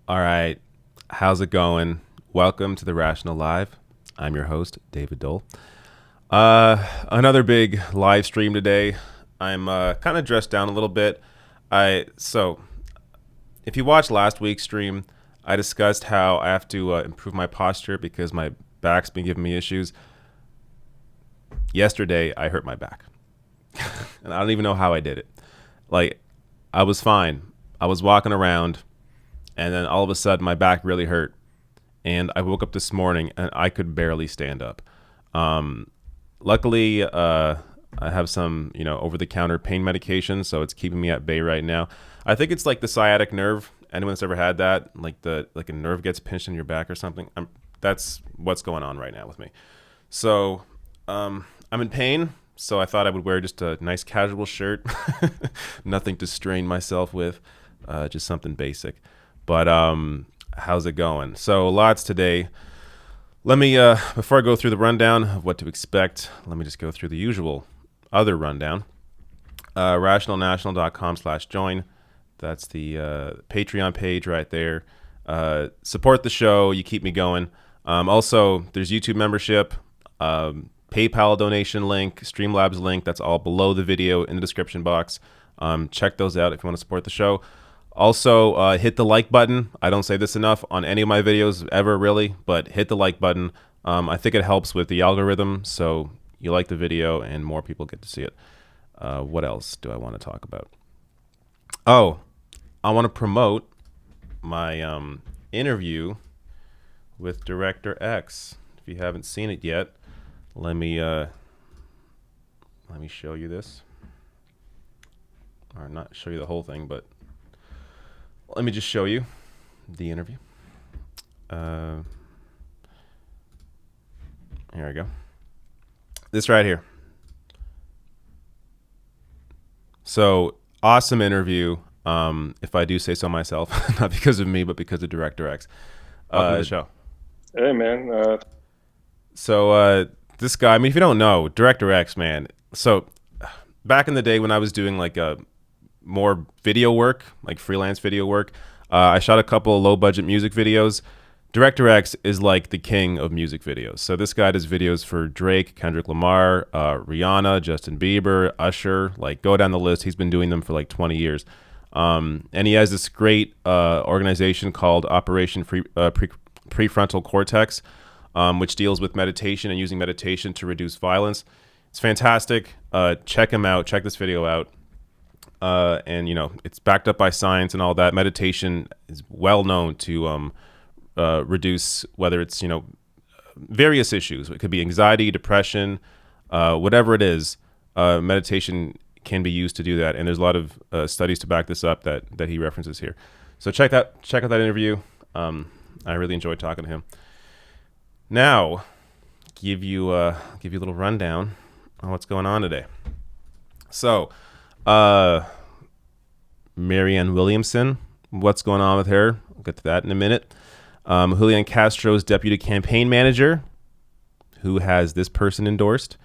All right, how's it going? Welcome to the Rational Live. I'm your host, David Dole. Another big live stream today. I'm kind of dressed down a little bit. So if you watched last week's stream, I discussed how I have to improve my posture because my back's been giving me issues. Yesterday, I hurt my back, and I don't even know how I did it. Like, I was fine. I was walking around. And then all of a sudden, my back really hurt. And I woke up this morning, and I could barely stand up. Luckily, I have some, over-the-counter pain medication, so it's keeping me at bay right now. I think it's like the sciatic nerve. Anyone that's ever had that, like a nerve gets pinched in your back or something. That's what's going on right now with me. So I'm in pain. So I thought I would wear just a nice casual shirt, nothing to strain myself with, just something basic. But how's it going? So lots today. Let me, before I go through the rundown of what to expect, let me just go through the usual other rundown. RationalNational.com/join. That's the Patreon page right there. Support the show. You keep me going. Also, there's YouTube membership, PayPal donation link, Streamlabs link. That's all below the video in the description box. Check those out if you want to support the show. Also, hit the like button. I don't say this enough on any of my videos ever, really, but hit the like button. I think it helps with the algorithm, so you like the video and more people get to see it. What else do I want to talk about? Oh, I want to promote my interview with Director X. If you haven't seen it yet, let me show you this. Or not show you the whole thing, but let me just show you the interview. Here we go. This right here. So, awesome interview. If I do say so myself, not because of me, but because of Director X. Welcome to the show. Hey, man. So, this guy, I mean, if you don't know, Director X, man. So, back in the day when I was doing like more video work, like freelance video work, I shot a couple of low-budget music videos. Director X is like the king of music videos. So this guy does videos for Drake, Kendrick Lamar, Rihanna, Justin Bieber, Usher. Like, go down the list. He's been doing them for like 20 years. And he has this great organization called Operation Prefrontal Cortex, which deals with meditation and using meditation to reduce violence. It's fantastic. Check him out. Check this video out. And, it's backed up by science and all that. Meditation is well known to reduce, whether it's, various issues. It could be anxiety, depression, whatever it is. Meditation can be used to do that. And there's a lot of studies to back this up that he references here. So check out that interview. I really enjoyed talking to him. Now, give you a little rundown on what's going on today. So, Marianne Williamson, what's going on with her? We'll get to that in a minute. Julian Castro's deputy campaign manager, who has this person endorsed.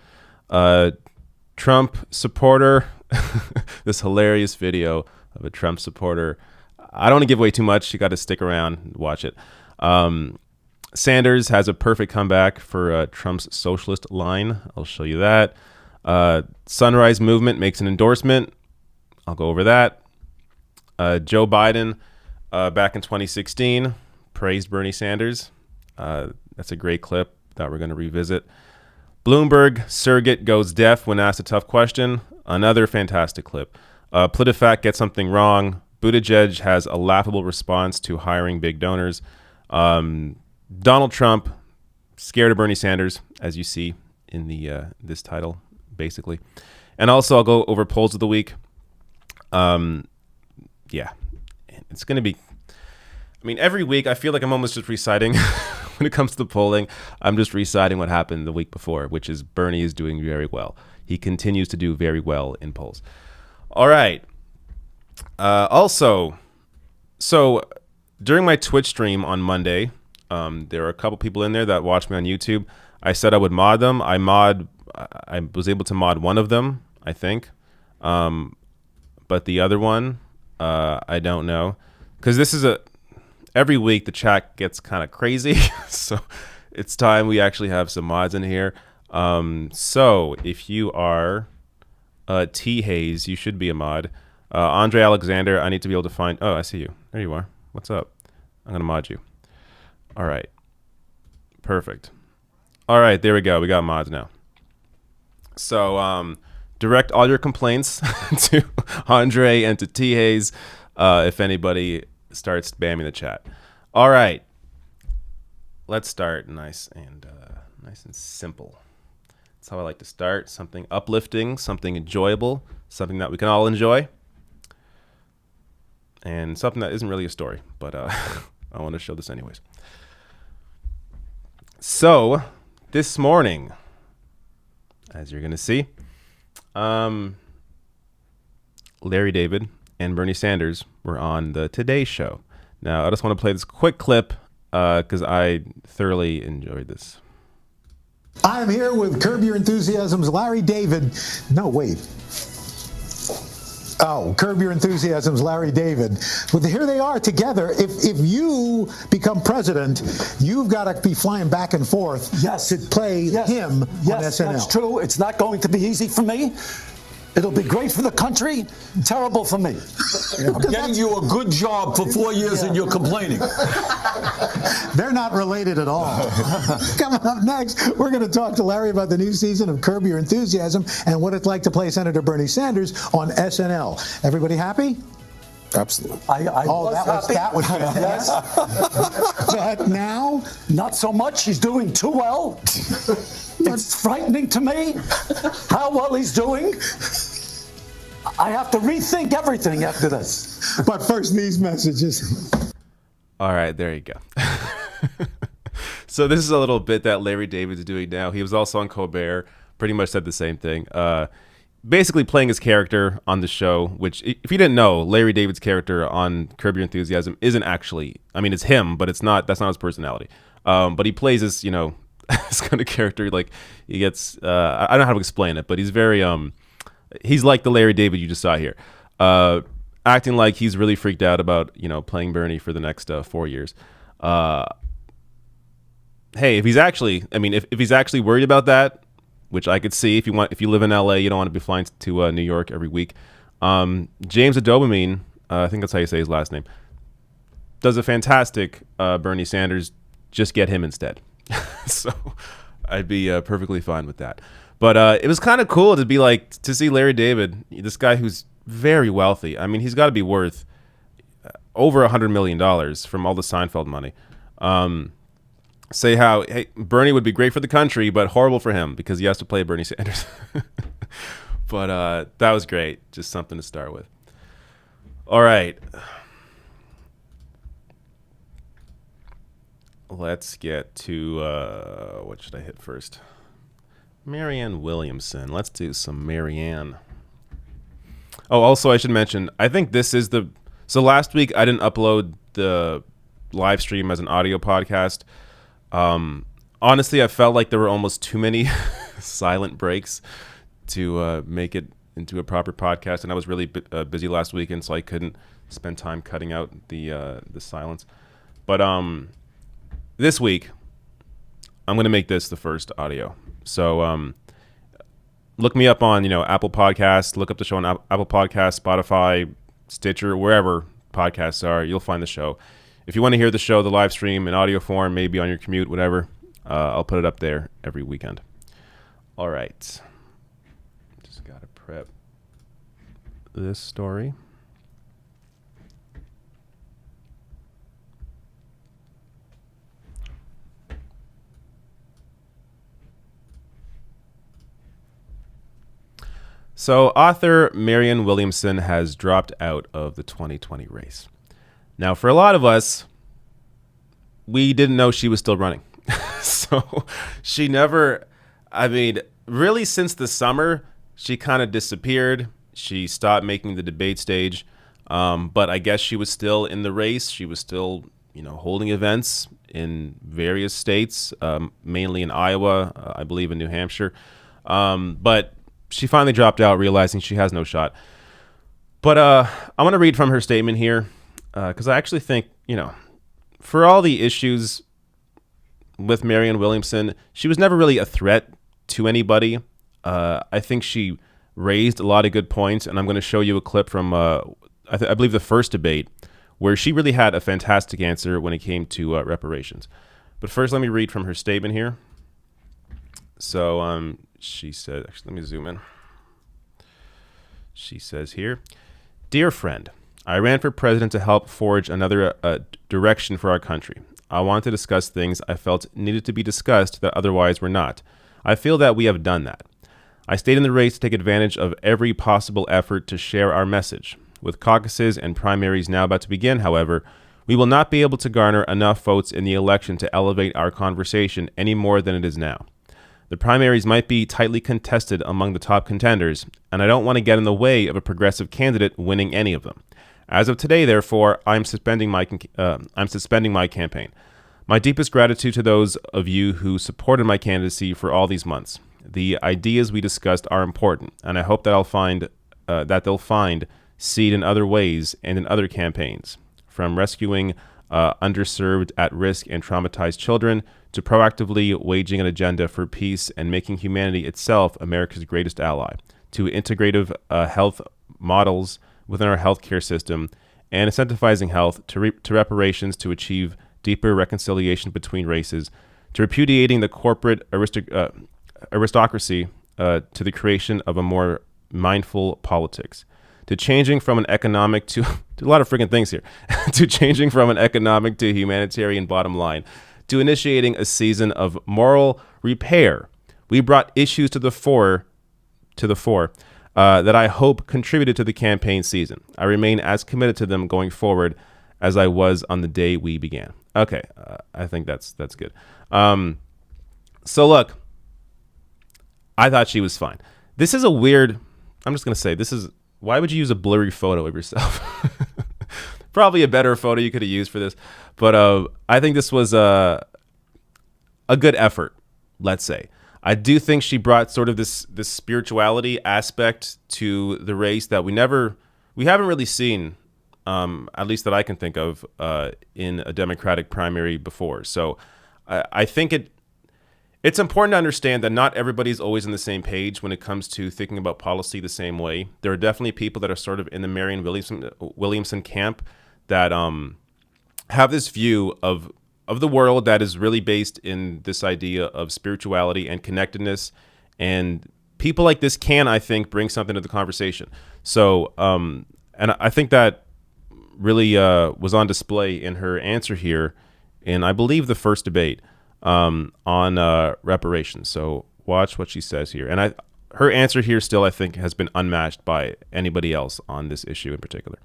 Trump supporter, this hilarious video of a Trump supporter. I don't want to give away too much. You got to stick around and watch it. Sanders has a perfect comeback for Trump's socialist line. I'll show you that. Sunrise Movement makes an endorsement. I'll go over that. Joe Biden, back in 2016, praised Bernie Sanders. That's a great clip that we're going to revisit. Bloomberg surrogate goes deaf when asked a tough question. Another fantastic clip. PolitiFact gets something wrong. Buttigieg has a laughable response to hiring big donors. Donald Trump scared of Bernie Sanders, as you see in the this title, basically. And also, I'll go over polls of the week. Yeah, it's going to be... I mean, every week, I feel like I'm almost just reciting... When it comes to the polling, I'm just reciting what happened the week before, which is Bernie is doing very well. He continues to do very well in polls. All right. Also, so during my Twitch stream on Monday, there were a couple people in there that watched me on YouTube. I said I would mod them. I was able to mod one of them, I think. But the other one, I don't know. Because this is every week the chat gets kind of crazy. So it's time we actually have some mods in here. So if you are T Hayes, you should be a mod. Andre Alexander, I need to be able to find... Oh, I see you. There you are. What's up? I'm going to mod you. All right. Perfect. All right, there we go. We got mods now. So direct all your complaints to Andre and to T Hayes if anybody starts spamming the chat. All right. Let's start nice and simple. That's how I like to start. Something uplifting, something enjoyable, something that we can all enjoy. And something that isn't really a story, but I want to show this anyways. So, this morning, as you're going to see, Larry David and Bernie Sanders were on the Today Show. Now, I just want to play this quick clip because I thoroughly enjoyed this. I'm here with Curb Your Enthusiasm's Larry David. No, wait. Oh, Curb Your Enthusiasm's Larry David. Well, here they are together. If you become president, you've got to be flying back and forth to play him on SNL. That's true. It's not going to be easy for me. It'll be great for the country, terrible for me. I'm getting you a good job for 4 years and you're complaining. They're not related at all. Coming up next, we're going to talk to Larry about the new season of Curb Your Enthusiasm and what it's like to play Senator Bernie Sanders on SNL. Everybody happy? Absolutely. That was yes. But now? Not so much. He's doing too well. It's frightening to me how well he's doing. I have to rethink everything after this. But first, these messages. All right, there you go. So this is a little bit that Larry David's doing now. He was also on Colbert, pretty much said the same thing. Basically playing his character on the show, which, if you didn't know, Larry David's character on Curb Your Enthusiasm isn't actually, I mean, it's him, but that's not his personality. But he plays this, this kind of character, like he gets, I don't know how to explain it, but he's very, he's like the Larry David you just saw here, acting like he's really freaked out about, playing Bernie for the next 4 years. Hey, if he's actually, if he's actually worried about that, which I could see, if you live in LA, you don't want to be flying to New York every week. James Adobamine, I think that's how you say his last name, does a fantastic Bernie Sanders. Just get him instead. So I'd be perfectly fine with that. But it was kind of cool to see Larry David, this guy who's very wealthy. I mean, he's got to be worth over $100 million from all the Seinfeld money. Say how, hey, Bernie would be great for the country, but horrible for him because he has to play Bernie Sanders. But that was great. Just something to start with. All right. Let's get to, what should I hit first? Marianne Williamson. Let's do some Marianne. Oh, also I should mention, I think this is so last week I didn't upload the live stream as an audio podcast. Honestly, I felt like there were almost too many silent breaks to make it into a proper podcast, and I was really busy last weekend, so I couldn't spend time cutting out the silence. But this week, I'm gonna make this the first audio. So look me up on Apple Podcasts. Look up the show on Apple Podcasts, Spotify, Stitcher, wherever podcasts are. You'll find the show. If you want to hear the show, the live stream in audio form, maybe on your commute, whatever, I'll put it up there every weekend. All right. Just got to prep this story. So author Marianne Williamson has dropped out of the 2020 race. Now, for a lot of us, we didn't know she was still running. So she never, really since the summer, she kind of disappeared. She stopped making the debate stage. But I guess she was still in the race. She was still, holding events in various states, mainly in Iowa, I believe in New Hampshire. But she finally dropped out, realizing she has no shot. But I want to read from her statement here, because I actually think, for all the issues with Marianne Williamson, she was never really a threat to anybody. I think she raised a lot of good points, and I'm going to show you a clip from, I believe, the first debate, where she really had a fantastic answer when it came to reparations. But first, let me read from her statement here. So she said, actually, let me zoom in. She says here, "Dear friend, I ran for president to help forge another direction for our country. I want to discuss things I felt needed to be discussed that otherwise were not. I feel that we have done that. I stayed in the race to take advantage of every possible effort to share our message. With caucuses and primaries now about to begin, however, we will not be able to garner enough votes in the election to elevate our conversation any more than it is now. The primaries might be tightly contested among the top contenders, and I don't want to get in the way of a progressive candidate winning any of them. As of today, therefore, I'm suspending my campaign. My deepest gratitude to those of you who supported my candidacy for all these months. The ideas we discussed are important, and I hope that they'll find seed in other ways and in other campaigns, from rescuing underserved, at-risk, and traumatized children to proactively waging an agenda for peace and making humanity itself America's greatest ally, to integrative health models within our healthcare system, and incentivizing health, to reparations to achieve deeper reconciliation between races, to repudiating the corporate aristocracy, to the creation of a more mindful politics, to changing from an economic to a lot of freaking things here, to changing from an economic to humanitarian bottom line, to initiating a season of moral repair. We brought issues to the fore that I hope contributed to the campaign season. I remain as committed to them going forward as I was on the day we began." Okay, I think that's good. So look, I thought she was fine. This is a weird, I'm just going to say, why would you use a blurry photo of yourself? Probably a better photo you could have used for this. But I think this was a good effort, let's say. I do think she brought sort of this spirituality aspect to the race that we haven't really seen, at least that I can think of, in a Democratic primary before. So I think it's important to understand that not everybody's always on the same page when it comes to thinking about policy the same way. There are definitely people that are sort of in the Marianne Williamson camp that have this view of the world that is really based in this idea of spirituality and connectedness. And people like this can, I think, bring something to the conversation. So, and I think that really was on display in her answer here in, I believe, the first debate on reparations. So watch what she says here. And her answer here still, I think, has been unmatched by anybody else on this issue in particular.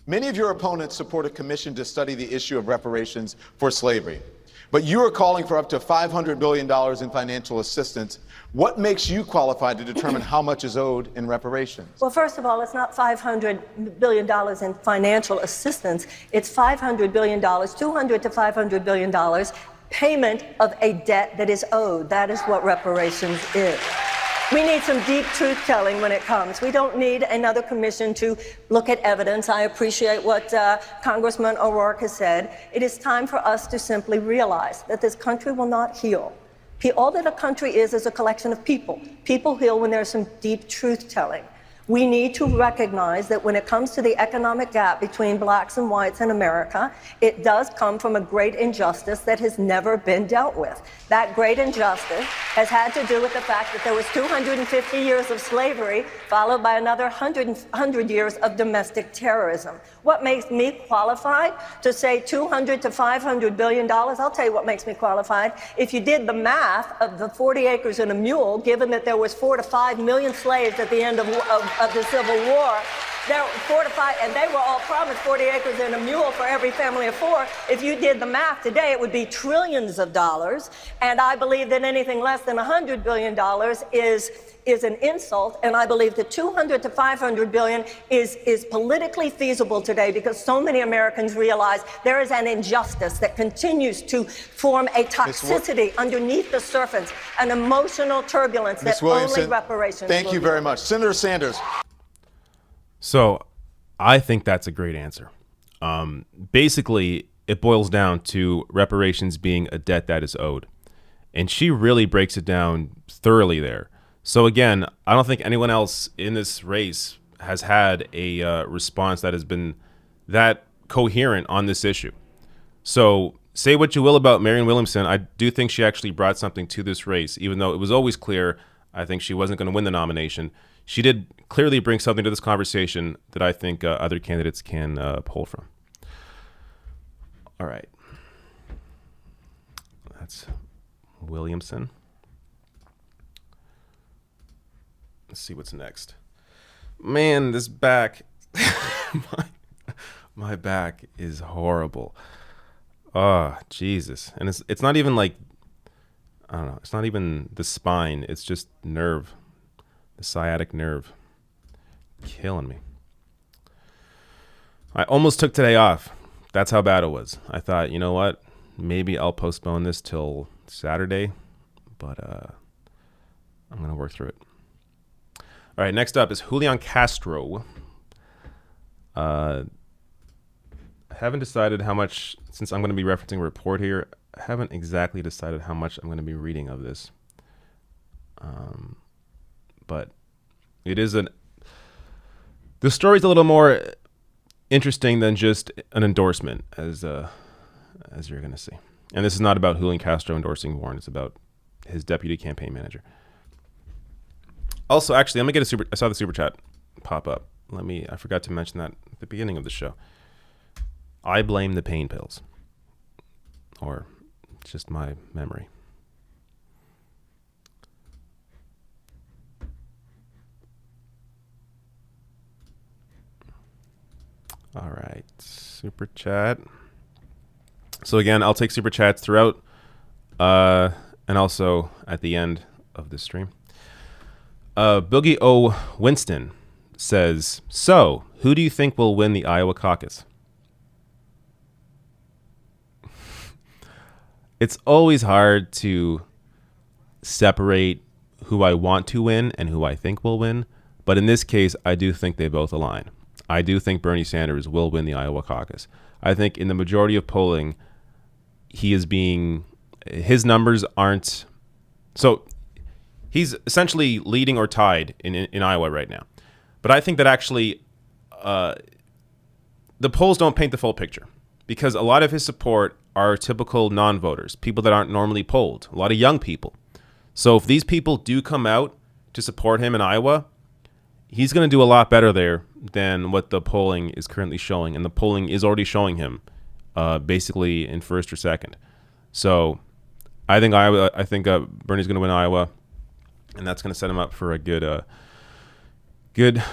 Many of your opponents support a commission to study the issue of reparations for slavery. But you are calling for up to $500 billion in financial assistance. What makes you qualified to determine how much is owed in reparations? Well, first of all, it's not $500 billion in financial assistance. It's $500 billion, $200 to $500 billion, payment of a debt that is owed. That is what reparations is. We need some deep truth-telling when it comes. We don't need another commission to look at evidence. I appreciate what Congressman O'Rourke has said. It is time for us to simply realize that this country will not heal. All that a country is a collection of people. People heal when there's some deep truth-telling. We need to recognize that when it comes to the economic gap between blacks and whites in America, it does come from a great injustice that has never been dealt with. That great injustice has had to do with the fact that there was 250 years of slavery, followed by another 100 years of domestic terrorism. What makes me qualified to say 200 to 500 billion dollars? I'll tell you what makes me qualified. If you did the math of the 40 acres and a mule, given that there was 4 to 5 million slaves at the end of the Civil War, there were 4 to 5, and they were all promised 40 acres and a mule for every family of 4. If you did the math today, it would be trillions of dollars. And I believe that anything less than $100 billion is an insult. And I believe that 200 to 500 billion is politically feasible today because so many Americans realize there is an injustice that continues to form a toxicity underneath the surface, an emotional turbulence that only reparations. Thank you very much. Senator Sanders. So I think that's a great answer. Basically, it boils down to reparations being a debt that is owed. And she really breaks it down thoroughly there. So again, I don't think anyone else in this race has had a response that has been that coherent on this issue. So say what you will about Marianne Williamson, I do think she actually brought something to this race, even though it was always clear I think she wasn't going to win the nomination. She did clearly bring something to this conversation that I think other candidates can pull from. All right. That's Williamson. Let's see what's next. Man, this back, my back is horrible. Oh, Jesus. And it's not even like, I don't know, it's not even the spine. It's just nerve. The sciatic nerve. Killing me. I almost took today off. That's how bad it was. I thought, you know what? Maybe I'll postpone this till Saturday, but I'm going to work through it. All right, next up is Julian Castro. I haven't decided how much, since I'm going to be referencing a report here, I haven't exactly decided how much I'm going to be reading of this. But it is the story's a little more interesting than just an endorsement, as you're going to see. And this is not about Julian Castro endorsing Warren. It's about his deputy campaign manager. Also, actually, I'm gonna get I saw the super chat pop up. I forgot to mention that at the beginning of the show. I blame the pain pills, or just my memory. All right, super chat. So again, I'll take super chats throughout, and also at the end of the stream. Boogie O. Winston says, so who do you think will win the Iowa caucus? It's always hard to separate who I want to win and who I think will win. But in this case, I do think they both align. I do think Bernie Sanders will win the Iowa caucus. I think in the majority of polling, his numbers aren't, so he's essentially leading or tied in Iowa right now. But I think that actually the polls don't paint the full picture, because a lot of his support are typical non-voters, people that aren't normally polled, a lot of young people. So if these people do come out to support him in Iowa, he's going to do a lot better there than what the polling is currently showing. And the polling is already showing him basically in first or second. So I think Bernie's going to win Iowa, and that's going to set him up for a good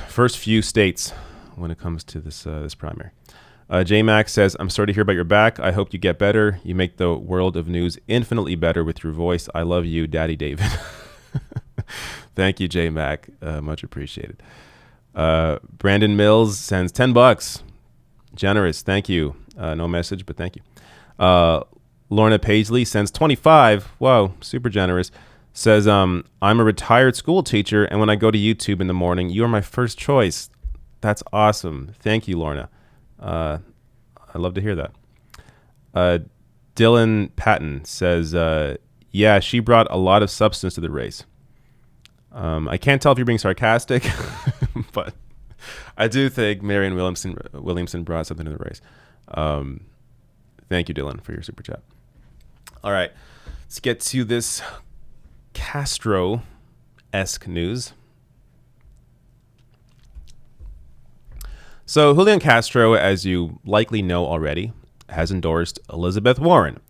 first few states when it comes to this primary. J-Max says, I'm sorry to hear about your back. I hope you get better. You make the world of news infinitely better with your voice. I love you, Daddy David. Thank you, J-Mac. Much appreciated. Brandon Mills sends $10. Generous. Thank you. No message, but thank you. Lorna Paisley sends 25. Whoa, super generous. Says, I'm a retired school teacher, and when I go to YouTube in the morning, you are my first choice. That's awesome. Thank you, Lorna. I love to hear that. Dylan Patton says, yeah, she brought a lot of substance to the race. I can't tell if you're being sarcastic, but I do think Marianne Williamson brought something to the race. Thank you, Dylan, for your super chat. All right, let's get to this Castro-esque news. So Julian Castro, as you likely know already, has endorsed Elizabeth Warren.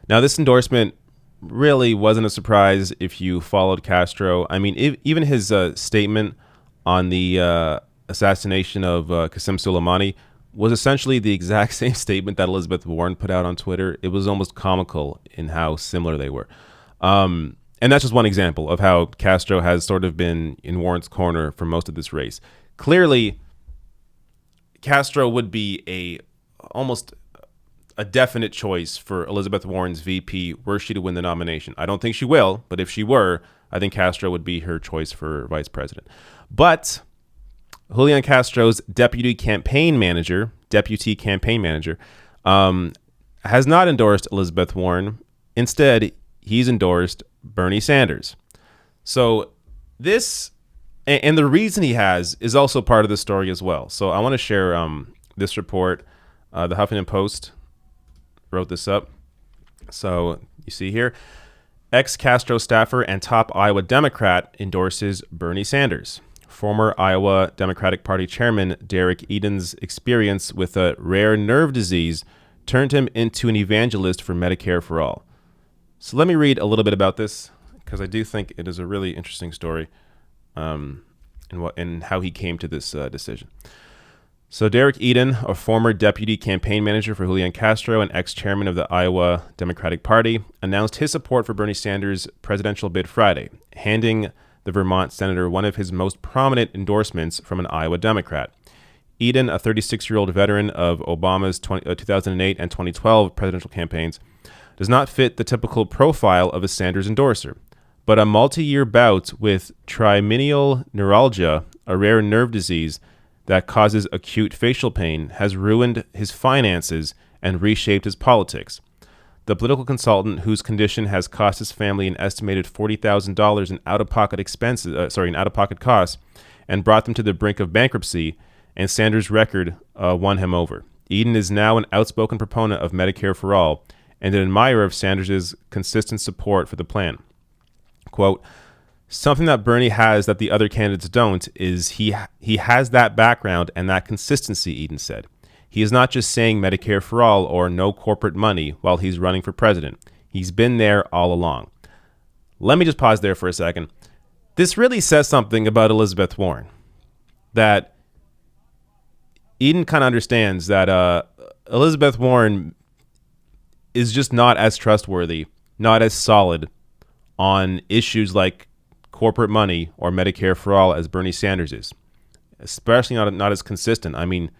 Now, this endorsement really wasn't a surprise if you followed Castro. I mean, even his statement on the assassination of Qasem Soleimani was essentially the exact same statement that Elizabeth Warren put out on Twitter. It was almost comical in how similar they were. And that's just one example of how Castro has sort of been in Warren's corner for most of this race. Clearly, Castro would be almost a definite choice for Elizabeth Warren's VP were she to win the nomination. I don't think she will, but if she were, I think Castro would be her choice for vice president. But Julian Castro's deputy campaign manager, has not endorsed Elizabeth Warren. Instead, he's endorsed Bernie Sanders. So this, and the reason he has, is also part of the story as well. So I want to share this report. The Huffington Post wrote this up. So you see here, ex-Castro staffer and top Iowa Democrat endorses Bernie Sanders. Former Iowa Democratic Party chairman Derek Eden's experience with a rare nerve disease turned him into an evangelist for Medicare for All. So let me read a little bit about this, because I do think it is a really interesting story and how he came to this decision. So Derek Eden, a former deputy campaign manager for Julian Castro and ex-chairman of the Iowa Democratic Party, announced his support for Bernie Sanders' presidential bid Friday, handing the Vermont senator one of his most prominent endorsements from an Iowa Democrat. Eden, a 36-year-old veteran of Obama's 2008 and 2012 presidential campaigns, does not fit the typical profile of a Sanders endorser, but a multi-year bout with trigeminal neuralgia, a rare nerve disease that causes acute facial pain, has ruined his finances and reshaped his politics. The political consultant, whose condition has cost his family an estimated $40,000 in out-of-pocket costs, and brought them to the brink of bankruptcy, and Sanders' record won him over. Eden is now an outspoken proponent of Medicare for All and an admirer of Sanders' consistent support for the plan. Quote, "Something that Bernie has that the other candidates don't is he has that background and that consistency," Eden said. "He is not just saying Medicare for all or no corporate money while he's running for president. He's been there all along." Let me just pause there for a second. This really says something about Elizabeth Warren, that Eden kind of understands that Elizabeth Warren is just not as trustworthy, not as solid on issues like corporate money or Medicare for all as Bernie Sanders is, especially not as consistent. I mean,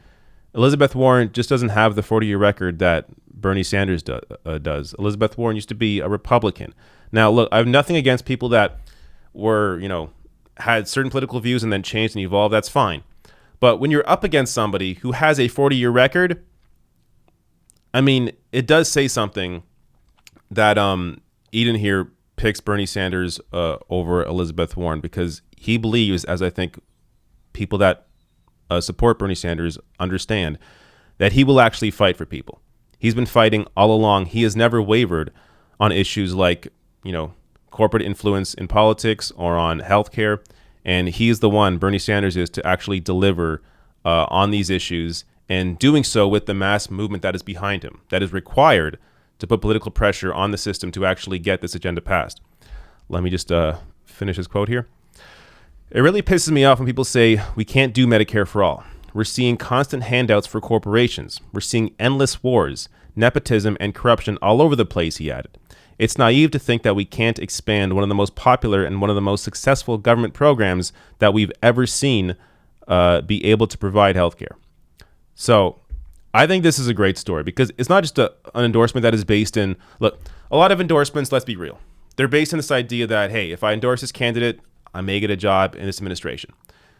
Elizabeth Warren just doesn't have the 40-year record that Bernie Sanders does. Elizabeth Warren used to be a Republican. Now, look, I have nothing against people that were, had certain political views and then changed and evolved. That's fine. But when you're up against somebody who has a 40-year record, I mean, it does say something that Eden here picks Bernie Sanders over Elizabeth Warren, because he believes, as I think people that support Bernie Sanders understand, that he will actually fight for people. He's been fighting all along. He has never wavered on issues like, corporate influence in politics or on healthcare. And he is the one, Bernie Sanders is, to actually deliver on these issues, and doing so with the mass movement that is behind him, that is required to put political pressure on the system to actually get this agenda passed. Let me just finish his quote here. "It really pisses me off when people say we can't do Medicare for all. We're seeing constant handouts for corporations. We're seeing endless wars, nepotism, and corruption all over the place," he added. "It's naive to think that we can't expand one of the most popular and one of the most successful government programs that we've ever seen be able to provide healthcare." So I think this is a great story, because it's not just an endorsement that is based in, look, a lot of endorsements, let's be real, they're based on this idea that, hey, if I endorse this candidate, I may get a job in this administration.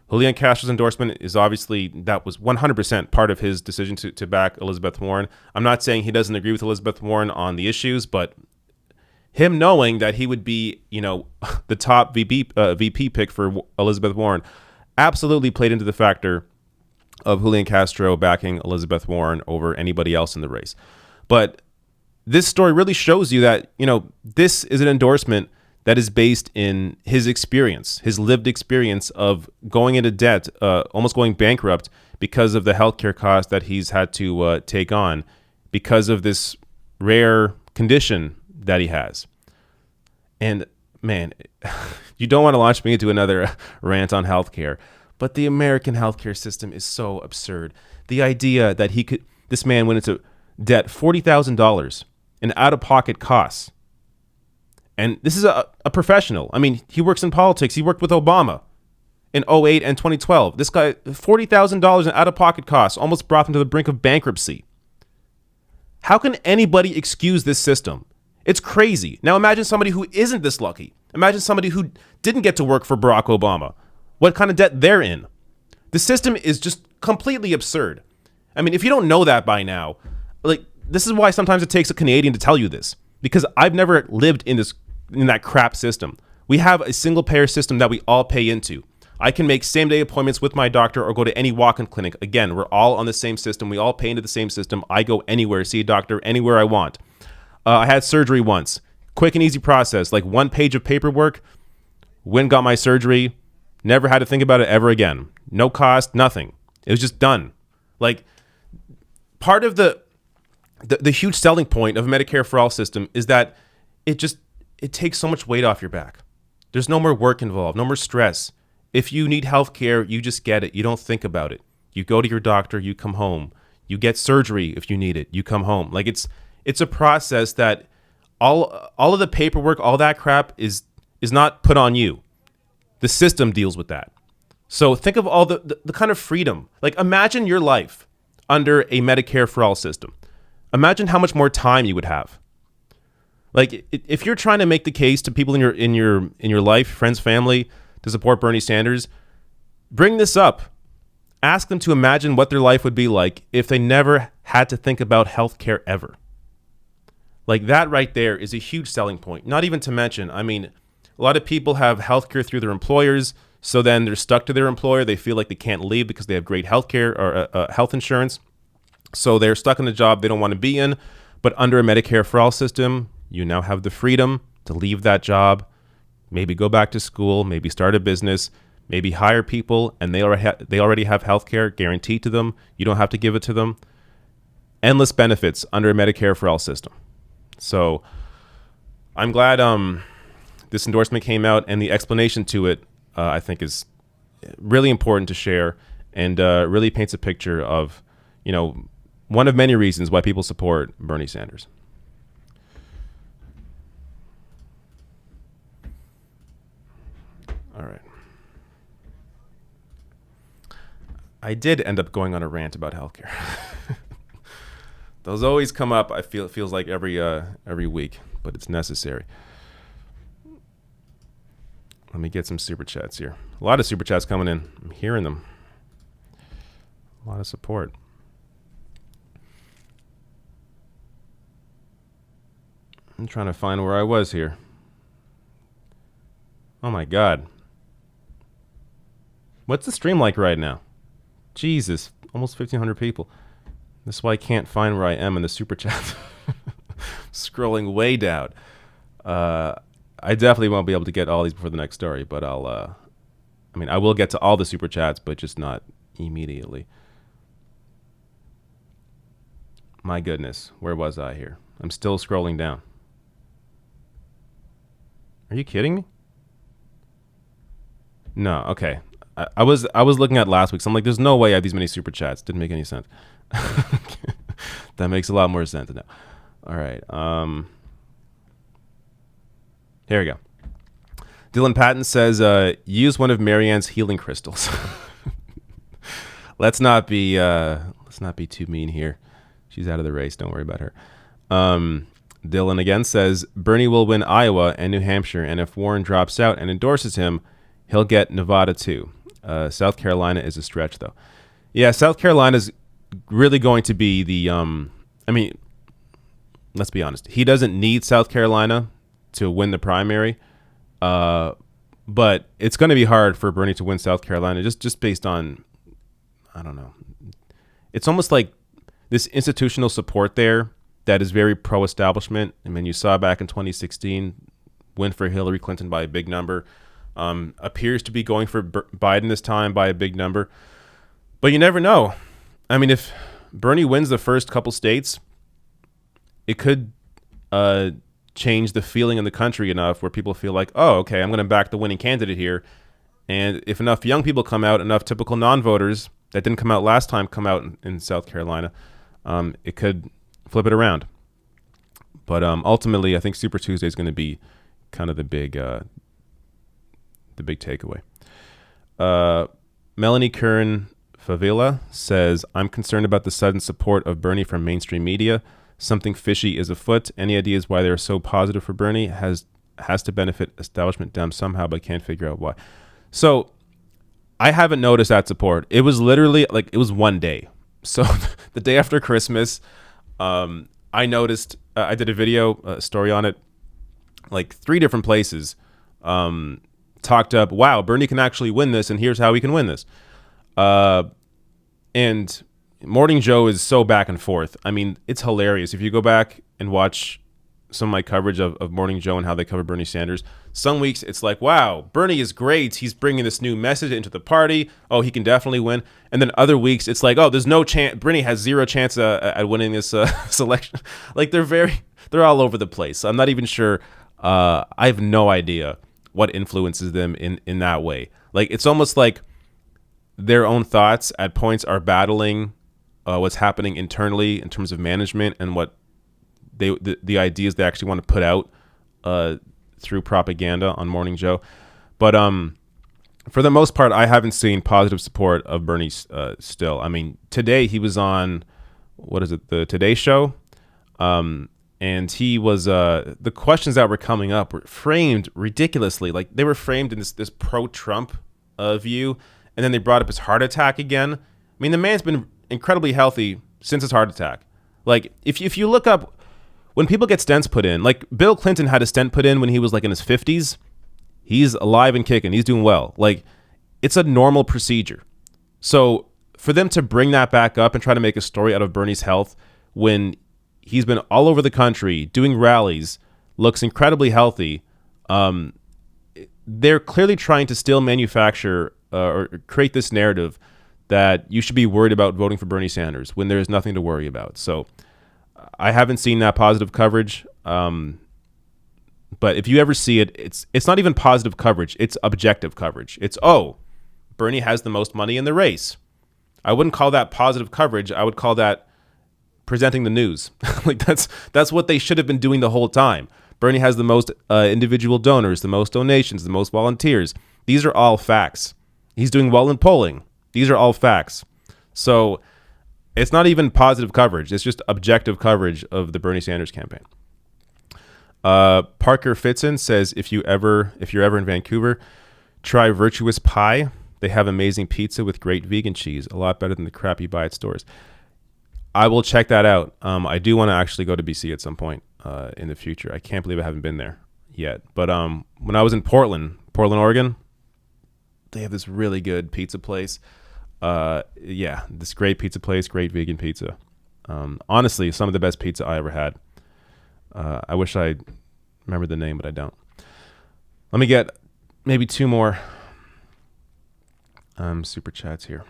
Julian Castro's endorsement is obviously, that was 100% part of his decision to back Elizabeth Warren. I'm not saying he doesn't agree with Elizabeth Warren on the issues, but him knowing that he would be, the top VP pick for Elizabeth Warren, absolutely played into the factor of Julian Castro backing Elizabeth Warren over anybody else in the race. But this story really shows you that, this is an endorsement that is based in his experience, his lived experience of going into debt, almost going bankrupt because of the healthcare costs that he's had to take on because of this rare condition that he has. And man, you don't want to launch me into another rant on healthcare, but the American healthcare system is so absurd. The idea that this man went into debt, $40,000 in out-of-pocket costs. And this is a professional. I mean, he works in politics. He worked with Obama in 2008 and 2012. This guy, $40,000 in out-of-pocket costs, almost brought him to the brink of bankruptcy. How can anybody excuse this system? It's crazy. Now imagine somebody who isn't this lucky. Imagine somebody who didn't get to work for Barack Obama. What kind of debt they're in. The system is just completely absurd. I mean, if you don't know that by now, this is why sometimes it takes a Canadian to tell you this, because I've never lived in that crap system. We have a single payer system that we all pay into. I can make same-day appointments with my doctor or go to any walk-in clinic. Again, we're all on the same system. We all pay into the same system. I go anywhere, see a doctor anywhere I want. I had surgery once. Quick and easy process, like 1 page of paperwork. Went, got my surgery. Never had to think about it ever again. No cost, nothing. It was just done. Part of the huge selling point of Medicare for All system is that it takes so much weight off your back. There's no more work involved, no more stress. If you need health care, you just get it. You don't think about it. You go to your doctor, you come home. You get surgery if you need it. You come home. It's a process that all of the paperwork, all that crap is not put on you. The system deals with that. So think of all the kind of freedom. Imagine your life under a Medicare for All system. Imagine how much more time you would have. If you're trying to make the case to people in your life, friends, family, to support Bernie Sanders, bring this up. Ask them to imagine what their life would be like if they never had to think about healthcare ever. That right there is a huge selling point. Not even to mention, I mean, a lot of people have healthcare through their employers, so then they're stuck to their employer. They feel like they can't leave because they have great healthcare or health insurance. So they're stuck in a job they don't want to be in. But under a Medicare for All system, you now have the freedom to leave that job, maybe go back to school, maybe start a business, maybe hire people, and they already have healthcare guaranteed to them. You don't have to give it to them. Endless benefits under a Medicare for All system. So I'm glad this endorsement came out, and the explanation to it, I think, is really important to share, and really paints a picture of, one of many reasons why people support Bernie Sanders. All right. I did end up going on a rant about healthcare. Those always come up. It feels like every week, but it's necessary. Let me get some super chats here. A lot of super chats coming in. I'm hearing them. A lot of support. I'm trying to find where I was here. Oh my God. What's the stream like right now? Jesus, almost 1,500 people. This is why I can't find where I am in the super chat. Scrolling way down. I definitely won't be able to get all these before the next story, but I will get to all the super chats, but just not immediately. My goodness, where was I here? I'm still scrolling down. Are you kidding me? No, okay. I was looking at last week's. I'm like, there's no way I have these many super chats. Didn't make any sense. That makes a lot more sense now. All right. Here we go. Dylan Patton says, use one of Marianne's healing crystals. Let's not be too mean here. She's out of the race. Don't worry about her. Dylan again says, Bernie will win Iowa and New Hampshire, and if Warren drops out and endorses him, he'll get Nevada too. South Carolina is a stretch, though. Yeah, South Carolina is really going to be the... let's be honest. He doesn't need South Carolina to win the primary. But it's going to be hard for Bernie to win South Carolina just based on, I don't know. It's almost like this institutional support there that is very pro-establishment. I mean, you saw back in 2016, win for Hillary Clinton by a big number. Appears to be going for Biden this time by a big number. But you never know. I mean, if Bernie wins the first couple states, it could change the feeling in the country enough where people feel like, oh, okay, I'm going to back the winning candidate here. And if enough young people come out, enough typical non-voters that didn't come out last time come out in South Carolina, it could flip it around. But ultimately, I think Super Tuesday is going to be kind of the big takeaway. Melanie Kern Favila says, I'm concerned about the sudden support of Bernie from mainstream media. Something fishy is afoot. Any ideas why they're so positive for Bernie? Has to benefit establishment Dems somehow, but can't figure out why. So I haven't noticed that support. It was literally like, it was one day. So the day after Christmas, I noticed, I did a video story on it, like 3 different places, talked up, wow, Bernie can actually win this, and here's how he can win this. And Morning Joe is so back and forth. I mean, it's hilarious. If you go back and watch some of my coverage of Morning Joe and how they cover Bernie Sanders, some weeks it's like, wow, Bernie is great. He's bringing this new message into the party. Oh, he can definitely win. And then other weeks it's like, oh, there's no chance. Bernie has 0 chance at winning this selection. Like they're all over the place. I'm not even sure. I have no idea what influences them in that way. Like it's almost like their own thoughts at points are battling what's happening internally in terms of management and what the ideas they actually want to put out through propaganda on Morning Joe. But for the most part, I haven't seen positive support of Bernie still. I mean, today he was on, what is it, the Today Show? And he was, the questions that were coming up were framed ridiculously. Like they were framed in this pro-Trump view. And then they brought up his heart attack again. I mean, the man's been incredibly healthy since his heart attack. Like if you look up when people get stents put in, like Bill Clinton had a stent put in when he was like in his 50s. He's alive and kicking. He's doing well. Like it's a normal procedure. So for them to bring that back up and try to make a story out of Bernie's health when he's been all over the country doing rallies, looks incredibly healthy. They're clearly trying to still manufacture or create this narrative that you should be worried about voting for Bernie Sanders when there's nothing to worry about. So I haven't seen that positive coverage. But if you ever see it, it's not even positive coverage. It's objective coverage. It's, oh, Bernie has the most money in the race. I wouldn't call that positive coverage. I would call that presenting the news. Like that's what they should have been doing the whole time. Bernie has the most individual donors, the most donations, the most volunteers. These are all facts. He's doing well in polling. These are all facts. So it's not even positive coverage. It's just objective coverage of the Bernie Sanders campaign. Parker Fitzen says, if you're ever in Vancouver, try Virtuous Pie. They have amazing pizza with great vegan cheese. A lot better than the crap you buy at stores. I will check that out. I do want to actually go to BC at some point in the future. I can't believe I haven't been there yet. But when I was in Portland, Oregon, they have this really good pizza place. This great pizza place, great vegan pizza. Honestly, some of the best pizza I ever had. I wish I remembered the name, but I don't. Let me get maybe 2 more super chats here.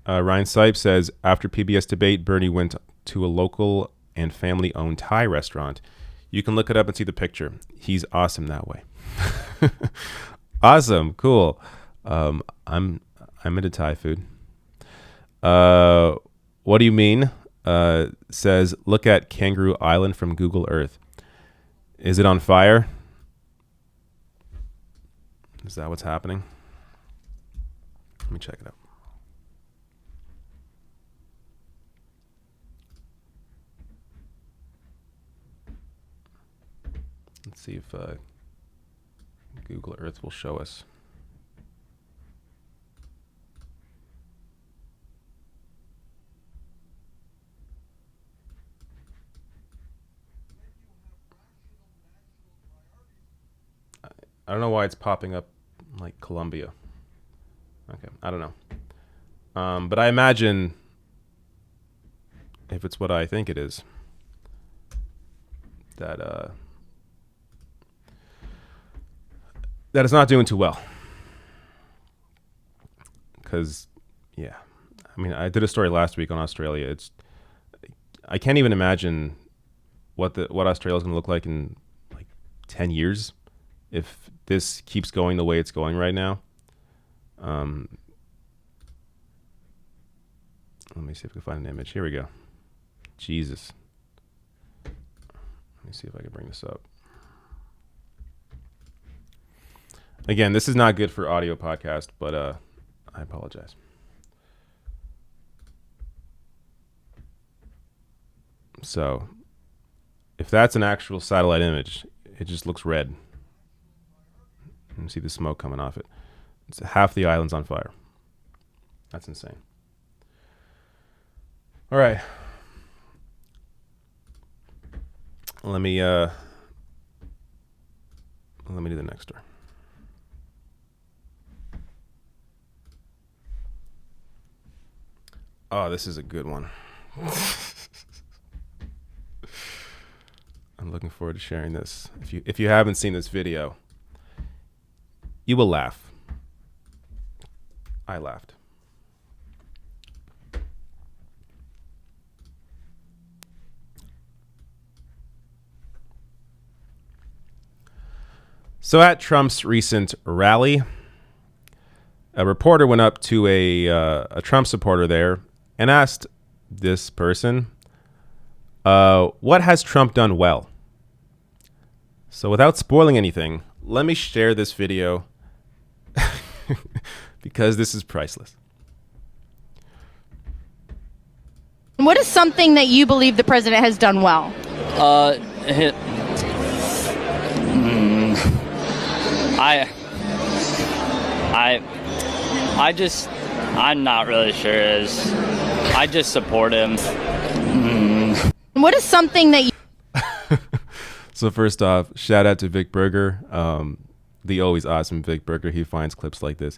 Ryan Sipe says, after PBS debate, Bernie went to a local and family-owned Thai restaurant. You can look it up and see the picture. He's awesome that way. Awesome, cool. I'm into Thai food. What do you mean? Says, look at Kangaroo Island from Google Earth. Is it on fire? Is that what's happening? Let me check it out. Let's see if Google Earth will show us. I don't know why it's popping up like Colombia. Okay, I don't know. But I imagine if it's what I think it is, that that it's not doing too well. Because, yeah, I mean, I did a story last week on Australia. I can't even imagine what Australia is going to look like in like 10 years if this keeps going the way it's going right now. Let me see if I can find an image. Here we go. Jesus. Let me see if I can bring this up. Again, this is not good for audio podcast, but I apologize. So, if that's an actual satellite image, it just looks red. You can see the smoke coming off it. It's half the island's on fire. That's insane. All right. Let me do the next story. Oh, this is a good one. I'm looking forward to sharing this. If you haven't seen this video, you will laugh. I laughed. So at Trump's recent rally, a reporter went up to a Trump supporter there and asked this person, what has Trump done well? So without spoiling anything, let me share this video because this is priceless. What is something that you believe the president has done well? I'm not really sure. I just support him. What is something that you... So first off, shout out to Vic Berger, the always awesome Vic Berger. He finds clips like this.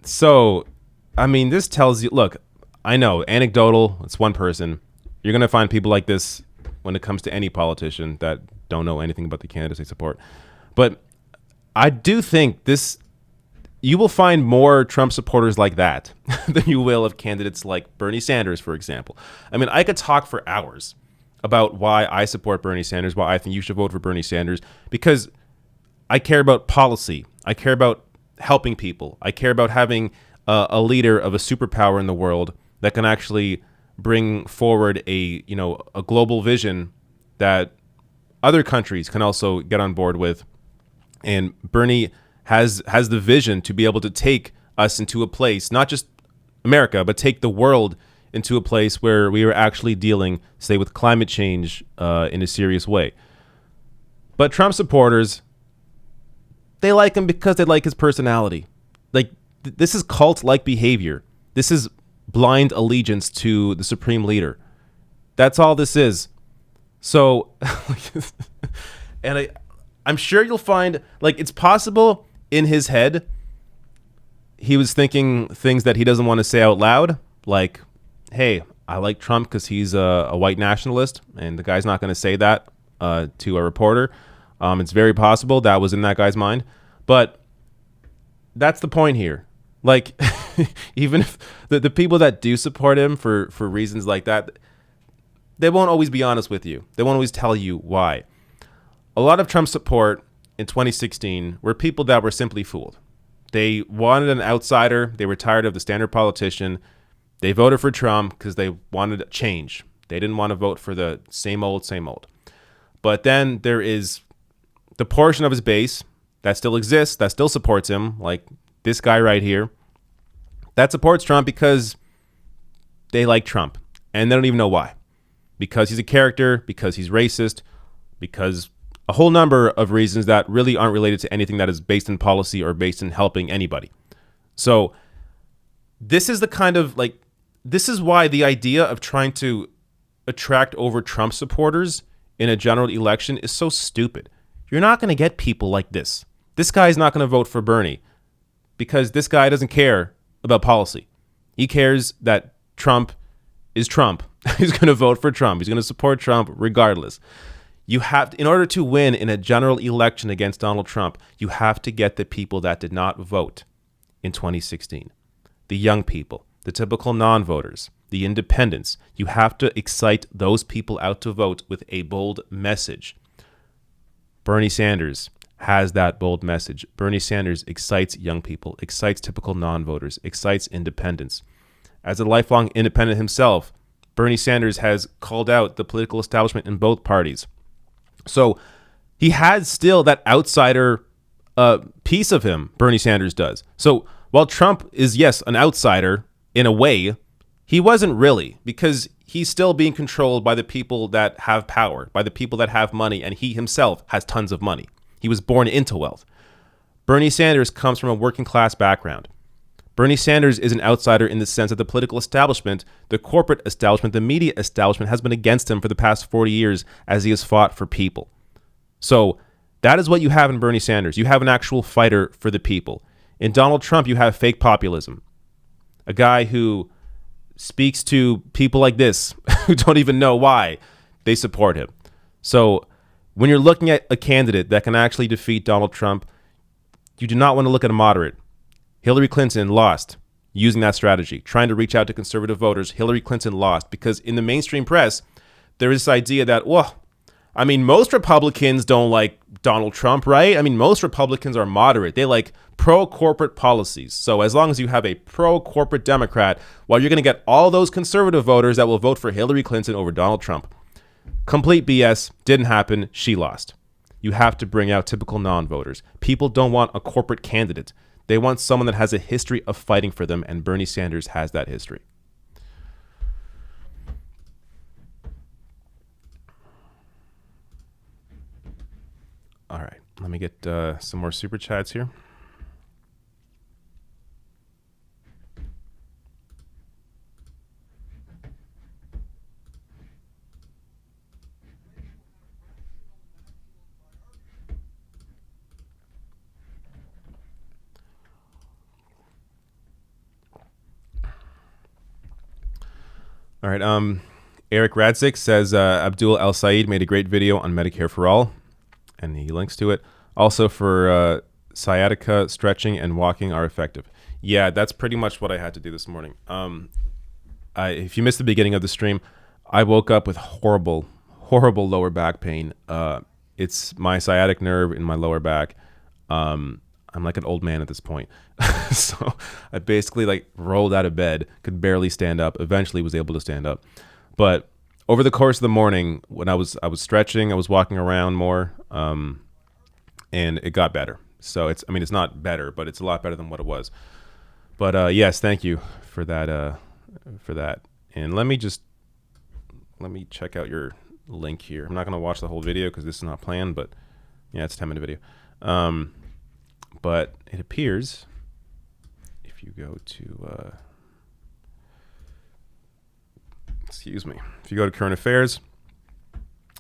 So, I mean, this tells you, look, I know, anecdotal, it's one person. You're going to find people like this when it comes to any politician that don't know anything about the candidates they support. But I do think you will find more Trump supporters like that than you will of candidates like Bernie Sanders, for example. I mean, I could talk for hours about why I support Bernie Sanders, why I think you should vote for Bernie Sanders, because I care about policy. I care about helping people. I care about having a leader of a superpower in the world that can actually bring forward a global vision that other countries can also get on board with. And Bernie has the vision to be able to take us into a place, not just America, but take the world into a place where we are actually dealing, say, with climate change in a serious way. But Trump supporters, they like him because they like his personality. Like, this is cult-like behavior. This is blind allegiance to the supreme leader. That's all this is. So, and I'm sure you'll find, like, it's possible in his head he was thinking things that he doesn't want to say out loud, like, hey, I like Trump because he's a white nationalist, and the guy's not going to say that to a reporter. It's very possible that was in that guy's mind. But that's the point here. Like, even if the people that do support him for reasons like that, they won't always be honest with you. They won't always tell you why. A lot of Trump support in 2016 were people that were simply fooled. They wanted an outsider. They were tired of the standard politician. They voted for Trump because they wanted change. They didn't want to vote for the same old, same old. But then there is the portion of his base that still exists, that still supports him, like this guy right here, that supports Trump because they like Trump. And they don't even know why. Because he's a character, because he's racist, because a whole number of reasons that really aren't related to anything that is based in policy or based in helping anybody. So this is the kind of, like, this is why the idea of trying to attract over Trump supporters in a general election is so stupid. you're not going to get people like this. This guy's not going to vote for Bernie because this guy doesn't care about policy. He cares that Trump is Trump. He's going to vote for Trump. He's going to support Trump regardless. You have, in order to win in a general election against Donald Trump, you have to get the people that did not vote in 2016. The young people, the typical non-voters, the independents. You have to excite those people out to vote with a bold message. Bernie Sanders has that bold message. Bernie Sanders excites young people, excites typical non-voters, excites independents. As a lifelong independent himself, Bernie Sanders has called out the political establishment in both parties. So he has still that outsider piece of him, Bernie Sanders does. So while Trump is, yes, an outsider in a way, he wasn't really, because he's still being controlled by the people that have power, by the people that have money, and he himself has tons of money. He was born into wealth. Bernie Sanders comes from a working class background. Bernie Sanders is an outsider in the sense that the political establishment, the corporate establishment, the media establishment has been against him for the past 40 years as he has fought for people. So that is what you have in Bernie Sanders. You have an actual fighter for the people. In Donald Trump, you have fake populism. A guy who speaks to people like this who don't even know why they support him. So when you're looking at a candidate that can actually defeat Donald Trump, you do not want to look at a moderate. Hillary Clinton lost using that strategy, trying to reach out to conservative voters. Hillary Clinton lost because in the mainstream press, there is this idea that, well, I mean, most Republicans don't like Donald Trump, right? I mean, most Republicans are moderate. They like pro-corporate policies. So as long as you have a pro-corporate Democrat, well, you're going to get all those conservative voters that will vote for Hillary Clinton over Donald Trump. Complete BS. Didn't happen. She lost. You have to bring out typical non-voters. People don't want a corporate candidate. They want someone that has a history of fighting for them, and Bernie Sanders has that history. All right, let me get some more super chats here. All right, Eric Radzik says Abdul El Said made a great video on Medicare for All, and he links to it. Also for sciatica, stretching, and walking are effective. Yeah, that's pretty much what I had to do this morning. If you missed the beginning of the stream, I woke up with horrible lower back pain. It's my sciatic nerve in my lower back. I'm like an old man at this point. So I basically like rolled out of bed, could barely stand up, eventually was able to stand up. But over the course of the morning, when I was stretching, I was walking around more, and it got better. So it's not better, but it's a lot better than what it was. But yes, thank you for that. And let me check out your link here. I'm not going to watch the whole video because this is not planned, but yeah, it's a 10-minute video. But it appears if you go to, if you go to current affairs,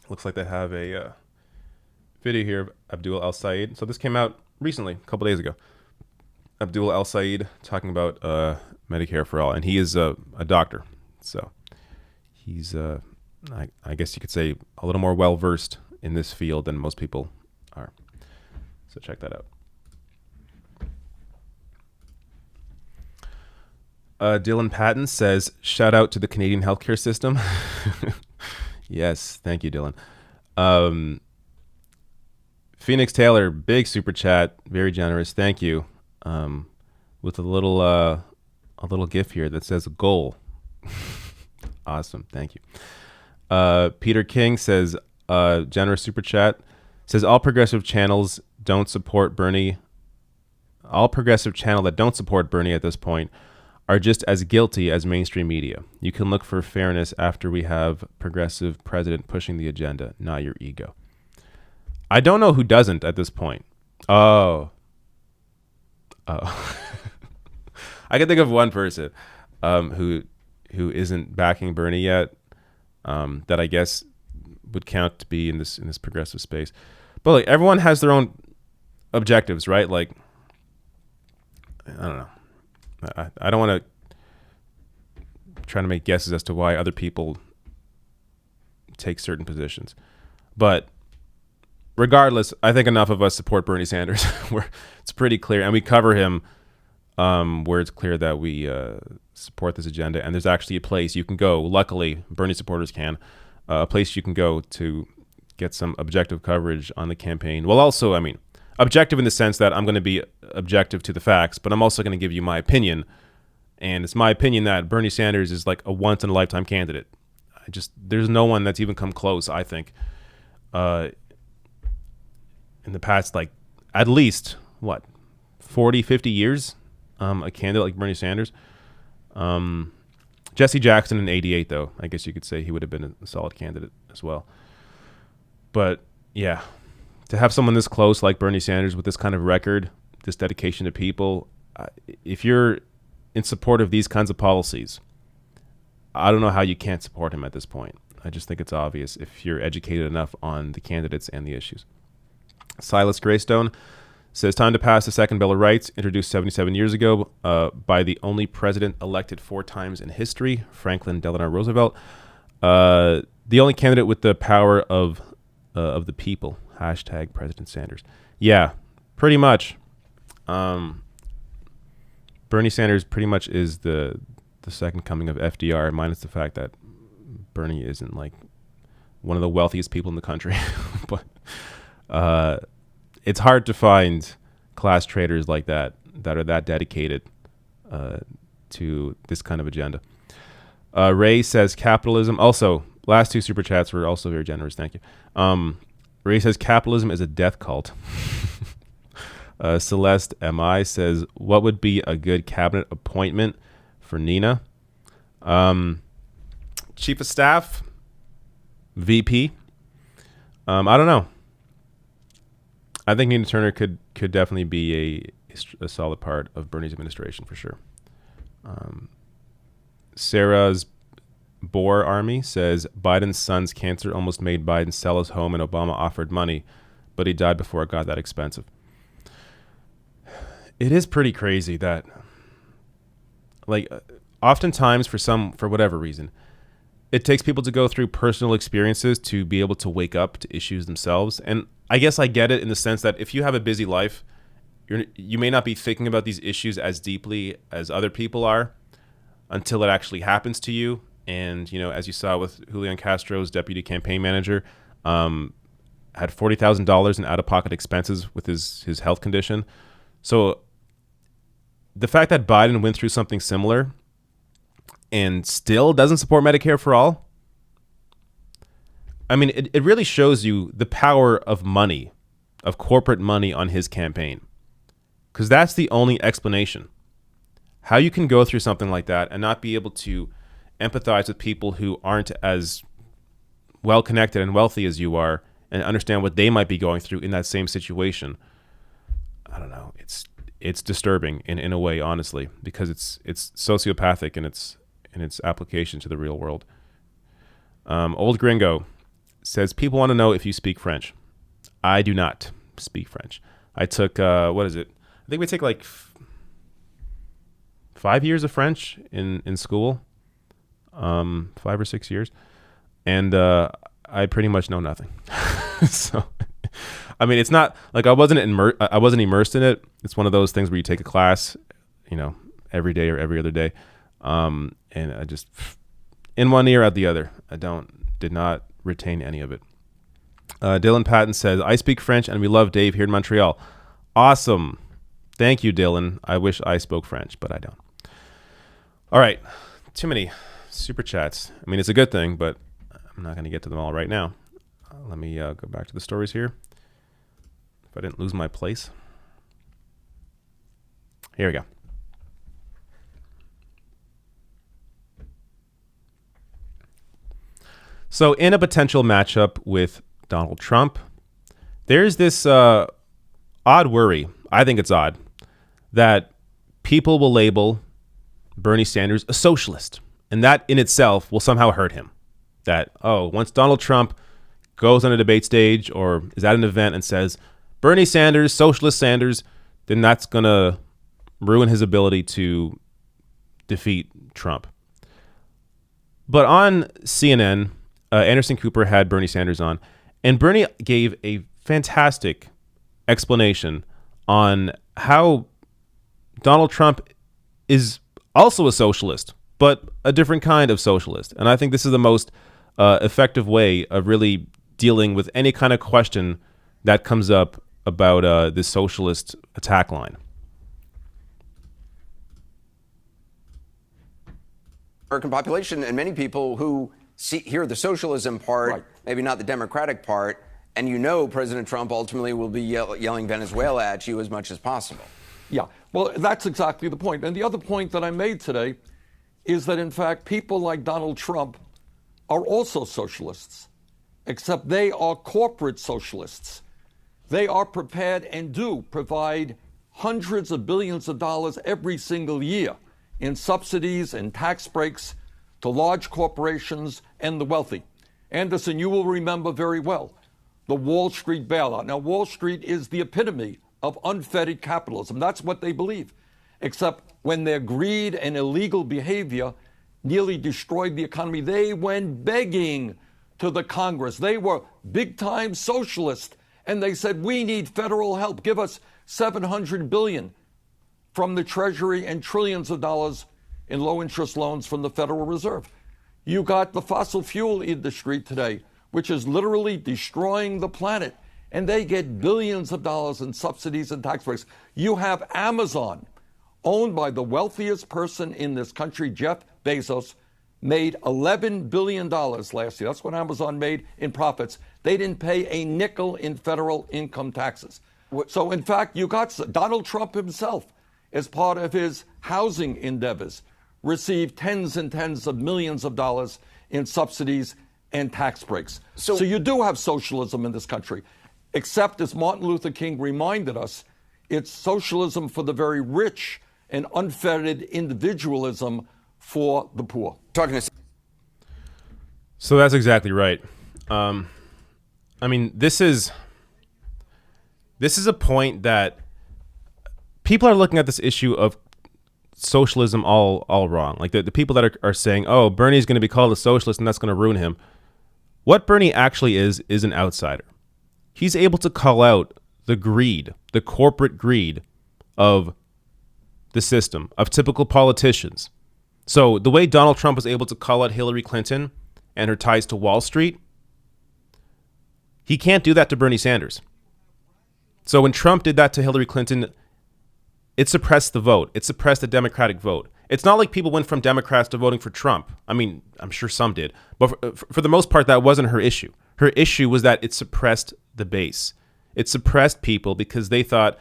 looks like they have a video here of Abdul El Said. So this came out recently, a couple days ago. Abdul El Said talking about Medicare for All, and he is a doctor. So he's, I guess you could say, a little more well-versed in this field than most people are. So check that out. Dylan Patton says, shout out to the Canadian healthcare system. Yes, thank you, Dylan. Phoenix Taylor, big super chat, very generous. Thank you. With a little GIF here that says goal. Awesome, thank you. Peter King says, generous super chat, says all progressive channels don't support Bernie. All progressive channel that don't support Bernie at this point are just as guilty as mainstream media. You can look for fairness after we have progressive president pushing the agenda, not your ego. I don't know who doesn't at this point. Oh. I can think of one person who isn't backing Bernie yet, that I guess would count to be in this progressive space. But like, everyone has their own objectives, right? Like, I don't know. I don't want to try to make guesses as to why other people take certain positions. But regardless, I think enough of us support Bernie Sanders. It's pretty clear. And we cover him where it's clear that we support this agenda. And there's actually a place you can go. Luckily, Bernie supporters can. A place you can go to get some objective coverage on the campaign. Well, also, I mean, objective in the sense that I'm going to be objective to the facts, but I'm also going to give you my opinion. And it's my opinion that Bernie Sanders is like a once-in-a-lifetime candidate. There's no one that's even come close, I think, in the past, like, at least, 40, 50 years, a candidate like Bernie Sanders. Jesse Jackson in 88, though, I guess you could say he would have been a solid candidate as well. But, yeah, to have someone this close like Bernie Sanders with this kind of record, this dedication to people, if you're in support of these kinds of policies, I don't know how you can't support him at this point. I just think it's obvious if you're educated enough on the candidates and the issues. Silas Greystone says, time to pass the Second Bill of Rights, introduced 77 years ago by the only president elected 4 times in history, Franklin Delano Roosevelt. The only candidate with the power of the people. Hashtag President Sanders. Yeah, pretty much. Bernie Sanders pretty much is the second coming of FDR, minus the fact that Bernie isn't like one of the wealthiest people in the country. But it's hard to find class traders like that are that dedicated to this kind of agenda. Ray says capitalism. Also, last 2 super chats were also very generous. Thank you. Ray says capitalism is a death cult. Celeste MI says, what would be a good cabinet appointment for Nina? Chief of Staff, VP. I don't know. I think Nina Turner could definitely be a solid part of Bernie's administration for sure. Sarah's Boer Army says Biden's son's cancer almost made Biden sell his home, and Obama offered money, but he died before it got that expensive. It is pretty crazy that, like, oftentimes for whatever reason, it takes people to go through personal experiences to be able to wake up to issues themselves. And I guess I get it in the sense that if you have a busy life, you may not be thinking about these issues as deeply as other people are until it actually happens to you. And, as you saw with Julian Castro's deputy campaign manager, had $40,000 in out-of-pocket expenses with his health condition. So the fact that Biden went through something similar and still doesn't support Medicare for all, I mean, it really shows you the power of money, of corporate money on his campaign. Because that's the only explanation. How you can go through something like that and not be able to empathize with people who aren't as well connected and wealthy as you are and understand what they might be going through in that same situation. I don't know. It's disturbing in a way, honestly, because it's sociopathic in its application to the real world. Old Gringo says, people want to know if you speak French. I do not speak French. I took, what is it? I think we take like 5 years of French in school. 5 or 6 years, and I pretty much know nothing. So, I mean, it's not like I wasn't immersed in it. It's one of those things where you take a class, every day or every other day, and I just in one ear out the other. Did not retain any of it. Dylan Patton says, I speak French and we love Dave here in Montreal. Awesome. Thank you, Dylan. I wish I spoke French, but I don't. All right. Too many super chats. I mean, it's a good thing, but I'm not going to get to them all right now. Let me go back to the stories here. If I didn't lose my place. Here we go. So in a potential matchup with Donald Trump, there's this odd worry. I think it's odd that people will label Bernie Sanders a socialist. And that in itself will somehow hurt him. That, once Donald Trump goes on a debate stage or is at an event and says, Bernie Sanders, socialist Sanders, then that's going to ruin his ability to defeat Trump. But on CNN, Anderson Cooper had Bernie Sanders on, and Bernie gave a fantastic explanation on how Donald Trump is also a socialist, but a different kind of socialist. And I think this is the most effective way of really dealing with any kind of question that comes up about this socialist attack line. American population and many people who hear the socialism part, right, maybe not the democratic part, and President Trump ultimately will be yelling Venezuela at you as much as possible. Yeah, well, that's exactly the point. And the other point that I made today is that, in fact, people like Donald Trump are also socialists, except they are corporate socialists. They are prepared and do provide hundreds of billions of dollars every single year in subsidies and tax breaks to large corporations and the wealthy. Anderson, you will remember very well the Wall Street bailout. Now, Wall Street is the epitome of unfettered capitalism. That's what they believe, except when their greed and illegal behavior nearly destroyed the economy, they went begging to the Congress. They were big-time socialists, and they said, we need federal help. Give us $700 billion from the Treasury and trillions of dollars in low-interest loans from the Federal Reserve. You got the fossil fuel industry today, which is literally destroying the planet, and they get billions of dollars in subsidies and tax breaks. You have Amazon, owned by the wealthiest person in this country, Jeff Bezos, made $11 billion last year. That's what Amazon made in profits. They didn't pay a nickel in federal income taxes. So, in fact, you got Donald Trump himself, as part of his housing endeavors, received tens and tens of millions of dollars in subsidies and tax breaks. So you do have socialism in this country, except, as Martin Luther King reminded us, it's socialism for the very rich and unfettered individualism for the poor. So that's exactly right. I mean, this is a point that people are looking at this issue of socialism all wrong. Like the people that are saying, oh, Bernie's going to be called a socialist and that's going to ruin him. What Bernie actually is an outsider. He's able to call out the greed, the corporate greed of the system, of typical politicians. So the way Donald Trump was able to call out Hillary Clinton and her ties to Wall Street, he can't do that to Bernie Sanders. So when Trump did that to Hillary Clinton, it suppressed the vote. It suppressed the Democratic vote. It's not like people went from Democrats to voting for Trump. I mean, I'm sure some did. But for the most part, that wasn't her issue. Her issue was that it suppressed the base. It suppressed people because they thought,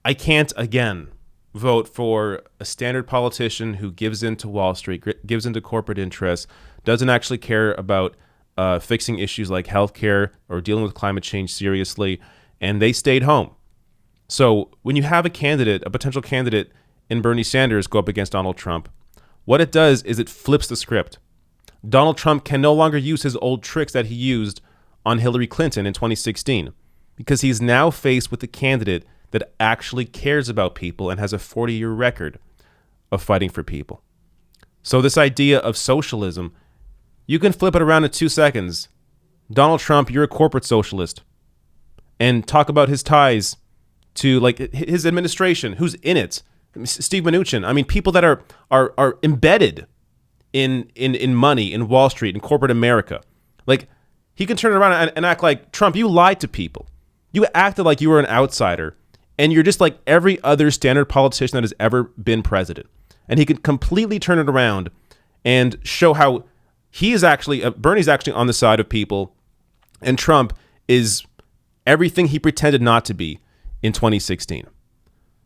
I can't, again, vote for a standard politician who gives in to Wall Street, gives into corporate interests, doesn't actually care about fixing issues like healthcare or dealing with climate change seriously, and they stayed home. So when you have a potential candidate in Bernie Sanders go up against Donald Trump, what it does is it flips the script. Donald Trump can no longer use his old tricks that he used on Hillary Clinton in 2016 because he's now faced with a candidate that actually cares about people and has a 40-year record of fighting for people. So this idea of socialism, you can flip it around in 2 seconds. Donald Trump, you're a corporate socialist. And talk about his ties to like his administration, who's in it. Steve Mnuchin. I mean, people that are embedded in money, in Wall Street, in corporate America. Like, he can turn around and act like, Trump, you lied to people. You acted like you were an outsider, and you're just like every other standard politician that has ever been president. And he could completely turn it around and show how he is actually, Bernie's actually on the side of people, and Trump is everything he pretended not to be in 2016.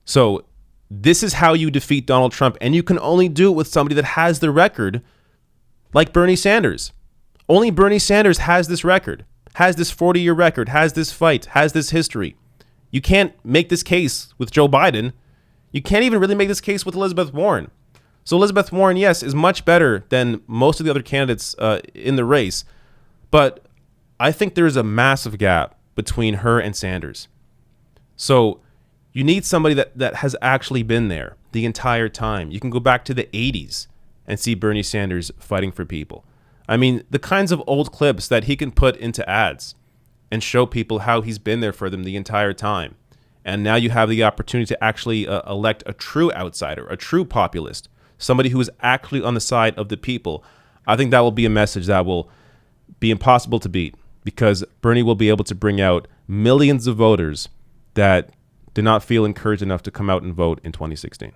So this is how you defeat Donald Trump, and you can only do it with somebody that has the record like Bernie Sanders. Only Bernie Sanders has this record, has this 40-year record, has this fight, has this history. You can't make this case with Joe Biden. You can't even really make this case with Elizabeth Warren. So Elizabeth Warren, yes, is much better than most of the other candidates in the race. But I think there is a massive gap between her and Sanders. So you need somebody that has actually been there the entire time. You can go back to the 80s and see Bernie Sanders fighting for people. I mean, the kinds of old clips that he can put into ads and show people how he's been there for them the entire time. And now you have the opportunity to actually elect a true outsider, a true populist, somebody who is actually on the side of the people. I think that will be a message that will be impossible to beat, because Bernie will be able to bring out millions of voters that did not feel encouraged enough to come out and vote in 2016.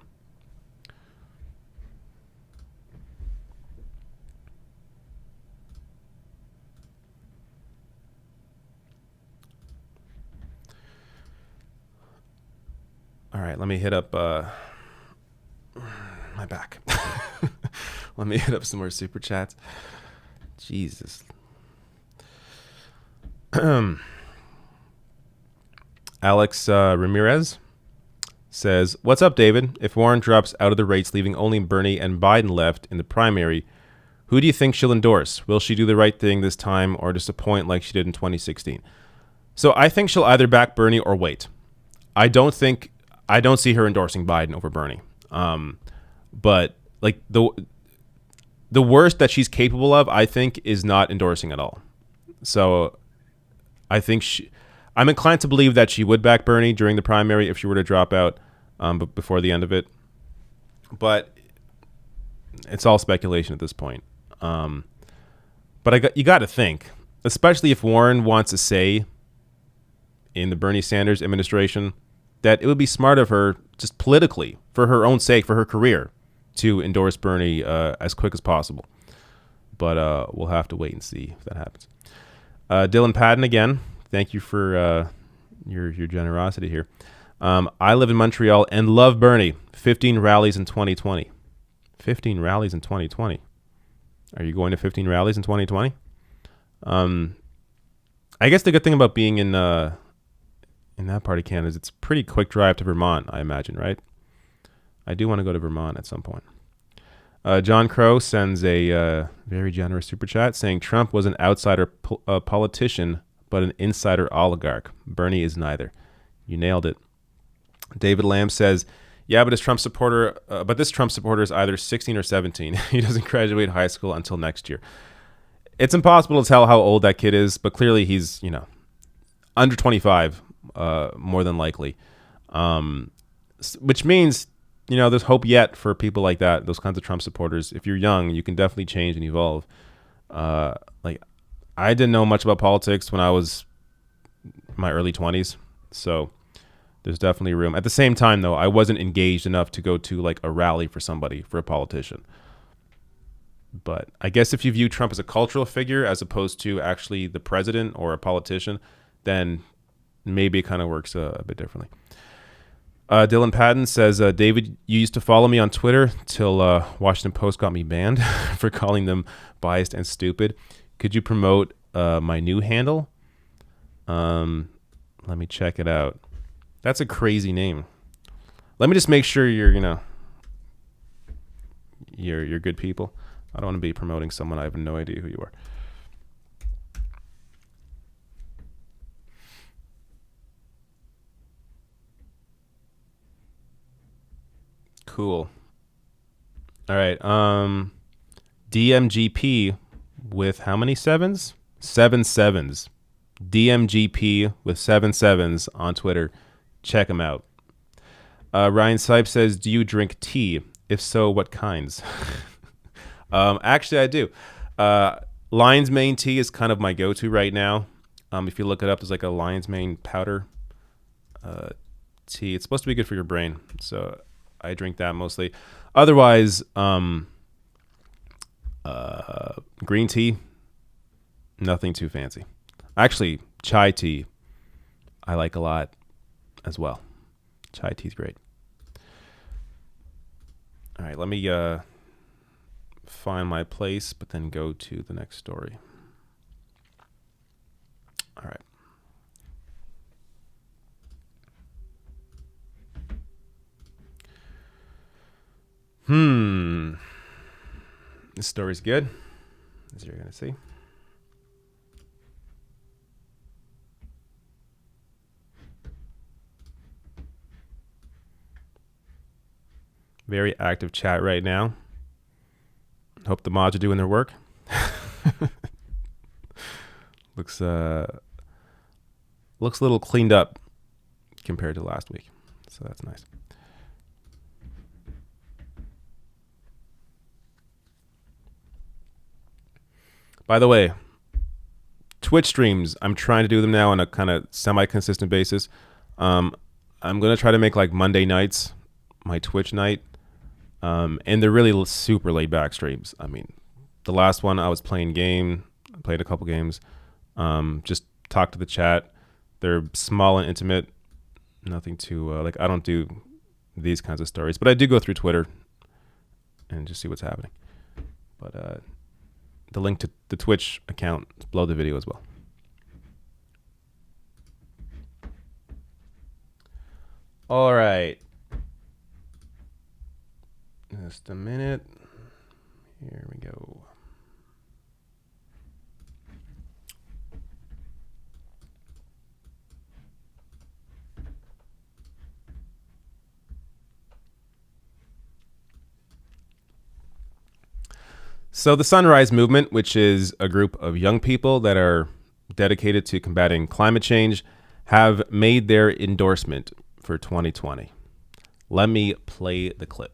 All right, let me hit up my back. Let me hit up some more super chats. Jesus. Alex Ramirez says, "What's up, David? If Warren drops out of the race, leaving only Bernie and Biden left in the primary, who do you think she'll endorse? Will she do the right thing this time or disappoint like she did in 2016? So I think she'll either back Bernie or wait. I don't see her endorsing Biden over Bernie. But like the worst that she's capable of, I think, is not endorsing at all. So I think I'm inclined to believe that she would back Bernie during the primary if she were to drop out but before the end of it. But it's all speculation at this point. But you got to think, especially if Warren wants to say in the Bernie Sanders administration that it would be smart of her, just politically, for her own sake, for her career, to endorse Bernie as quick as possible. But we'll have to wait and see if that happens. Dylan Patton again. Thank you for your generosity here. I live in Montreal and love Bernie. 15 rallies in 2020. 15 rallies in 2020. Are you going to 15 rallies in 2020? I guess the good thing about being in that part of Canada is it's a pretty quick drive to Vermont, I imagine, right? I do want to go to Vermont at some point. John Crow sends a very generous super chat saying Trump was an outsider politician, but an insider oligarch. Bernie is neither. You nailed it. David Lamb says, yeah, but this Trump supporter is either 16 or 17. He doesn't graduate high school until next year. It's impossible to tell how old that kid is, but clearly he's, under 25, more than likely. Which means, there's hope yet for people like that, those kinds of Trump supporters. If you're young, you can definitely change and evolve. I didn't know much about politics when I was in my early 20s, so there's definitely room. At the same time, though, I wasn't engaged enough to go to a rally for a politician. But I guess if you view Trump as a cultural figure as opposed to actually the president or a politician, then maybe it kind of works a bit differently. Dylan Patton says, David, you used to follow me on Twitter till Washington Post got me banned for calling them biased and stupid. Could you promote my new handle? Let me check it out. That's a crazy name. Let me just make sure you're good people. I don't want to be promoting someone I have no idea who you are. Cool. All right. DMGP with how many sevens? 7 sevens. DMGP with 7 sevens on Twitter. Check him out. Ryan Sipe says, do you drink tea? If so, what kinds? Actually, I do. Lion's Mane tea is kind of my go-to right now. If you look it up, there's a Lion's Mane powder tea. It's supposed to be good for your brain, so I drink that mostly. Otherwise, green tea, nothing too fancy. Actually, chai tea, I like a lot as well. Chai tea's great. All right, let me find my place, but then go to the next story. All right. This story's good, as you're going to see. Very active chat right now. Hope the mods are doing their work. Looks a little cleaned up compared to last week, so that's nice. By the way, Twitch streams, I'm trying to do them now on a kind of semi-consistent basis. I'm going to try to make like Monday nights my Twitch night. And they're really super laid back streams. I mean, the last one I was playing played a couple games, just talked to the chat. They're small and intimate. Nothing too, like I don't do these kinds of stories, but I do go through Twitter and just see what's happening. But the link to the Twitch account is below the video as well. All right. Just a minute. Here we go. So the Sunrise Movement, which is a group of young people that are dedicated to combating climate change, have made their endorsement for 2020. Let me play the clip.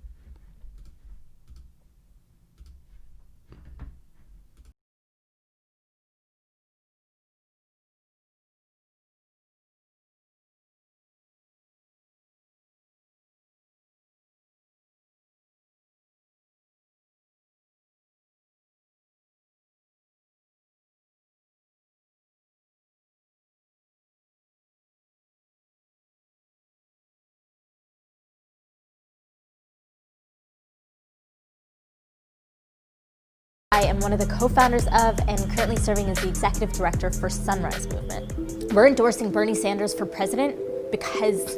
I am one of the co-founders of and currently serving as the executive director for Sunrise Movement. We're endorsing Bernie Sanders for president because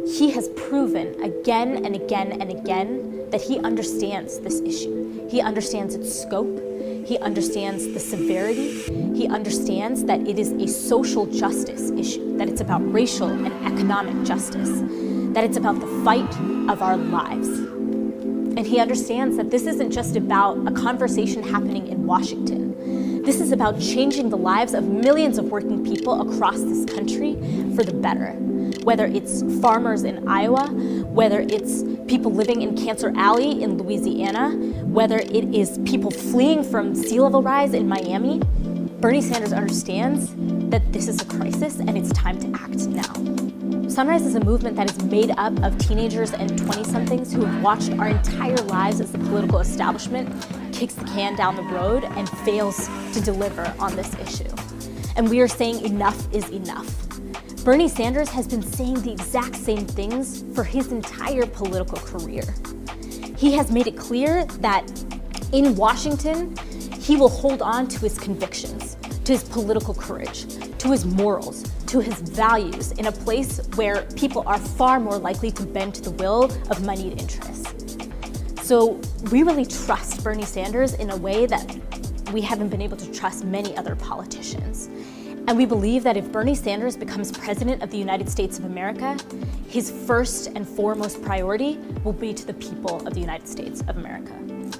he has proven again and again and again that he understands this issue. He understands its scope. He understands the severity. He understands that it is a social justice issue, that it's about racial and economic justice, that it's about the fight of our lives. And he understands that this isn't just about a conversation happening in Washington. This is about changing the lives of millions of working people across this country for the better. Whether it's farmers in Iowa, whether it's people living in Cancer Alley in Louisiana, whether it is people fleeing from sea level rise in Miami, Bernie Sanders understands that this is a crisis and it's time to act now. Sunrise is a movement that is made up of teenagers and 20-somethings who have watched our entire lives as the political establishment kicks the can down the road and fails to deliver on this issue. And we are saying enough is enough. Bernie Sanders has been saying the exact same things for his entire political career. He has made it clear that in Washington, he will hold on to his convictions, to his political courage, to his morals, to his values in a place where people are far more likely to bend to the will of moneyed interests. So we really trust Bernie Sanders in a way that we haven't been able to trust many other politicians. And we believe that if Bernie Sanders becomes president of the United States of America, his first and foremost priority will be to the people of the United States of America.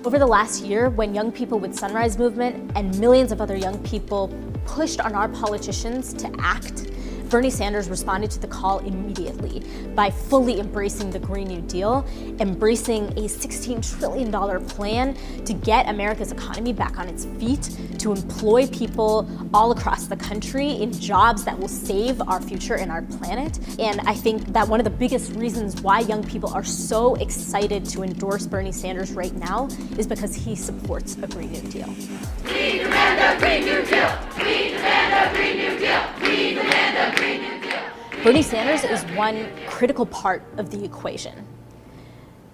Over the last year, when young people with Sunrise Movement and millions of other young people pushed on our politicians to act, Bernie Sanders responded to the call immediately by fully embracing the Green New Deal, embracing a $16 trillion plan to get America's economy back on its feet, to employ people all across the country in jobs that will save our future and our planet. And I think that one of the biggest reasons why young people are so excited to endorse Bernie Sanders right now is because he supports a Green New Deal. We demand a Green New Deal! We demand a Green New Deal! We demand a Green New Deal! Bernie Sanders is one critical part of the equation,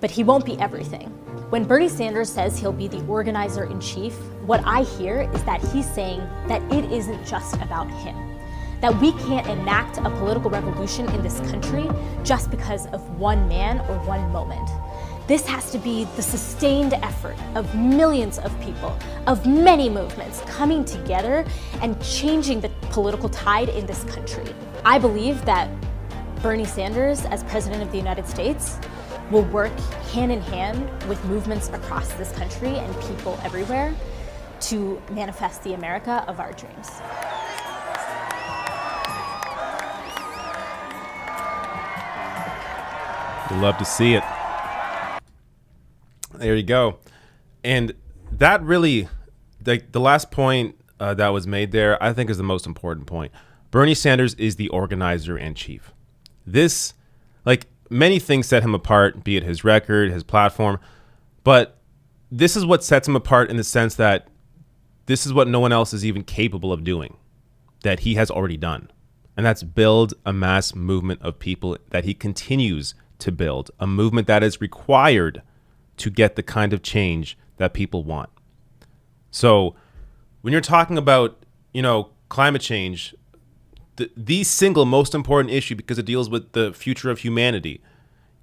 but he won't be everything. When Bernie Sanders says he'll be the organizer-in-chief, what I hear is that he's saying that it isn't just about him, that we can't enact a political revolution in this country just because of one man or one moment. This has to be the sustained effort of millions of people, of many movements coming together and changing the political tide in this country. I believe that Bernie Sanders, as President of the United States, will work hand in hand with movements across this country and people everywhere to manifest the America of our dreams. You'd love to see it. There you go. And that really, the last point that was made there, I think is the most important point. Bernie Sanders is the organizer in chief. This, like, many things set him apart, be it his record, his platform, but this is what sets him apart in the sense that this is what no one else is even capable of doing, that he has already done. And that's build a mass movement of people that he continues to build, a movement that is required to get the kind of change that people want. So when you're talking about, climate change, the single most important issue, because it deals with the future of humanity,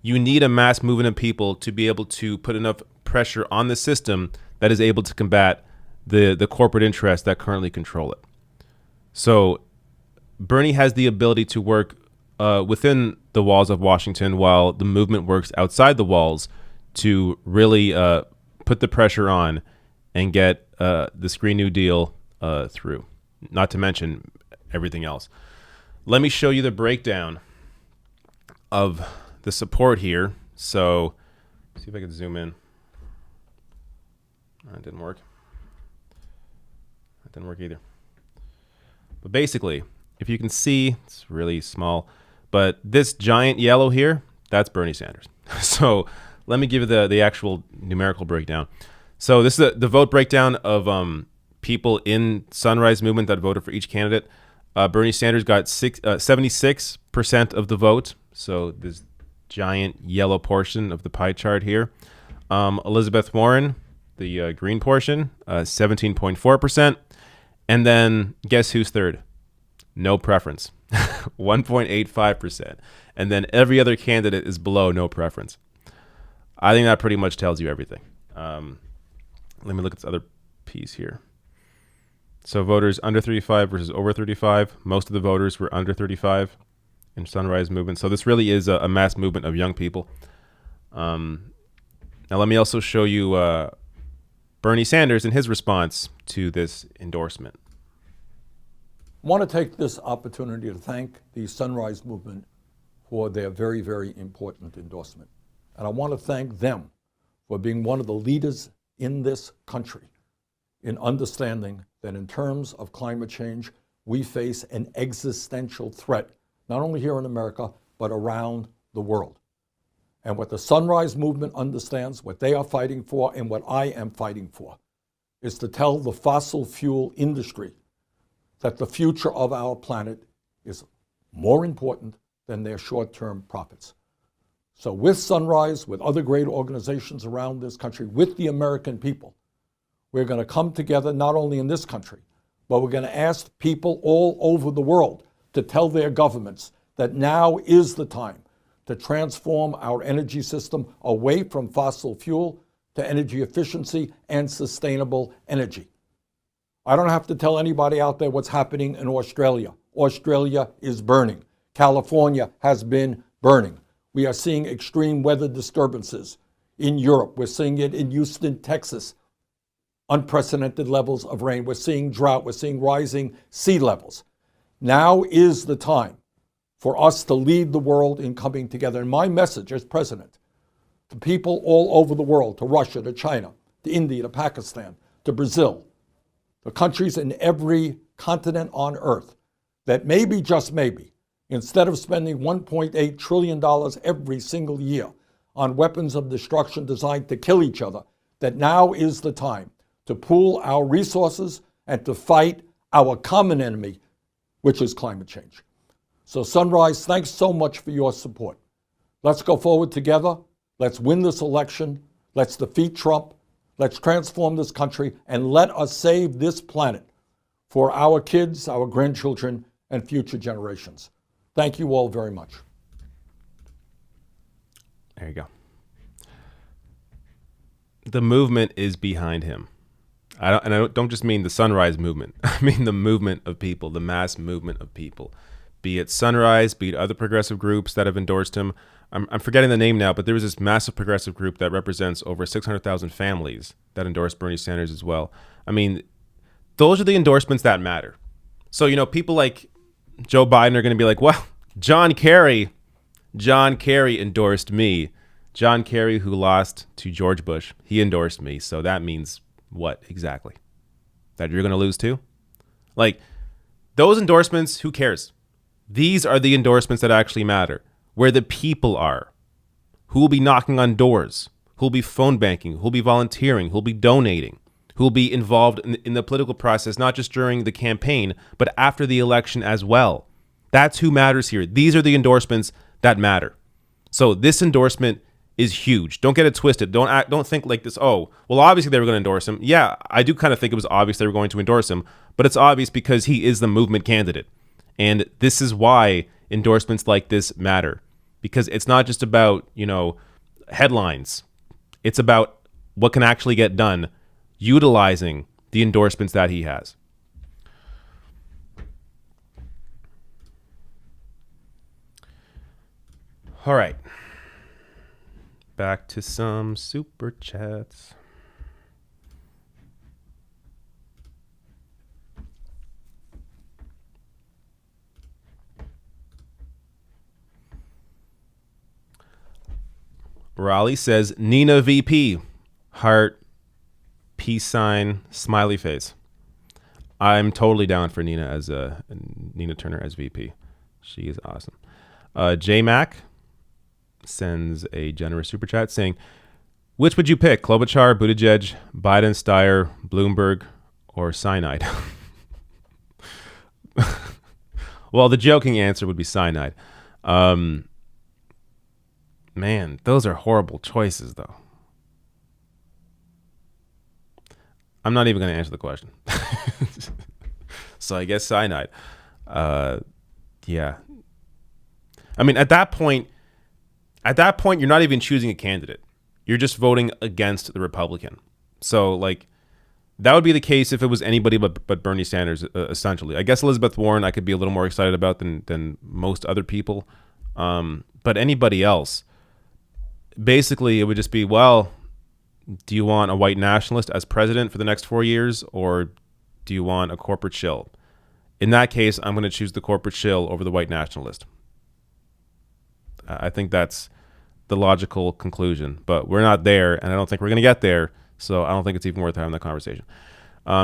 you need a mass movement of people to be able to put enough pressure on the system that is able to combat the corporate interests that currently control it. So Bernie has the ability to work within the walls of Washington while the movement works outside the walls to really put the pressure on and get this Green New Deal through, not to mention everything else. Let me show you the breakdown of the support here. So see if I can zoom in. That didn't work. That didn't work either. But basically, if you can see, it's really small, but this giant yellow here, that's Bernie Sanders. So let me give you the actual numerical breakdown. So this is the vote breakdown of people in Sunrise Movement that voted for each candidate. Bernie Sanders got 76% of the vote. So this giant yellow portion of the pie chart here. Elizabeth Warren, the green portion, 17.4%. And then guess who's third? No preference, 1.85%. And then every other candidate is below no preference. I think that pretty much tells you everything. Let me look at this other piece here. So voters under 35 versus over 35. Most of the voters were under 35 in Sunrise Movement. So this really is a mass movement of young people. Now let me also show you Bernie Sanders and his response to this endorsement. I want to take this opportunity to thank the Sunrise Movement for their very, very important endorsement. And I want to thank them for being one of the leaders in this country in understanding that in terms of climate change, we face an existential threat, not only here in America, but around the world. And what the Sunrise Movement understands, what they are fighting for, and what I am fighting for, is to tell the fossil fuel industry that the future of our planet is more important than their short-term profits. So with Sunrise, with other great organizations around this country, with the American people, we're going to come together not only in this country, but we're going to ask people all over the world to tell their governments that now is the time to transform our energy system away from fossil fuel to energy efficiency and sustainable energy. I don't have to tell anybody out there what's happening in Australia. Australia is burning. California has been burning. We are seeing extreme weather disturbances in Europe. We're seeing it in Houston, Texas. Unprecedented levels of rain. We're seeing drought. We're seeing rising sea levels. Now is the time for us to lead the world in coming together. And my message as president to people all over the world, to Russia, to China, to India, to Pakistan, to Brazil, the countries in every continent on earth, that maybe, just maybe, instead of spending $1.8 trillion every single year on weapons of destruction designed to kill each other, that now is the time to pool our resources and to fight our common enemy, which is climate change. So Sunrise, thanks so much for your support. Let's go forward together. Let's win this election. Let's defeat Trump. Let's transform this country, and let us save this planet for our kids, our grandchildren, and future generations. Thank you all very much. There you go. The movement is behind him. I don't just mean the Sunrise Movement. I mean the movement of people, the mass movement of people. Be it Sunrise, be it other progressive groups that have endorsed him. I'm forgetting the name now, but there was this massive progressive group that represents over 600,000 families that endorsed Bernie Sanders as well. I mean, those are the endorsements that matter. So, you know, people like Joe Biden are going to be like, well, John Kerry endorsed me. John Kerry, who lost to George Bush, he endorsed me. So that means what exactly? That you're going to lose too? Like, those endorsements, who cares? These are the endorsements that actually matter. Where the people are, who will be knocking on doors, who will be phone banking, who will be volunteering, who will be donating, who will be involved in the political process, not just during the campaign, but after the election as well. That's who matters here. These are the endorsements that matter. So this endorsement is huge. Don't get it twisted. Don't think like this, oh, well, obviously they were going to endorse him. Yeah, I do kind of think it was obvious they were going to endorse him, but it's obvious because he is the movement candidate. And this is why endorsements like this matter. Because it's not just about, you know, headlines. It's about what can actually get done utilizing the endorsements that he has. All right. Back to some super chats. Raleigh says Nina VP, heart, peace sign, smiley face. I'm totally down for Nina Nina Turner as VP. She is awesome. J Mac sends a generous super chat saying, which would you pick? Klobuchar, Buttigieg, Biden, Steyer, Bloomberg, or cyanide? Well, the joking answer would be cyanide. Man, those are horrible choices, though. I'm not even going to answer the question. So I guess cyanide. Yeah. I mean, at that point, you're not even choosing a candidate. You're just voting against the Republican. So, like, that would be the case if it was anybody but Bernie Sanders, essentially. I guess Elizabeth Warren I could be a little more excited about than most other people. But anybody else, basically, it would just be, well, do you want a white nationalist as president for the next 4 years, or do you want a corporate shill? In that case, I'm going to choose the corporate shill over the white nationalist. I think that's the logical conclusion, but we're not there, and I don't think we're going to get there, so I don't think it's even worth having that conversation.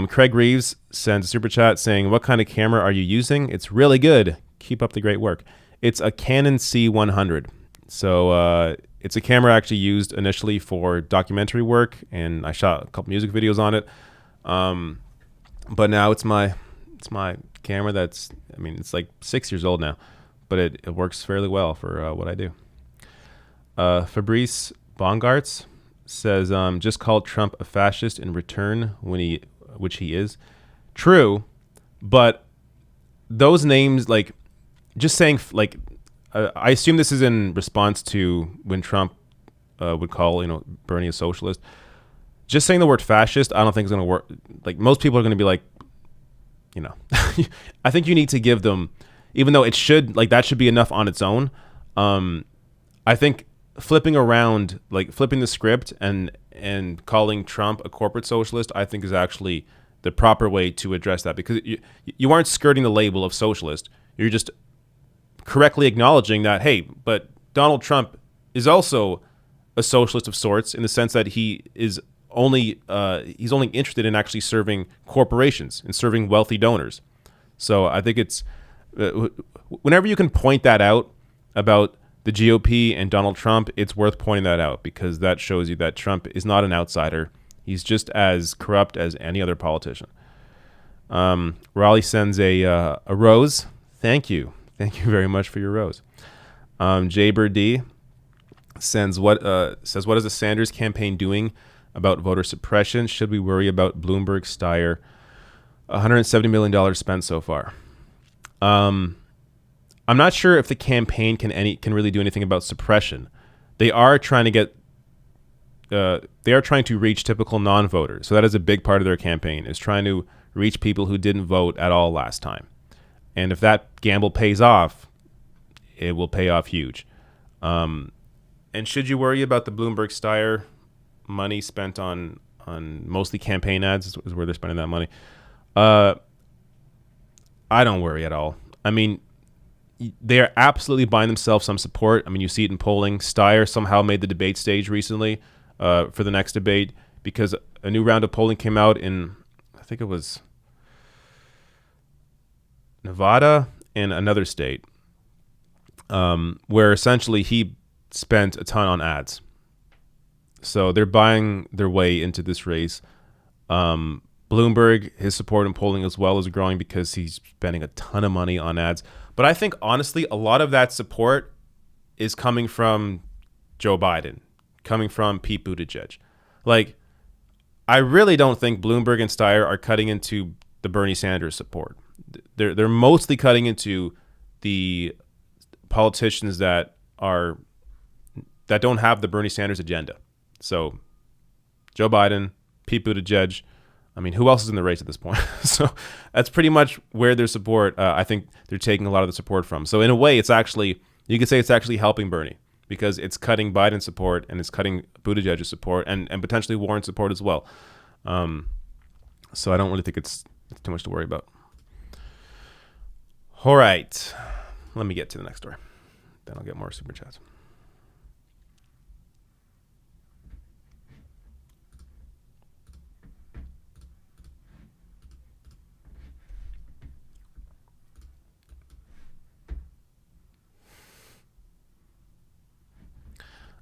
Craig Reeves sends a super chat saying, what kind of camera are you using? It's really good. Keep up the great work. It's a Canon C100. So it's a camera I actually used initially for documentary work, and I shot a couple music videos on it. But now it's my camera that's, I mean, it's like 6 years old now, but it works fairly well for what I do. Fabrice Bongartz says, just called Trump a fascist in return which he is. True, but those names, like, just saying, like, I assume this is in response to when Trump would call, Bernie a socialist. Just saying the word fascist, I don't think is going to work. Like, most people are going to be like, I think you need to give them, even though it should, like, that should be enough on its own. I think flipping around, like flipping the script and calling Trump a corporate socialist, I think is actually the proper way to address that, because you aren't skirting the label of socialist. You're just correctly acknowledging that, hey, but Donald Trump is also a socialist of sorts, in the sense that he is only he's only interested in actually serving corporations and serving wealthy donors. So I think it's whenever you can point that out about the GOP and Donald Trump, it's worth pointing that out, because that shows you that Trump is not an outsider. He's just as corrupt as any other politician. Raleigh sends a rose. Thank you very much for your rose. Jaber D says, what is the Sanders campaign doing about voter suppression? Should we worry about Bloomberg, Steyer? $170 million spent so far. I'm not sure if the campaign can really do anything about suppression. They are trying to reach typical non-voters. So that is a big part of their campaign, is trying to reach people who didn't vote at all last time. And if that gamble pays off, it will pay off huge. And should you worry about the Bloomberg-Steyer money spent on mostly campaign ads is where they're spending that money? I don't worry at all. I mean, they are absolutely buying themselves some support. I mean, you see it in polling. Steyer somehow made the debate stage recently for the next debate because a new round of polling came out in, I think it was Nevada and another state, where essentially he spent a ton on ads. So they're buying their way into this race. Bloomberg, his support in polling as well is growing because he's spending a ton of money on ads. But I think, honestly, a lot of that support is coming from Joe Biden, coming from Pete Buttigieg. Like, I really don't think Bloomberg and Steyer are cutting into the Bernie Sanders support. They're mostly cutting into the politicians that don't have the Bernie Sanders agenda. So Joe Biden, Pete Buttigieg. I mean, who else is in the race at this point? So that's pretty much where their support, I think they're taking a lot of the support from. So in a way, you could say it's actually helping Bernie because it's cutting Biden's support and it's cutting Buttigieg's support and potentially Warren's support as well. So I don't really think it's too much to worry about. All right. Let me get to the next story. Then I'll get more super chats.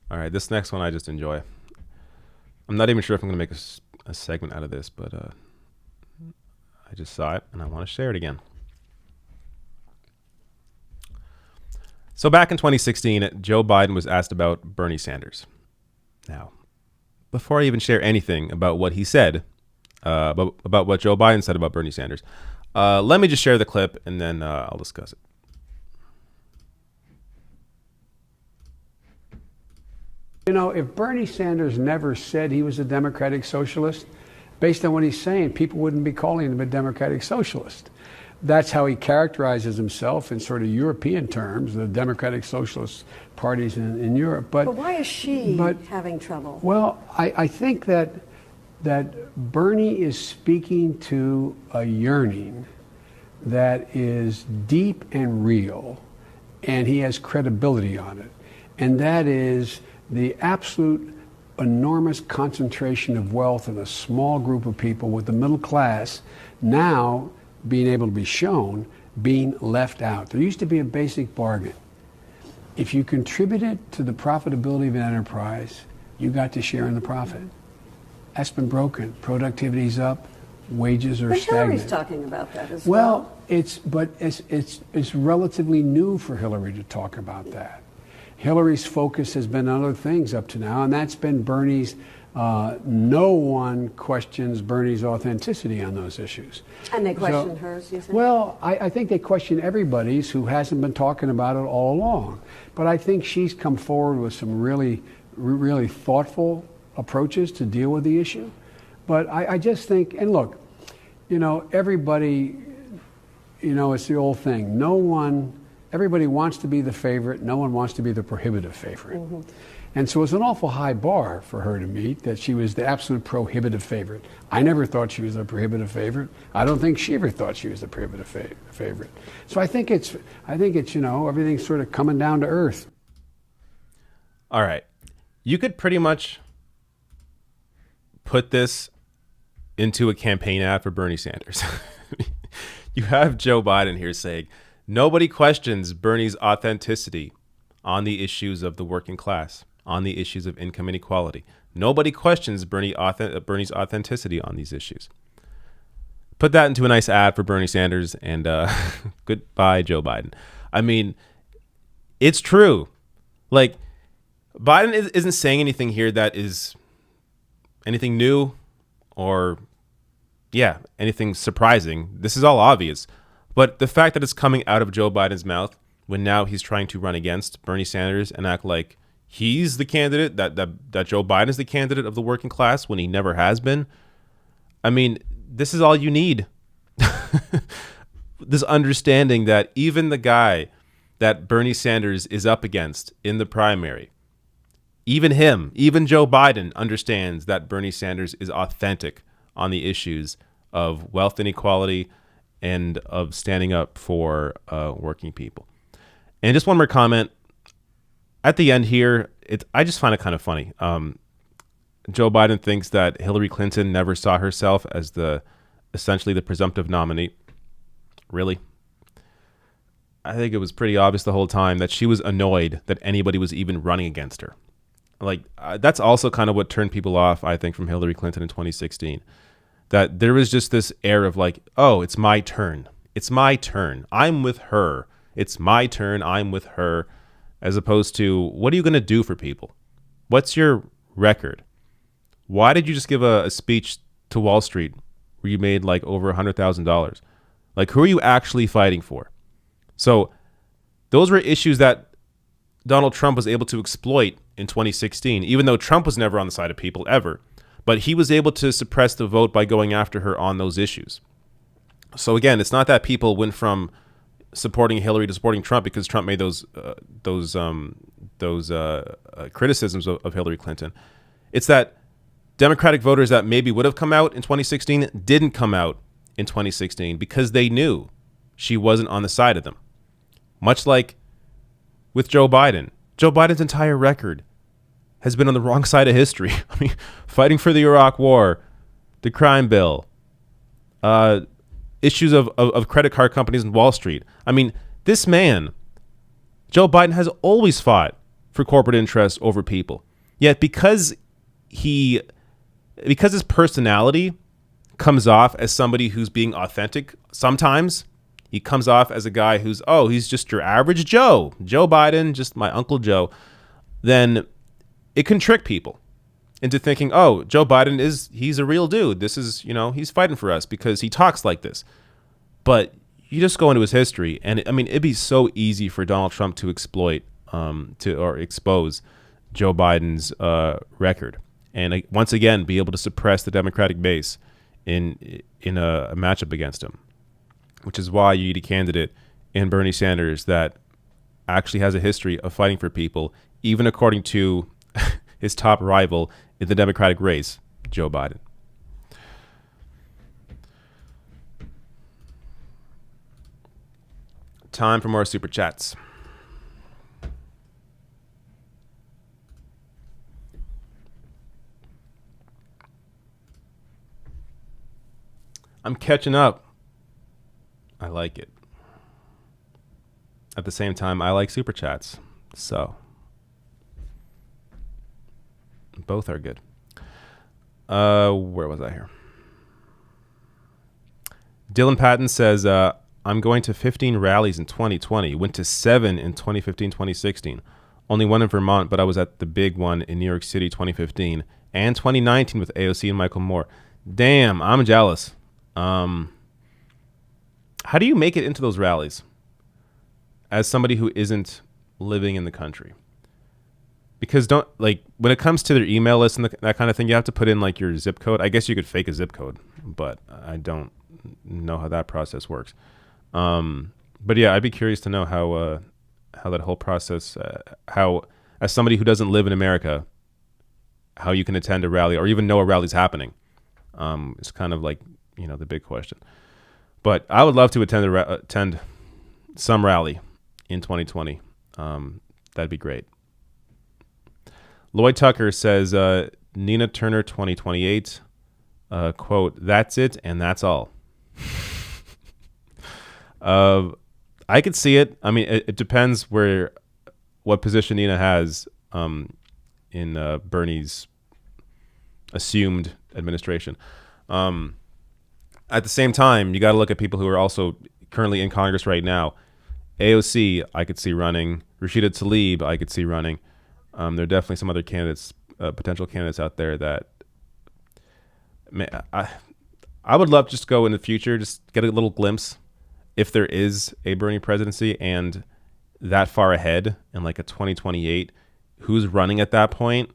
All right, this next one I just enjoy. I'm not even sure if I'm going to make a segment out of this, but I just saw it and I want to share it again. So back in 2016, Joe Biden was asked about Bernie Sanders. Now, before I even share anything about what he said, about what Joe Biden said about Bernie Sanders, let me just share the clip and then I'll discuss it. You know, if Bernie Sanders never said he was a democratic socialist, based on what he's saying, people wouldn't be calling him a democratic socialist. That's how he characterizes himself in sort of European terms, the democratic socialist parties in Europe. But why is she having trouble? Well, I think that Bernie is speaking to a yearning that is deep and real, and he has credibility on it. And that is the absolute enormous concentration of wealth in a small group of people with the middle class now being able to be shown being left out. There used to be a basic bargain. If you contributed to the profitability of an enterprise, you got to share in the profit. That's been broken. Productivity's up, wages are but stagnant. Hillary's talking about that as well. Well, it's relatively new for Hillary to talk about that. Hillary's focus has been on other things up to now, and that's been Bernie's. No one questions Bernie's authenticity on those issues. And they question hers, you think? Well, I think they question everybody's who hasn't been talking about it all along. But I think she's come forward with some really, really thoughtful approaches to deal with the issue. But I just think, and look, you know, everybody, you know, it's the old thing. Everybody wants to be the favorite. No one wants to be the prohibitive favorite. Mm-hmm. And so it's an awful high bar for her to meet that she was the absolute prohibitive favorite. I never thought she was a prohibitive favorite. I don't think she ever thought she was a prohibitive favorite. So I think it's, you know, everything's sort of coming down to earth. All right. You could pretty much put this into a campaign ad for Bernie Sanders. You have Joe Biden here saying, nobody questions Bernie's authenticity on the issues of the working class, on the issues of income inequality. Nobody questions Bernie's authenticity on these issues. Put that into a nice ad for Bernie Sanders and goodbye, Joe Biden. I mean, it's true. Like, Biden isn't saying anything here that is anything new or, anything surprising. This is all obvious. But the fact that it's coming out of Joe Biden's mouth when now he's trying to run against Bernie Sanders and act like he's the candidate, that Joe Biden is the candidate of the working class when he never has been. I mean, this is all you need. This understanding that even the guy that Bernie Sanders is up against in the primary, even Joe Biden understands that Bernie Sanders is authentic on the issues of wealth inequality and of standing up for working people. And just one more comment. At the end here, I just find it kind of funny. Joe Biden thinks that Hillary Clinton never saw herself as essentially the presumptive nominee. Really? I think it was pretty obvious the whole time that she was annoyed that anybody was even running against her. Like, that's also kind of what turned people off, I think, from Hillary Clinton in 2016. That there was just this air of like, oh, it's my turn. It's my turn. I'm with her. It's my turn. I'm with her. As opposed to, what are you going to do for people? What's your record? Why did you just give a speech to Wall Street where you made like over $100,000? Like, who are you actually fighting for? So those were issues that Donald Trump was able to exploit in 2016, even though Trump was never on the side of people ever. But he was able to suppress the vote by going after her on those issues. So again, it's not that people went from supporting Hillary to supporting Trump because Trump made those criticisms of Hillary Clinton. It's that Democratic voters that maybe would have come out in 2016 didn't come out in 2016 because they knew she wasn't on the side of them. Much like with Joe Biden. Joe Biden's entire record has been on the wrong side of history. I mean, fighting for the Iraq War, the crime bill, issues of credit card companies and Wall Street. I mean, this man, Joe Biden, has always fought for corporate interests over people. Yet because his personality comes off as somebody who's being authentic, sometimes he comes off as a guy who's, oh, he's just your average Joe Biden, just my Uncle Joe, then it can trick people into thinking, oh, Joe Biden he's a real dude. This is, he's fighting for us because he talks like this. But you just go into his history, and it'd be so easy for Donald Trump to exploit, or expose Joe Biden's record, and once again be able to suppress the Democratic base in a matchup against him, which is why you need a candidate in Bernie Sanders that actually has a history of fighting for people, even according to his top rival in the Democratic race, Joe Biden. Time for more super chats. I'm catching up. I like it. At the same time, I like super chats. So both are good. Where was I here? Dylan Patton says, I'm going to 15 rallies in 2020. Went to 7 in 2015, 2016. Only one in Vermont, but I was at the big one in New York City 2015 and 2019 with AOC and Michael Moore. Damn, I'm jealous. How do you make it into those rallies as somebody who isn't living in the country? Because when it comes to their email list and that kind of thing, you have to put in like your zip code. I guess you could fake a zip code, but I don't know how that process works. But yeah, I'd be curious to know how that whole process, how as somebody who doesn't live in America, how you can attend a rally or even know a rally's happening. It's kind of like, the big question. But I would love to attend some rally in 2020. That'd be great. Lloyd Tucker says, Nina Turner 2028, quote, that's it and that's all. I could see it. I mean, it depends what position Nina has in Bernie's assumed administration. At the same time, you got to look at people who are also currently in Congress right now. AOC, I could see running. Rashida Tlaib, I could see running. There are definitely some other candidates, potential candidates out there that I would love to just go in the future, just get a little glimpse if there is a Bernie presidency and that far ahead in like a 2028, who's running at that point.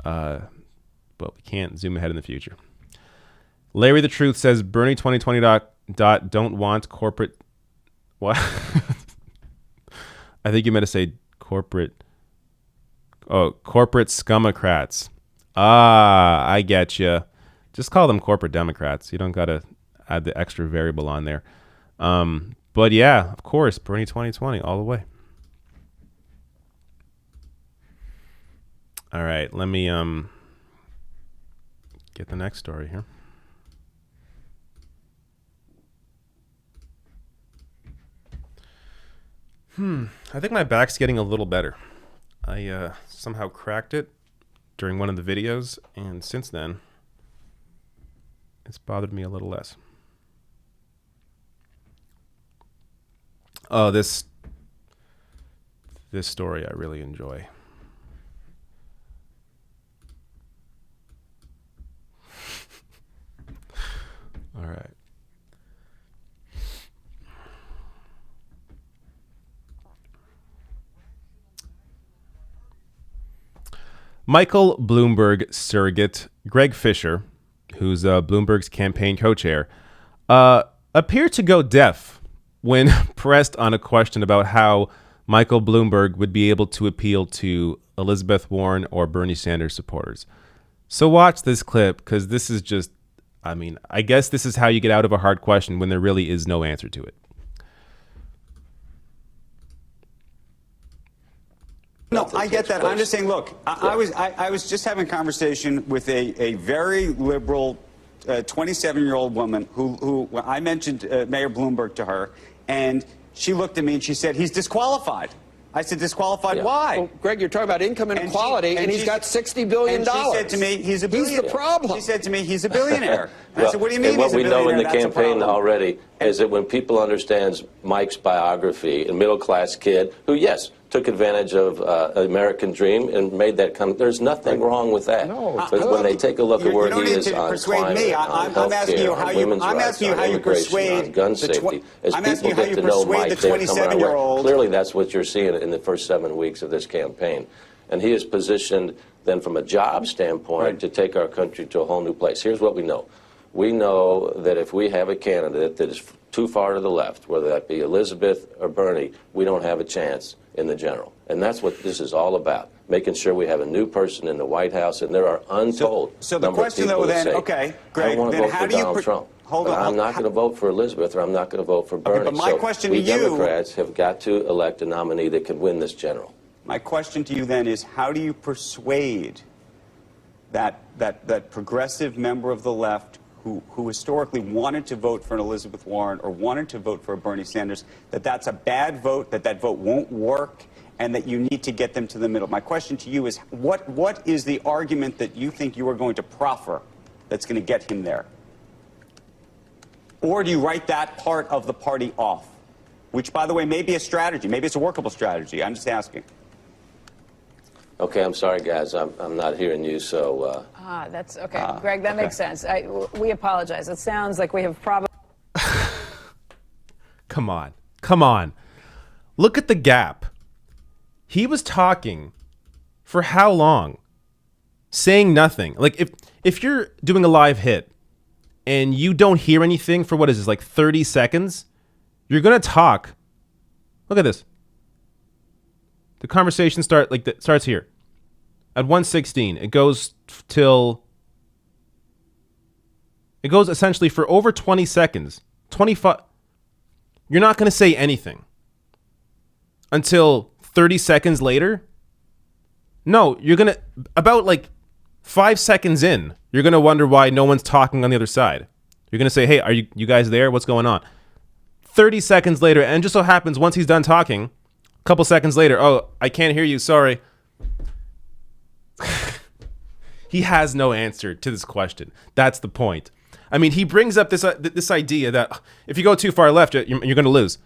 But we can't zoom ahead in the future. Larry the Truth says Bernie 2020 don't want corporate. What? I think you meant to say corporate. Oh, corporate scumocrats. Ah, I get you. Just call them corporate Democrats. You don't got to add the extra variable on there. But yeah, of course, Bernie 2020 all the way. All right, let me get the next story here. I think my back's getting a little better. I somehow cracked it during one of the videos, and since then, it's bothered me a little less. Oh, this story I really enjoy. All right. Michael Bloomberg surrogate Greg Fisher, who's Bloomberg's campaign co-chair, appeared to go deaf when pressed on a question about how Michael Bloomberg would be able to appeal to Elizabeth Warren or Bernie Sanders supporters. So watch this clip, because this is just, I mean, I guess this is how you get out of a hard question when there really is no answer to it. No, I get that. I'm just saying, look, I was just having a conversation with a very liberal 27-year-old woman who I mentioned Mayor Bloomberg to her, and she looked at me and she said, he's disqualified. I said, disqualified? Why? Well, Greg, you're talking about income inequality, and he's got $60 billion. And she said to me, he's a billionaire. He's the problem. She said to me, he's a billionaire. And I said, what do you mean and what he's a we know in the billionaire? That's a campaign problem. already is that when people understands Mike's biography, a middle-class kid who, yes, took advantage of the American dream and made that come. There's nothing wrong with that. No, but when they take a look at where you he don't is need to on persuade climate, me. on I'm asking you healthcare, how on you. women's I'm rights, asking you on how you immigration, persuade on gun the safety. As I'm people asking you how get you to know persuade Mike, the they're coming our way. 27-year-old. Clearly, that's what you're seeing in the first 7 weeks of this campaign, and he is positioned then from a job standpoint to take our country to a whole new place. Here's what we know. We know that if we have a candidate that is too far to the left, whether that be Elizabeth or Bernie, we don't have a chance in the general. And that's what this is all about, making sure we have a new person in the White House, and there are untold So the number question, of people though, that then, say, okay, I Greg, want to then vote how for do you Donald Trump. Hold but on, I'm not going to vote for Elizabeth, or I'm not going to vote for Bernie. but my so question we to you- Democrats have got to elect a nominee that can win this general. My question to you then is, how do you persuade that progressive member of the left who historically wanted to vote for an Elizabeth Warren or wanted to vote for a Bernie Sanders, that that's a bad vote, that vote won't work, and that you need to get them to the middle? My question to you is, what is the argument that you think you are going to proffer that's going to get him there? Or do you write that part of the party off? Which, by the way, may be a strategy. Maybe it's a workable strategy. I'm just asking. Okay, I'm sorry, guys. I'm not hearing you, so... That's okay. Greg, that makes sense. We apologize. It sounds like we have probably... Come on. Come on. Look at the gap. He was talking for how long? Saying nothing. Like, if you're doing a live hit and you don't hear anything for, what is this, like 30 seconds, you're going to talk. Look at this. The conversation starts here. At 1:16, it goes essentially for over 20 seconds. 25. You're not going to say anything until 30 seconds later. No, you're going to, about like 5 seconds in, you're going to wonder why no one's talking on the other side. You're going to say, hey, are you guys there? What's going on? 30 seconds later, and just so happens once he's done talking, a couple seconds later, oh, I can't hear you, sorry. He has no answer to this question. That's the point. I mean, he brings up this idea that if you go too far left, you're going to lose.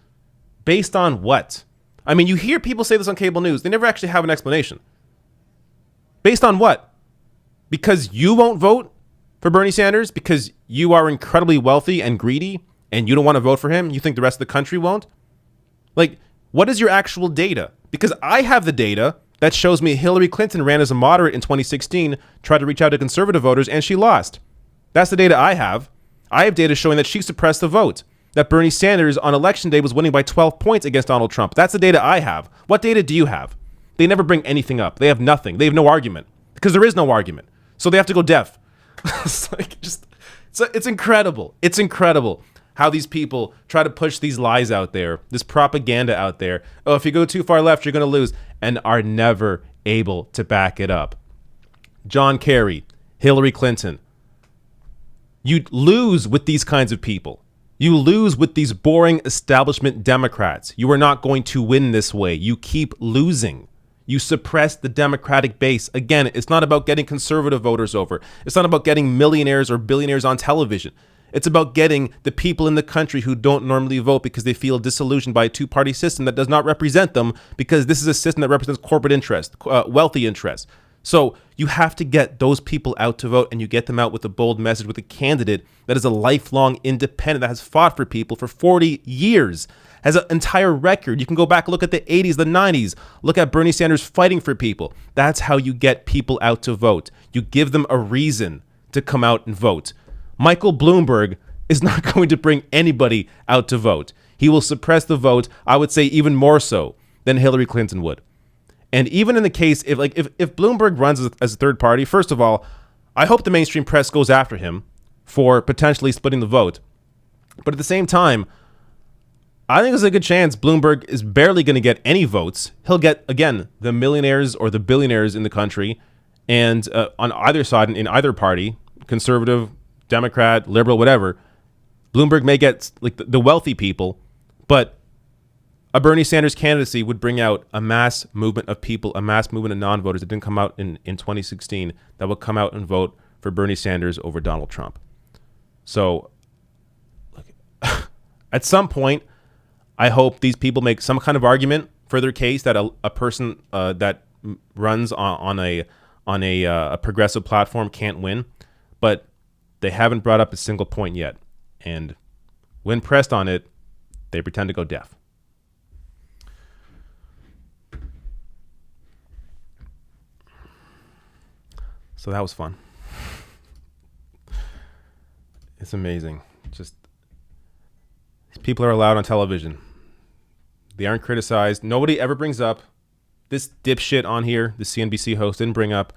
Based on what? I mean, you hear people say this on cable news. They never actually have an explanation. Based on what? Because you won't vote for Bernie Sanders? Because you are incredibly wealthy and greedy and you don't want to vote for him? You think the rest of the country won't? Like, what is your actual data? Because I have the data that shows me Hillary Clinton ran as a moderate in 2016, tried to reach out to conservative voters, and she lost. That's the data I have. I have data showing that she suppressed the vote. that Bernie Sanders on election day was winning by 12 points against Donald Trump. That's the data I have. What data do you have? They never bring anything up. They have nothing. They have no argument because there is no argument. So they have to go deaf. It's like it's incredible. It's incredible how these people try to push these lies out there, this propaganda out there. Oh, if you go too far left, you're going to lose, and are never able to back it up. John Kerry, Hillary Clinton. You lose with these kinds of people. You lose with these boring establishment Democrats. You are not going to win this way. You keep losing. You suppress the Democratic base. Again, it's not about getting conservative voters over. It's not about getting millionaires or billionaires on television. It's about getting the people in the country who don't normally vote because they feel disillusioned by a two-party system that does not represent them, because this is a system that represents corporate interest, wealthy interests. So you have to get those people out to vote, and you get them out with a bold message, with a candidate that is a lifelong independent, that has fought for people for 40 years, has an entire record. You can go back, look at the 80s, the 90s, look at Bernie Sanders fighting for people. That's how you get people out to vote. You give them a reason to come out and vote. Michael Bloomberg is not going to bring anybody out to vote. He will suppress the vote, I would say even more so than Hillary Clinton would. And even in the case, if Bloomberg runs as a third party, first of all, I hope the mainstream press goes after him for potentially splitting the vote. But at the same time, I think there's a good chance Bloomberg is barely going to get any votes. He'll get, again, the millionaires or the billionaires in the country, and on either side, in either party, conservative, Democrat, liberal, whatever, Bloomberg may get like the wealthy people, but a Bernie Sanders candidacy would bring out a mass movement of people, a mass movement of non-voters that didn't come out in 2016 that will come out and vote for Bernie Sanders over Donald Trump. So at some point, I hope these people make some kind of argument for their case that a person that runs on a progressive platform can't win, but they haven't brought up a single point yet. And when pressed on it, they pretend to go deaf. So that was fun. It's amazing. Just people are allowed on television. They aren't criticized. Nobody ever brings up this dipshit on here. The CNBC host didn't bring up,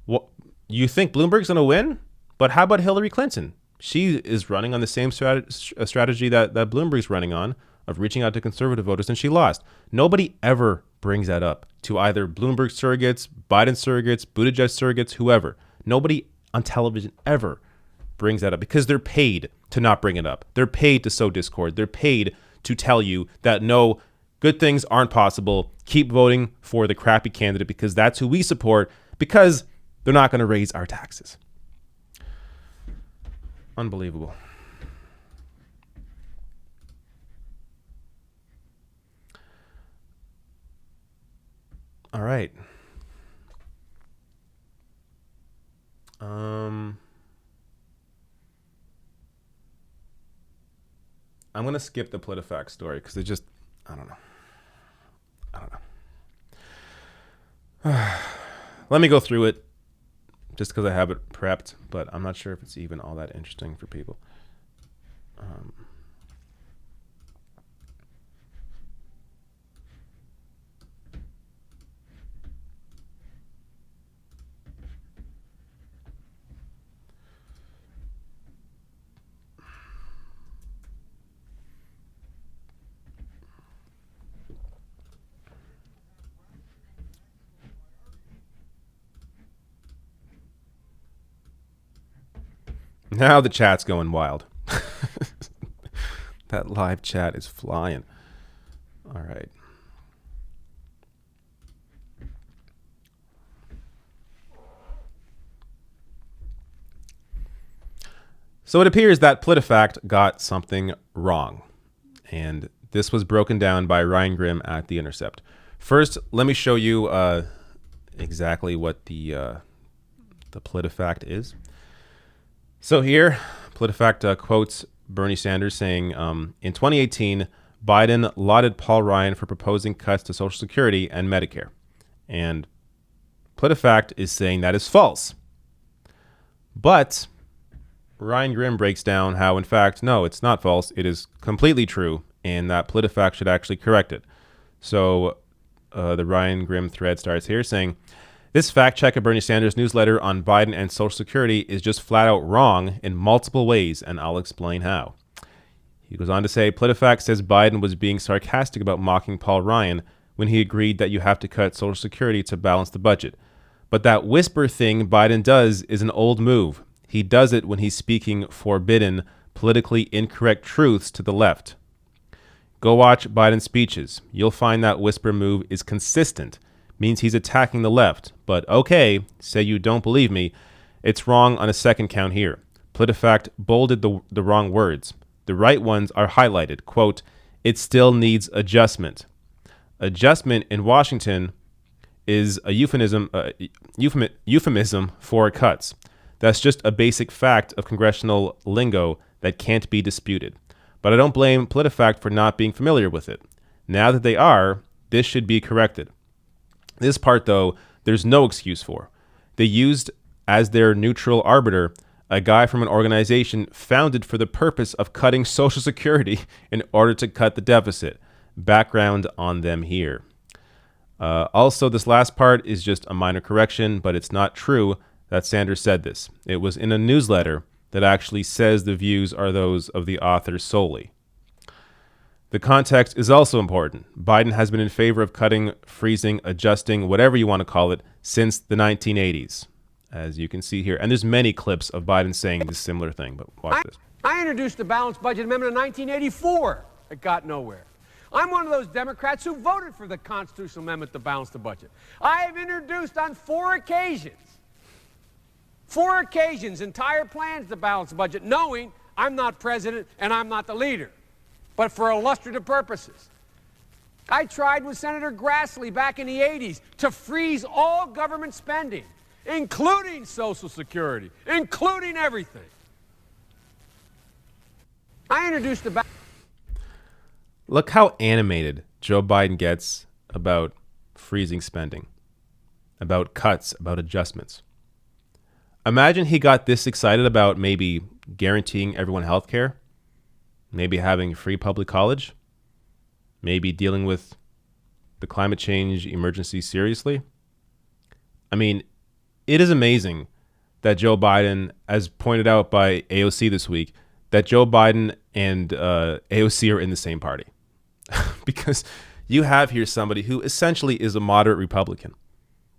what you think Bloomberg's going to win? But how about Hillary Clinton? She is running on the same strategy that Bloomberg's running on, of reaching out to conservative voters, and she lost. Nobody ever brings that up to either Bloomberg surrogates, Biden surrogates, Buttigieg surrogates, whoever. Nobody on television ever brings that up because they're paid to not bring it up. They're paid to sow discord. They're paid to tell you that no, good things aren't possible. Keep voting for the crappy candidate because that's who we support, because they're not going to raise our taxes. Unbelievable. All right. I'm going to skip the PolitiFact story because it just, I don't know. Let me go through it just because I have it prepped, but I'm not sure if it's even all that interesting for people. Now the chat's going wild. That live chat is flying. All right. So it appears that PolitiFact got something wrong. And this was broken down by Ryan Grimm at The Intercept. First, let me show you exactly what the PolitiFact is. So here, PolitiFact quotes Bernie Sanders saying, in 2018, Biden lauded Paul Ryan for proposing cuts to Social Security and Medicare. And PolitiFact is saying that is false. But Ryan Grimm breaks down how, in fact, no, it's not false. It is completely true, and that PolitiFact should actually correct it. So the Ryan Grimm thread starts here saying, this fact check of Bernie Sanders' newsletter on Biden and Social Security is just flat out wrong in multiple ways, and I'll explain how. He goes on to say, PolitiFact says Biden was being sarcastic about mocking Paul Ryan when he agreed that you have to cut Social Security to balance the budget. But that whisper thing Biden does is an old move. He does it when he's speaking forbidden, politically incorrect truths to the left. Go watch Biden's speeches. You'll find that whisper move is consistent. Means he's attacking the left. But okay, say you don't believe me. It's wrong on a second count here. PolitiFact bolded the wrong words. The right ones are highlighted. Quote, it still needs adjustment. Adjustment in Washington is a euphemism for cuts. That's just a basic fact of congressional lingo that can't be disputed. But I don't blame PolitiFact for not being familiar with it. Now that they are, this should be corrected. This part, though, there's no excuse for. They used as their neutral arbiter a guy from an organization founded for the purpose of cutting Social Security in order to cut the deficit. Background on them here. Also, this last part is just a minor correction, but it's not true that Sanders said this. It was in a newsletter that actually says the views are those of the author solely. The context is also important. Biden has been in favor of cutting, freezing, adjusting, whatever you want to call it, since the 1980s, as you can see here. And there's many clips of Biden saying this similar thing, but watch this. I introduced the balanced budget amendment in 1984. It got nowhere. I'm one of those Democrats who voted for the constitutional amendment to balance the budget. I have introduced on 4 occasions, entire plans to balance the budget, knowing I'm not president and I'm not the leader, but for illustrative purposes. I tried with Senator Grassley back in the 80s to freeze all government spending, including Social Security, including everything. I introduced the Look how animated Joe Biden gets about freezing spending, about cuts, about adjustments. Imagine he got this excited about maybe guaranteeing everyone health care, maybe having free public college, maybe dealing with the climate change emergency seriously. I mean, it is amazing that Joe Biden, as pointed out by AOC this week, that Joe Biden and AOC are in the same party. Because you have here somebody who essentially is a moderate Republican.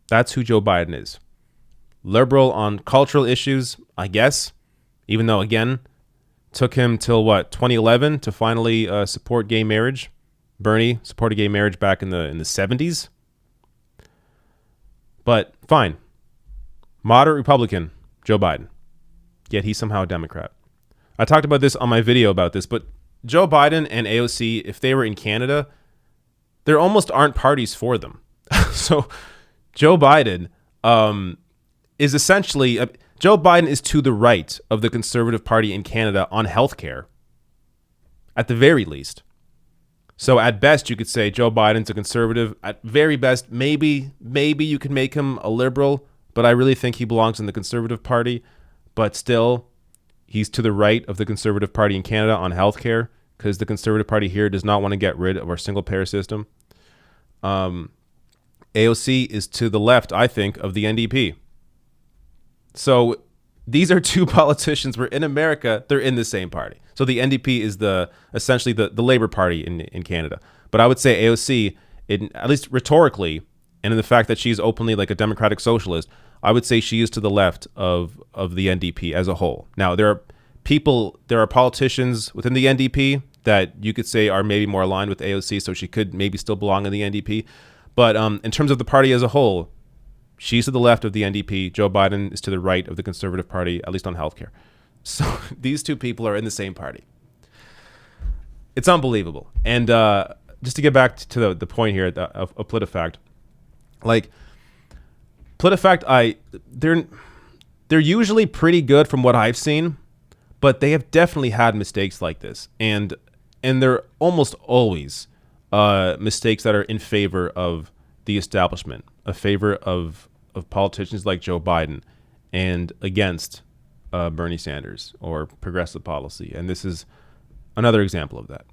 That's who Joe Biden is. Liberal on cultural issues, I guess, even though, again, took him till 2011 to finally support gay marriage. Bernie supported gay marriage back in the 70s. But fine. Moderate Republican, Joe Biden. Yet he's somehow a Democrat. I talked about this on my video about this, but Joe Biden and AOC, if they were in Canada, there almost aren't parties for them. So Joe Biden is essentially, Joe Biden is to the right of the Conservative Party in Canada on healthcare, at the very least. So at best, you could say Joe Biden's a conservative. At very best, maybe you could make him a liberal, but I really think he belongs in the Conservative Party. But still, he's to the right of the Conservative Party in Canada on healthcare, because the Conservative Party here does not want to get rid of our single-payer system. AOC is to the left, I think, of the NDP. So these are two politicians where in America, they're in the same party. So the NDP is essentially the Labour Party in Canada. But I would say AOC, at least rhetorically, and in the fact that she's openly like a democratic socialist, I would say she is to the left of the NDP as a whole. Now, there are politicians within the NDP that you could say are maybe more aligned with AOC, so she could maybe still belong in the NDP. But in terms of the party as a whole, she's to the left of the NDP. Joe Biden is to the right of the Conservative Party, at least on healthcare. So these two people are in the same party. It's unbelievable. And just to get back to the point here of PolitiFact, like PolitiFact, they're usually pretty good from what I've seen, but they have definitely had mistakes like this, and they're almost always mistakes that are in favor of the establishment, a favor of politicians like Joe Biden, and against Bernie Sanders or progressive policy. And this is another example of that.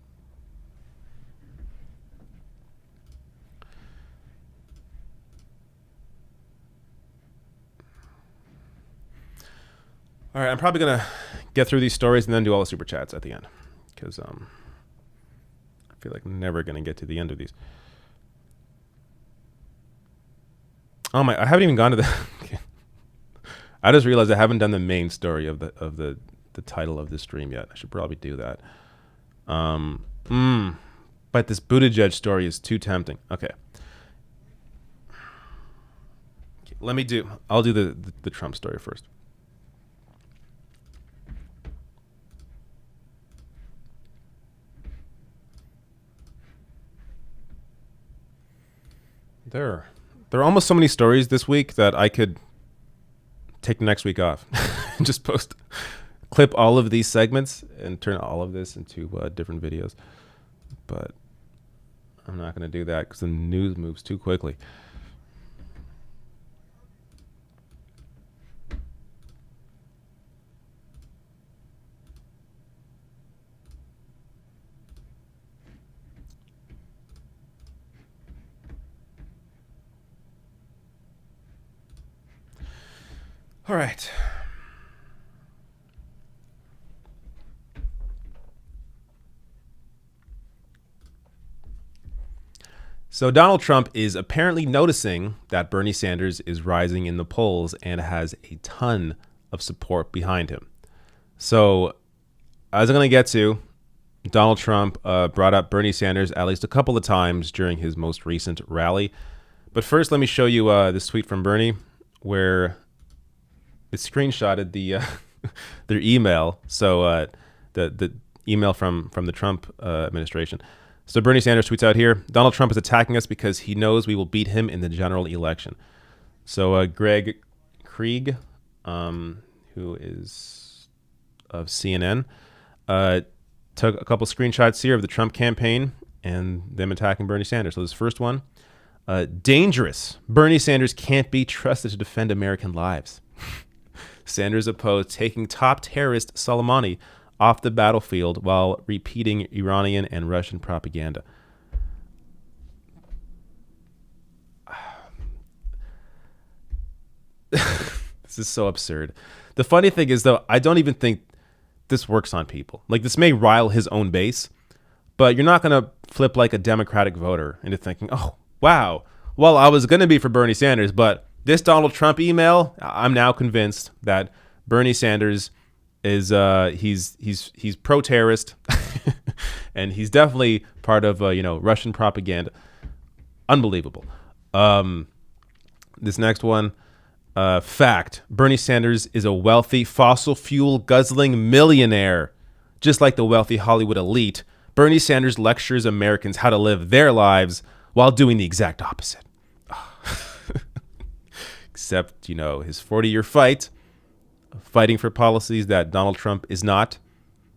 All right, I'm probably going to get through these stories and then do all the super chats at the end, because I feel like I'm never going to get to the end of these. Oh my! I haven't even gone to the. I just realized I haven't done the main story of the title of this stream yet. I should probably do that. But this Buttigieg story is too tempting. Okay. I'll do the Trump story first. There are almost so many stories this week that I could take next week off and just clip all of these segments and turn all of this into different videos. But I'm not going to do that because the news moves too quickly. All right. So Donald Trump is apparently noticing that Bernie Sanders is rising in the polls and has a ton of support behind him. So as I'm going to get to, Donald Trump brought up Bernie Sanders at least a couple of times during his most recent rally. But first, let me show you this tweet from Bernie where it screenshotted their email. So the email from the Trump administration. So Bernie Sanders tweets out here, Donald Trump is attacking us because he knows we will beat him in the general election. So Greg Krieg, who is of CNN, took a couple screenshots here of the Trump campaign and them attacking Bernie Sanders. So this first one, dangerous. Bernie Sanders can't be trusted to defend American lives. Sanders opposed taking top terrorist Soleimani off the battlefield while repeating Iranian and Russian propaganda. This is so absurd. The funny thing is, though, I don't even think this works on people. Like, this may rile his own base, but you're not going to flip like a Democratic voter into thinking, oh, wow, well, I was going to be for Bernie Sanders, but this Donald Trump email, I'm now convinced that Bernie Sanders is he's pro-terrorist and he's definitely part of Russian propaganda. Unbelievable. This next one, fact: Bernie Sanders is a wealthy fossil fuel guzzling millionaire, just like the wealthy Hollywood elite. Bernie Sanders lectures Americans how to live their lives while doing the exact opposite. Except, his 40-year fighting for policies that Donald Trump is not,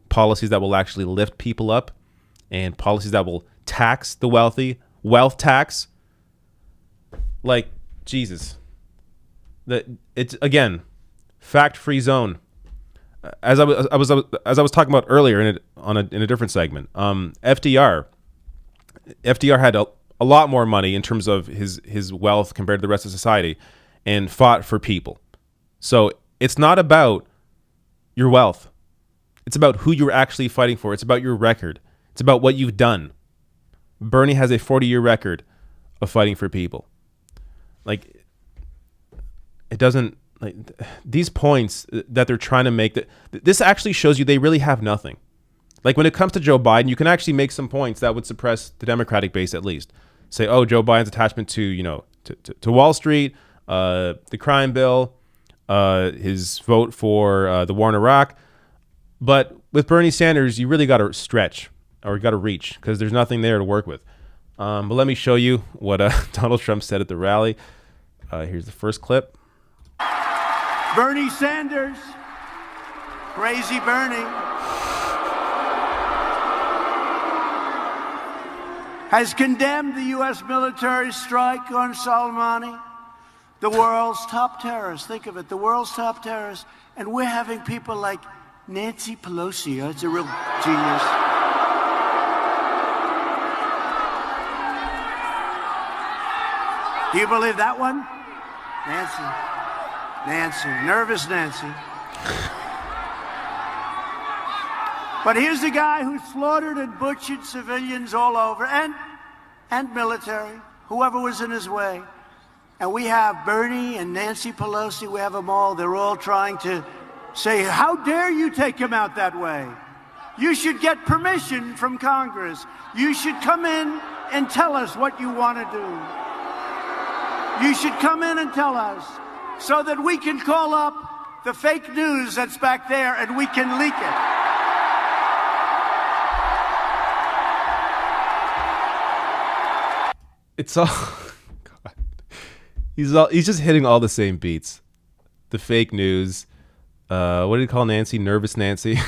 policies that will actually lift people up, and policies that will tax the wealthy, wealth tax. Like, Jesus. It's, again, fact-free zone. As I was talking about earlier in a different segment, FDR had a lot more money in terms of his wealth compared to the rest of society, and fought for people. So it's not about your wealth. It's about who you're actually fighting for. It's about your record. It's about what you've done. Bernie has a 40-year record of fighting for people. Like, it doesn't, like, these points that they're trying to make, this actually shows you they really have nothing. Like, when it comes to Joe Biden, you can actually make some points that would suppress the Democratic base at least. Say, oh, Joe Biden's attachment to, to Wall Street, the crime bill, his vote for the war in Iraq. But with Bernie Sanders, you really got to stretch or got to reach because there's nothing there to work with. But let me show you what Donald Trump said at the rally. Here's the first clip. Bernie Sanders, crazy Bernie, has condemned the U.S. military strike on Soleimani, The world's top terrorists. Think of it, the world's top terrorists. And we're having people like Nancy Pelosi. It's a real genius. Do you believe that one? Nancy, nervous Nancy. But here's the guy who slaughtered and butchered civilians all over, and military, whoever was in his way. And we have Bernie and Nancy Pelosi, we have them all. They're all trying to say, how dare you take him out that way? You should get permission from Congress. You should come in and tell us what you want to do. You should come in and tell us so that we can call up the fake news that's back there and we can leak it. It's all God. He's just hitting all the same beats. The fake news. What did he call Nancy? Nervous Nancy.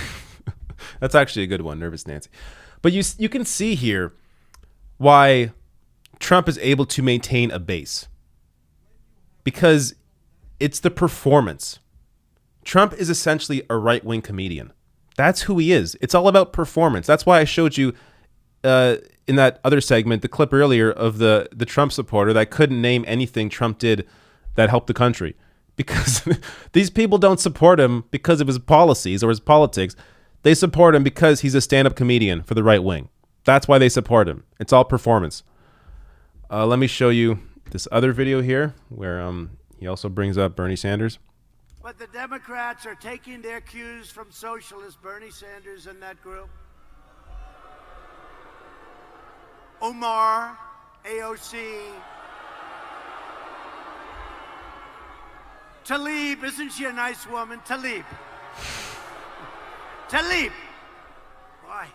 That's actually a good one, Nervous Nancy. But you can see here why Trump is able to maintain a base. Because it's the performance. Trump is essentially a right-wing comedian. That's who he is. It's all about performance. That's why I showed you in that other segment, the clip earlier of the Trump supporter that couldn't name anything Trump did that helped the country. Because these people don't support him because of his policies or his politics. They support him because he's a stand-up comedian for the right wing. That's why they support him. It's all performance. Let me show you this other video here where he also brings up Bernie Sanders. But the Democrats are taking their cues from socialist Bernie Sanders and that group. Omar, AOC, Tlaib, isn't she a nice woman? Tlaib. Boy,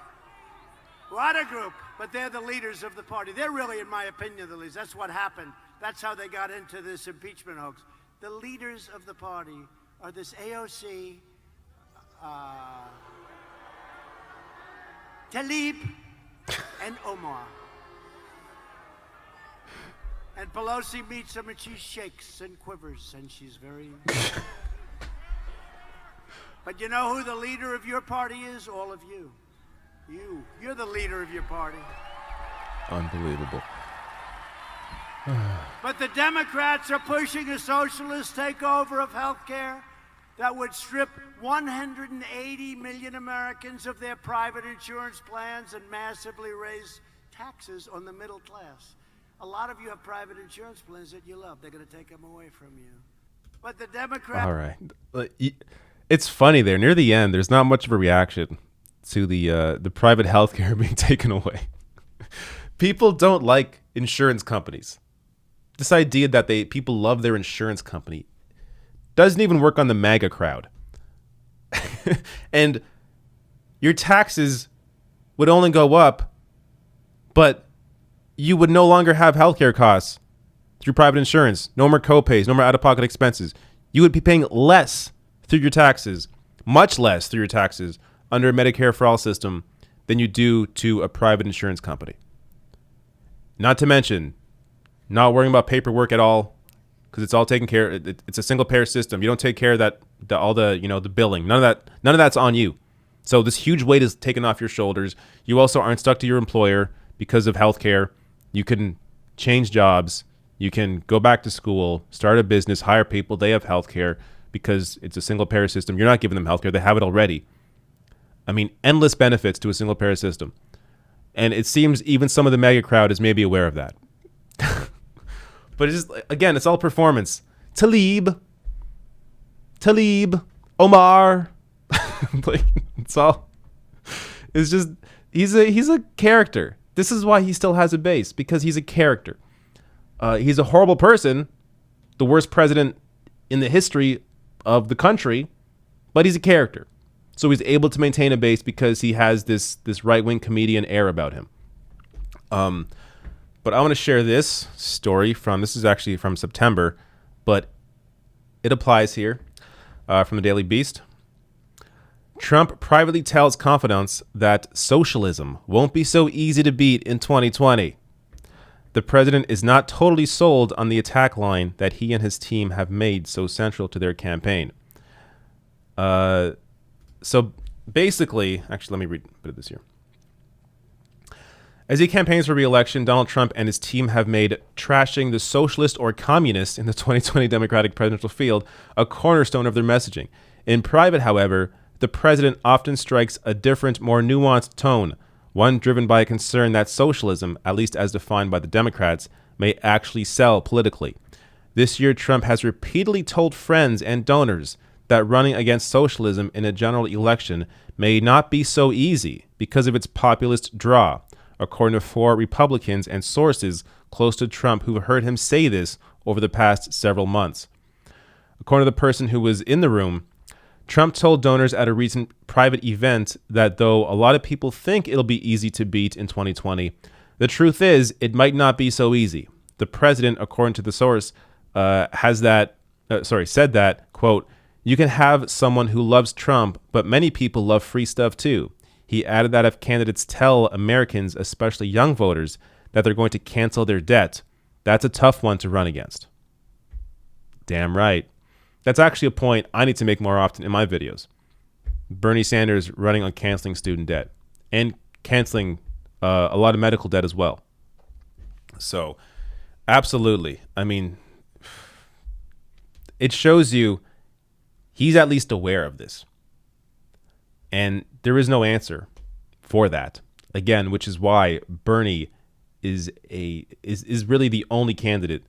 what a group. But they're the leaders of the party. They're really, in my opinion, the leaders. That's what happened. That's how they got into this impeachment hoax. The leaders of the party are this AOC, Tlaib, and Omar. And Pelosi meets them and she shakes and quivers and she's very... But you know who the leader of your party is? All of you. You're the leader of your party. Unbelievable. But the Democrats are pushing a socialist takeover of health care that would strip 180 million Americans of their private insurance plans and massively raise taxes on the middle class. A lot of you have private insurance plans that you love. They're going to take them away from you. But the Democrats... All right. It's funny there. Near the end, there's not much of a reaction to the private healthcare being taken away. People don't like insurance companies. This idea that people love their insurance company doesn't even work on the MAGA crowd. And your taxes would only go up, but you would no longer have healthcare costs through private insurance. No more copays, no more out-of-pocket expenses. You would be paying less through your taxes, much less through your taxes under a Medicare for All system than you do to a private insurance company. Not to mention, not worrying about paperwork at all, because it's all taken care of. It's a single payer system. You don't take care of all the billing. None of that's on you. So this huge weight is taken off your shoulders. You also aren't stuck to your employer because of healthcare. You can change jobs. You can go back to school, start a business, hire people. They have healthcare because it's a single payer system. You're not giving them healthcare. They have it already. I mean, endless benefits to a single payer system. And it seems even some of the MAGA crowd is maybe aware of that. But it's just, again, it's all performance. Tlaib, Omar. Like, it's just, he's a character. This is why he still has a base, because he's a character. He's a horrible person, the worst president in the history of the country, but he's a character. So he's able to maintain a base because he has this right-wing comedian air about him. But I want to share this story this is actually from September, but it applies here, from the Daily Beast. Trump privately tells confidants that socialism won't be so easy to beat in 2020. the president is not totally sold on the attack line that he and his team have made so central to their campaign. So basically, actually, let me read a bit of this here. As he campaigns for re-election, Donald Trump and his team have made trashing the socialist or communist in the 2020 Democratic presidential field a cornerstone of their messaging. In private, however, the president often strikes a different, more nuanced tone, one driven by a concern that socialism, at least as defined by the Democrats, may actually sell politically. This year, Trump has repeatedly told friends and donors that running against socialism in a general election may not be so easy because of its populist draw, according to 4 Republicans and sources close to Trump who heard him say this over the past several months. According to the person who was in the room, Trump told donors at a recent private event that though a lot of people think it'll be easy to beat in 2020, the truth is it might not be so easy. The president, according to the source, said that, quote, "You can have someone who loves Trump, but many people love free stuff too." He added that if candidates tell Americans, especially young voters, that they're going to cancel their debt, that's a tough one to run against. Damn right. That's actually a point I need to make more often in my videos. Bernie Sanders running on canceling student debt and canceling a lot of medical debt as well. So, absolutely. I mean, it shows you he's at least aware of this. And there is no answer for that. Again, which is why Bernie is really the only candidate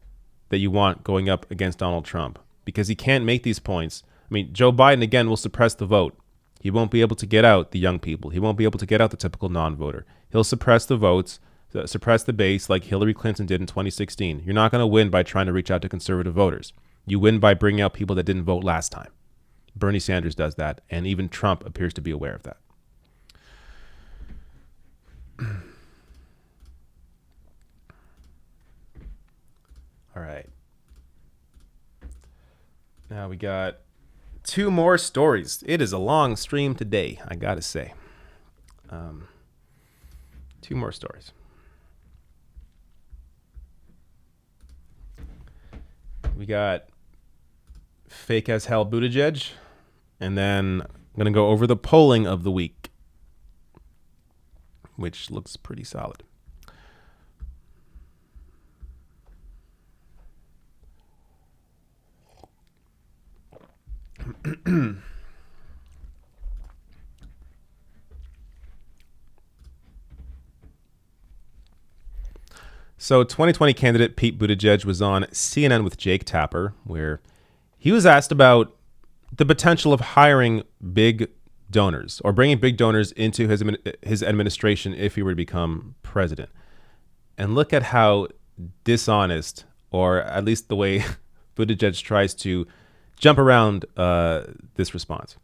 that you want going up against Donald Trump, because he can't make these points. I mean, Joe Biden, again, will suppress the vote. He won't be able to get out the young people. He won't be able to get out the typical non-voter. He'll suppress the votes, suppress the base like Hillary Clinton did in 2016. You're not going to win by trying to reach out to conservative voters. You win by bringing out people that didn't vote last time. Bernie Sanders does that, and even Trump appears to be aware of that. All right. Now we got 2 more stories. It is a long stream today, I gotta say. 2 more stories. We got fake as hell Buttigieg, and then I'm gonna go over the polling of the week, which looks pretty solid. So 2020 candidate Pete Buttigieg was on CNN with Jake Tapper, where he was asked about the potential of hiring big donors or bringing big donors into his administration if he were to become president. And look at how dishonest, or at least the way Buttigieg tries to jump around this response.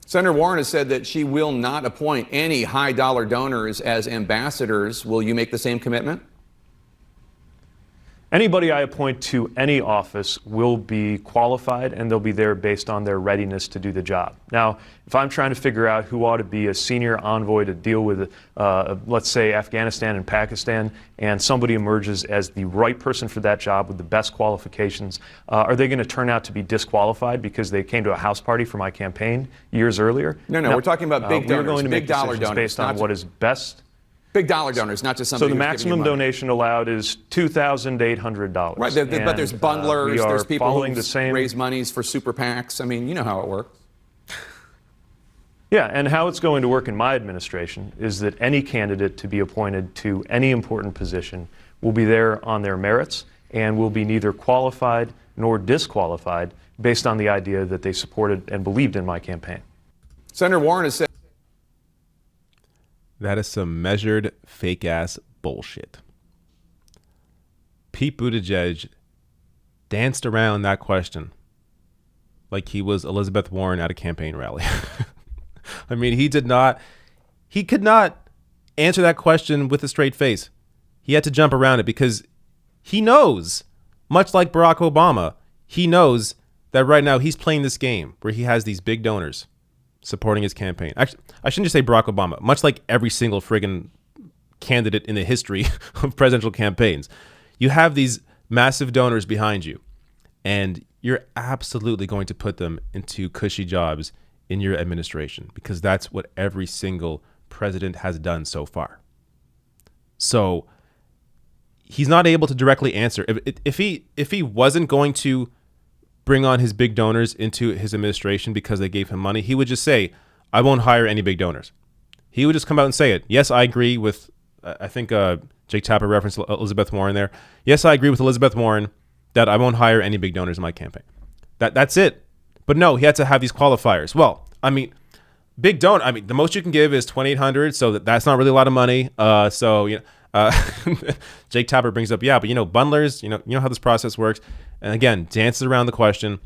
Senator Warren has said that she will not appoint any high-dollar donors as ambassadors. Will you make the same commitment? Anybody I appoint to any office will be qualified, and they'll be there based on their readiness to do the job. Now, if I'm trying to figure out who ought to be a senior envoy to deal with, let's say, Afghanistan and Pakistan, and somebody emerges as the right person for that job with the best qualifications, are they going to turn out to be disqualified because they came to a house party for my campaign years earlier? No, we're talking about big donors, we're going to make big dollar decisions donors, based on what is best. Big dollar donors, not just somebody. So the who's maximum giving you money. donation allowed is $2,800. Right, but there's bundlers, we are there's people following who the same raise monies for super PACs. I mean, you know how it works. Yeah, and how it's going to work in my administration is that any candidate to be appointed to any important position will be there on their merits and will be neither qualified nor disqualified based on the idea that they supported and believed in my campaign. Senator Warren has said that is some measured fake-ass bullshit. Pete Buttigieg danced around that question like he was Elizabeth Warren at a campaign rally. I mean, he could not answer that question with a straight face. He had to jump around it because he knows, much like Barack Obama, he knows that right now he's playing this game where he has these big donors supporting his campaign. Actually, I shouldn't just say Barack Obama. Much like every single friggin' candidate in the history of presidential campaigns, you have these massive donors behind you, and you're absolutely going to put them into cushy jobs in your administration, because that's what every single president has done so far. So he's not able to directly answer. If he wasn't going to bring on his big donors into his administration because they gave him money, he would just say, I won't hire any big donors. He would just come out and say it. Yes, I agree with, I think Jake Tapper referenced Elizabeth Warren there. Yes, I agree with Elizabeth Warren that I won't hire any big donors in my campaign. That's it. But no, he had to have these qualifiers. Well, I mean, big donor. I mean, the most you can give is $2,800, so that's not really a lot of money. Jake Tapper brings up, yeah, but bundlers, you know how this process works. And again, dances around the question.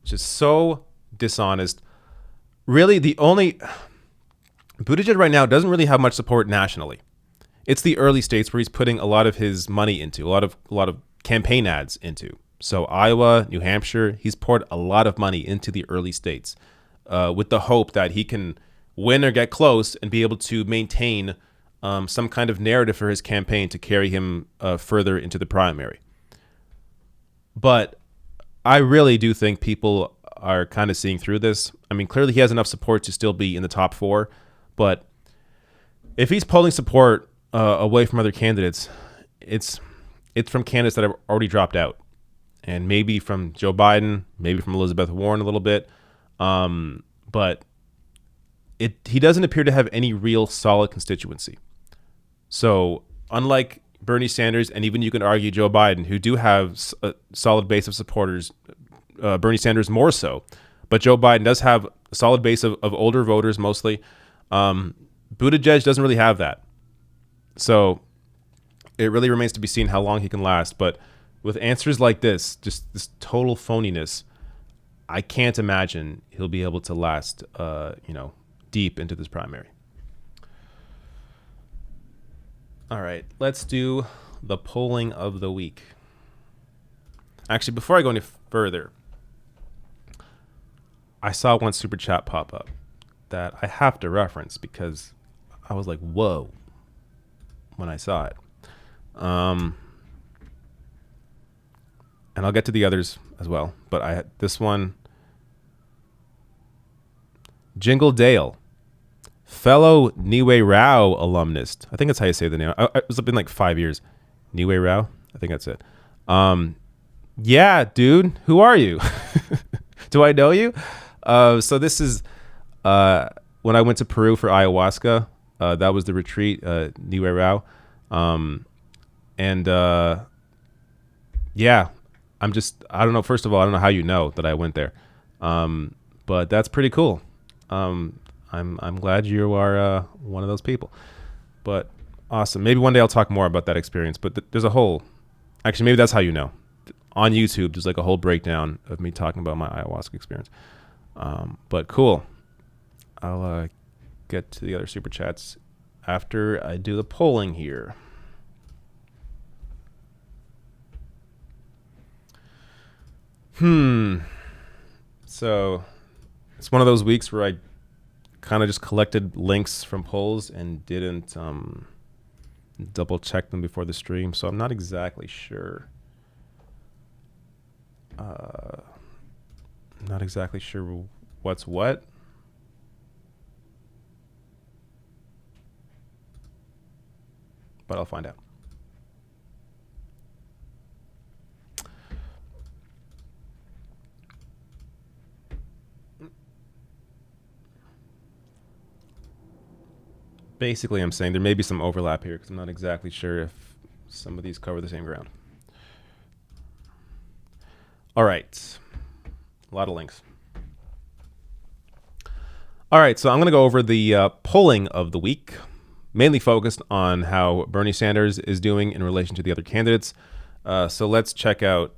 It's just so dishonest. Really, the only Buttigieg right now doesn't really have much support nationally. It's the early states where he's putting a lot of his money into, a lot of campaign ads into. So Iowa, New Hampshire, he's poured a lot of money into the early states with the hope that he can win or get close and be able to maintain some kind of narrative for his campaign to carry him further into the primary. But I really do think people are kind of seeing through this. I mean, clearly he has enough support to still be in the top 4, but if he's pulling support away from other candidates, it's from candidates that have already dropped out. And maybe from Joe Biden, maybe from Elizabeth Warren a little bit. But he doesn't appear to have any real solid constituency. So unlike Bernie Sanders, and even you can argue Joe Biden, who do have a solid base of supporters, Bernie Sanders more so, but Joe Biden does have a solid base of older voters mostly. Buttigieg doesn't really have that. So it really remains to be seen how long he can last. But with answers like this, just this total phoniness, I can't imagine he'll be able to last, deep into this primary. All right, let's do the polling of the week. Actually, before I go any further, I saw one super chat pop up that I have to reference because I was like, whoa, when I saw it. And I'll get to the others as well. But I had this one. Jingle Dale, fellow Niue Rao alumnus. I think that's how you say the name. It's been like 5 years. Niue Rao? I think that's it. Yeah, dude. Who are you? Do I know you? So this is when I went to Peru for ayahuasca. That was the retreat, Niue Rao. Yeah. I don't know. First of all, I don't know how you know that I went there. But that's pretty cool. I'm glad you are one of those people. But awesome. Maybe one day I'll talk more about that experience. But there's a whole, actually, maybe that's how you know. On YouTube, there's like a whole breakdown of me talking about my ayahuasca experience. But cool. I'll get to the other super chats after I do the polling here. So it's one of those weeks where I kind of just collected links from polls and didn't double check them before the stream. So I'm not exactly sure. Not exactly sure what's what. But I'll find out. Basically, I'm saying there may be some overlap here because I'm not exactly sure if some of these cover the same ground. All right. A lot of links. All right, so I'm going to go over the polling of the week, mainly focused on how Bernie Sanders is doing in relation to the other candidates. So let's check out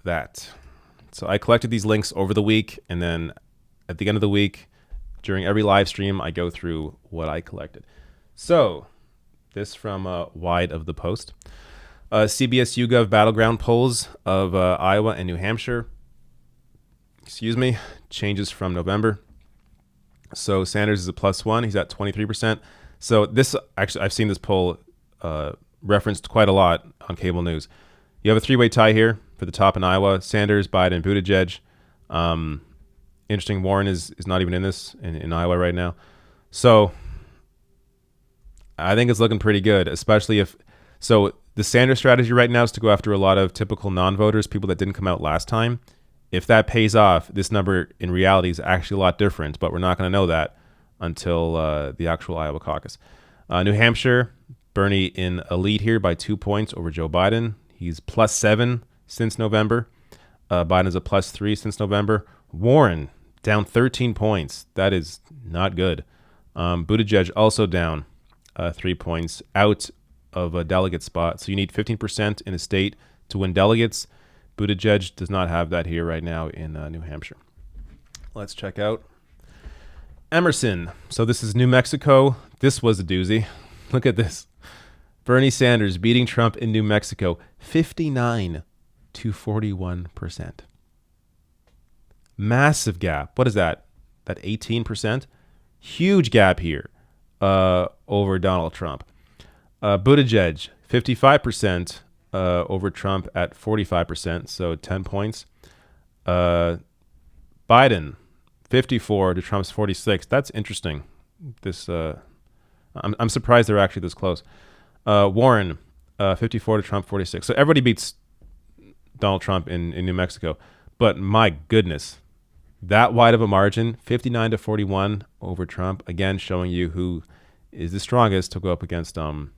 that. So I collected these links over the week, and then at the end of the week, during every live stream, I go through what I collected. So this from Wide of the Post. CBS YouGov battleground polls of Iowa and New Hampshire. Changes from November. So Sanders is a +1. He's at 23%. So this actually, I've seen this poll referenced quite a lot on cable news. You have a three-way tie here for the top in Iowa: Sanders, Biden, Buttigieg. Interesting. Warren is not even in this in Iowa right now. So I think it's looking pretty good, especially if so. The Sanders strategy right now is to go after a lot of typical non-voters, people that didn't come out last time. If that pays off, this number in reality is actually a lot different, but we're not going to know that until the actual Iowa caucus. New Hampshire, Bernie in a lead here by 2 points over Joe Biden. He's +7 since November. Biden's a +3 since November. Warren down 13 points. That is not good. Buttigieg also down 3 points out of a delegate spot. So you need 15% in a state to win delegates. Buttigieg does not have that here right now in New Hampshire. Let's check out Emerson. So this is New Mexico. This was a doozy. Look at this. Bernie Sanders beating Trump in New Mexico, 59 to 41%. Massive gap. What is that? That 18%? Huge gap here over Donald Trump. Buttigieg, 55% over Trump at 45%, so 10 points. Biden, 54 to Trump's 46. That's interesting. This I'm surprised they're actually this close. Warren, 54 to Trump 46. So everybody beats Donald Trump in New Mexico. But my goodness, that wide of a margin, 59 to 41 over Trump. Again, showing you who is the strongest to go up against Donald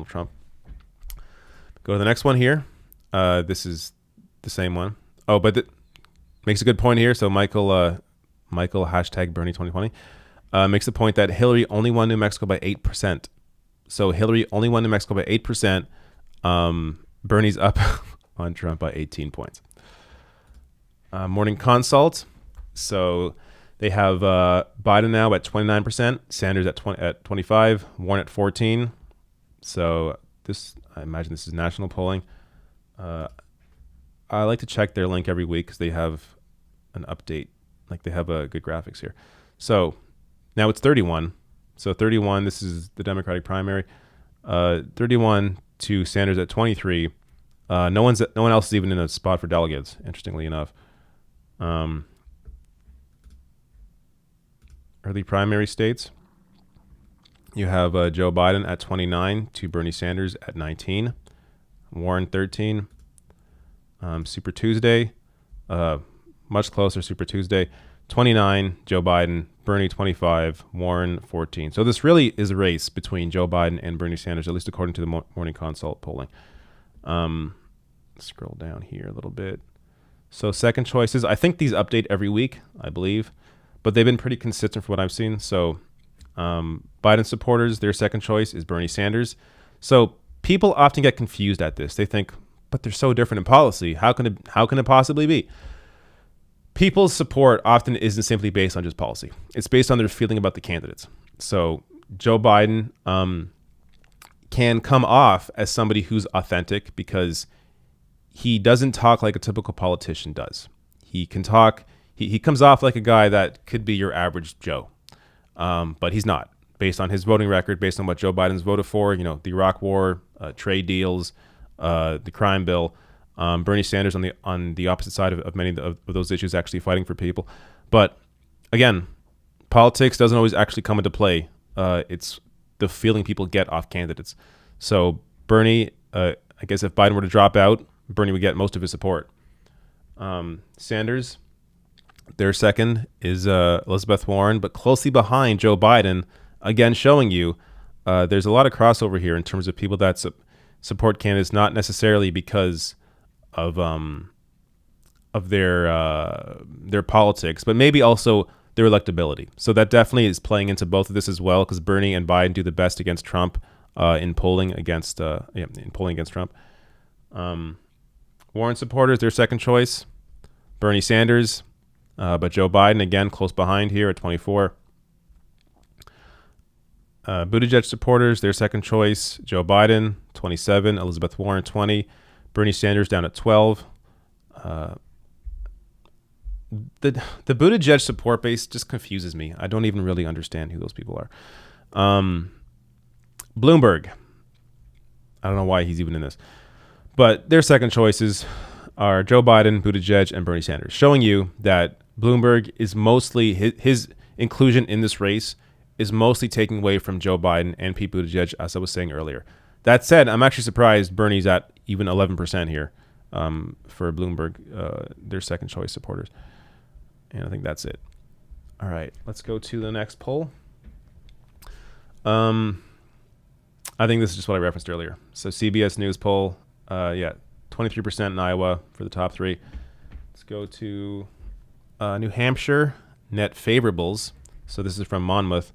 Trump. Go to the next one here. This is the same one. Oh, but makes a good point here. So Michael hashtag Bernie 2020 makes the point that Hillary only won New Mexico by 8%. So Hillary only won New Mexico by 8%. Bernie's up on Trump by 18 points. Morning consult. So they have Biden now at 29%, Sanders at 25, Warren at 14. So this, I imagine this is national polling. I like to check their link every week because they have an update. Like they have good graphics here. So now it's 31. So 31, this is the Democratic primary. 31 to Sanders at 23. No one else is even in a spot for delegates, interestingly enough. Early primary states. You have Joe Biden at 29 to Bernie Sanders at 19. Warren 13. Super Tuesday, much closer. Super Tuesday, 29 Joe Biden, Bernie 25, Warren 14. So this really is a race between Joe Biden and Bernie Sanders, at least according to the Morning Consult polling. Scroll down here a little bit. So second choices, I think these update every week, I believe, but they've been pretty consistent from what I've seen. So Biden supporters, their second choice is Bernie Sanders. So people often get confused at this. They think, but they're so different in policy. How can it possibly be? People's support often isn't simply based on just policy. It's based on their feeling about the candidates. So Joe Biden can come off as somebody who's authentic because he doesn't talk like a typical politician does. He can talk. He comes off like a guy that could be your average Joe, but he's not. Based on his voting record, based on what Joe Biden's voted for, the Iraq War, trade deals, the crime bill. Bernie Sanders on the opposite side of many of those issues, actually fighting for people. But again, politics doesn't always actually come into play. It's the feeling people get off candidates. So Bernie, I guess if Biden were to drop out, Bernie would get most of his support. Sanders, their second is Elizabeth Warren, but closely behind Joe Biden. Again, showing you there's a lot of crossover here in terms of people that support candidates, not necessarily because of their politics, but maybe also their electability. So that definitely is playing into both of this as well, because Bernie and Biden do the best against Trump in polling against Trump. Warren supporters, their second choice, Bernie Sanders, but Joe Biden again close behind here at 24. Buttigieg supporters, their second choice, Joe Biden, 27, Elizabeth Warren, 20, Bernie Sanders down at 12. the Buttigieg support base just confuses me. I don't even really understand who those people are. Bloomberg. I don't know why he's even in this. But their second choices are Joe Biden, Buttigieg, and Bernie Sanders, showing you that Bloomberg is mostly, his inclusion in this race is mostly taking away from Joe Biden and Pete Buttigieg, as I was saying earlier. That said, I'm actually surprised Bernie's at even 11% here for Bloomberg, their second choice supporters. And I think that's it. All right, let's go to the next poll. I think this is just what I referenced earlier. So CBS News poll, 23% in Iowa for the top three. Let's go to New Hampshire net favorables. So this is from Monmouth.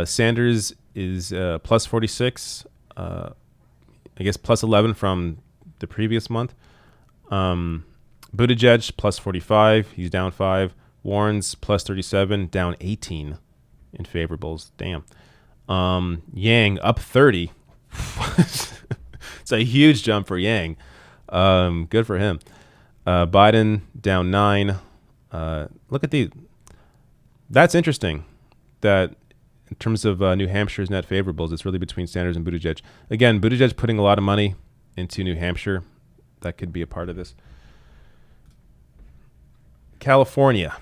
Sanders is plus 46, I guess plus 11 from the previous month. Buttigieg plus 45, he's down 5. Warren's plus 37, down 18 in favorables. Damn. Yang up 30. It's a huge jump for Yang. Good for him. Biden down 9. Look at these. That's interesting that in terms of New Hampshire's net favorables, it's really between Sanders and Buttigieg. Again, Buttigieg putting a lot of money into New Hampshire. That could be a part of this. California,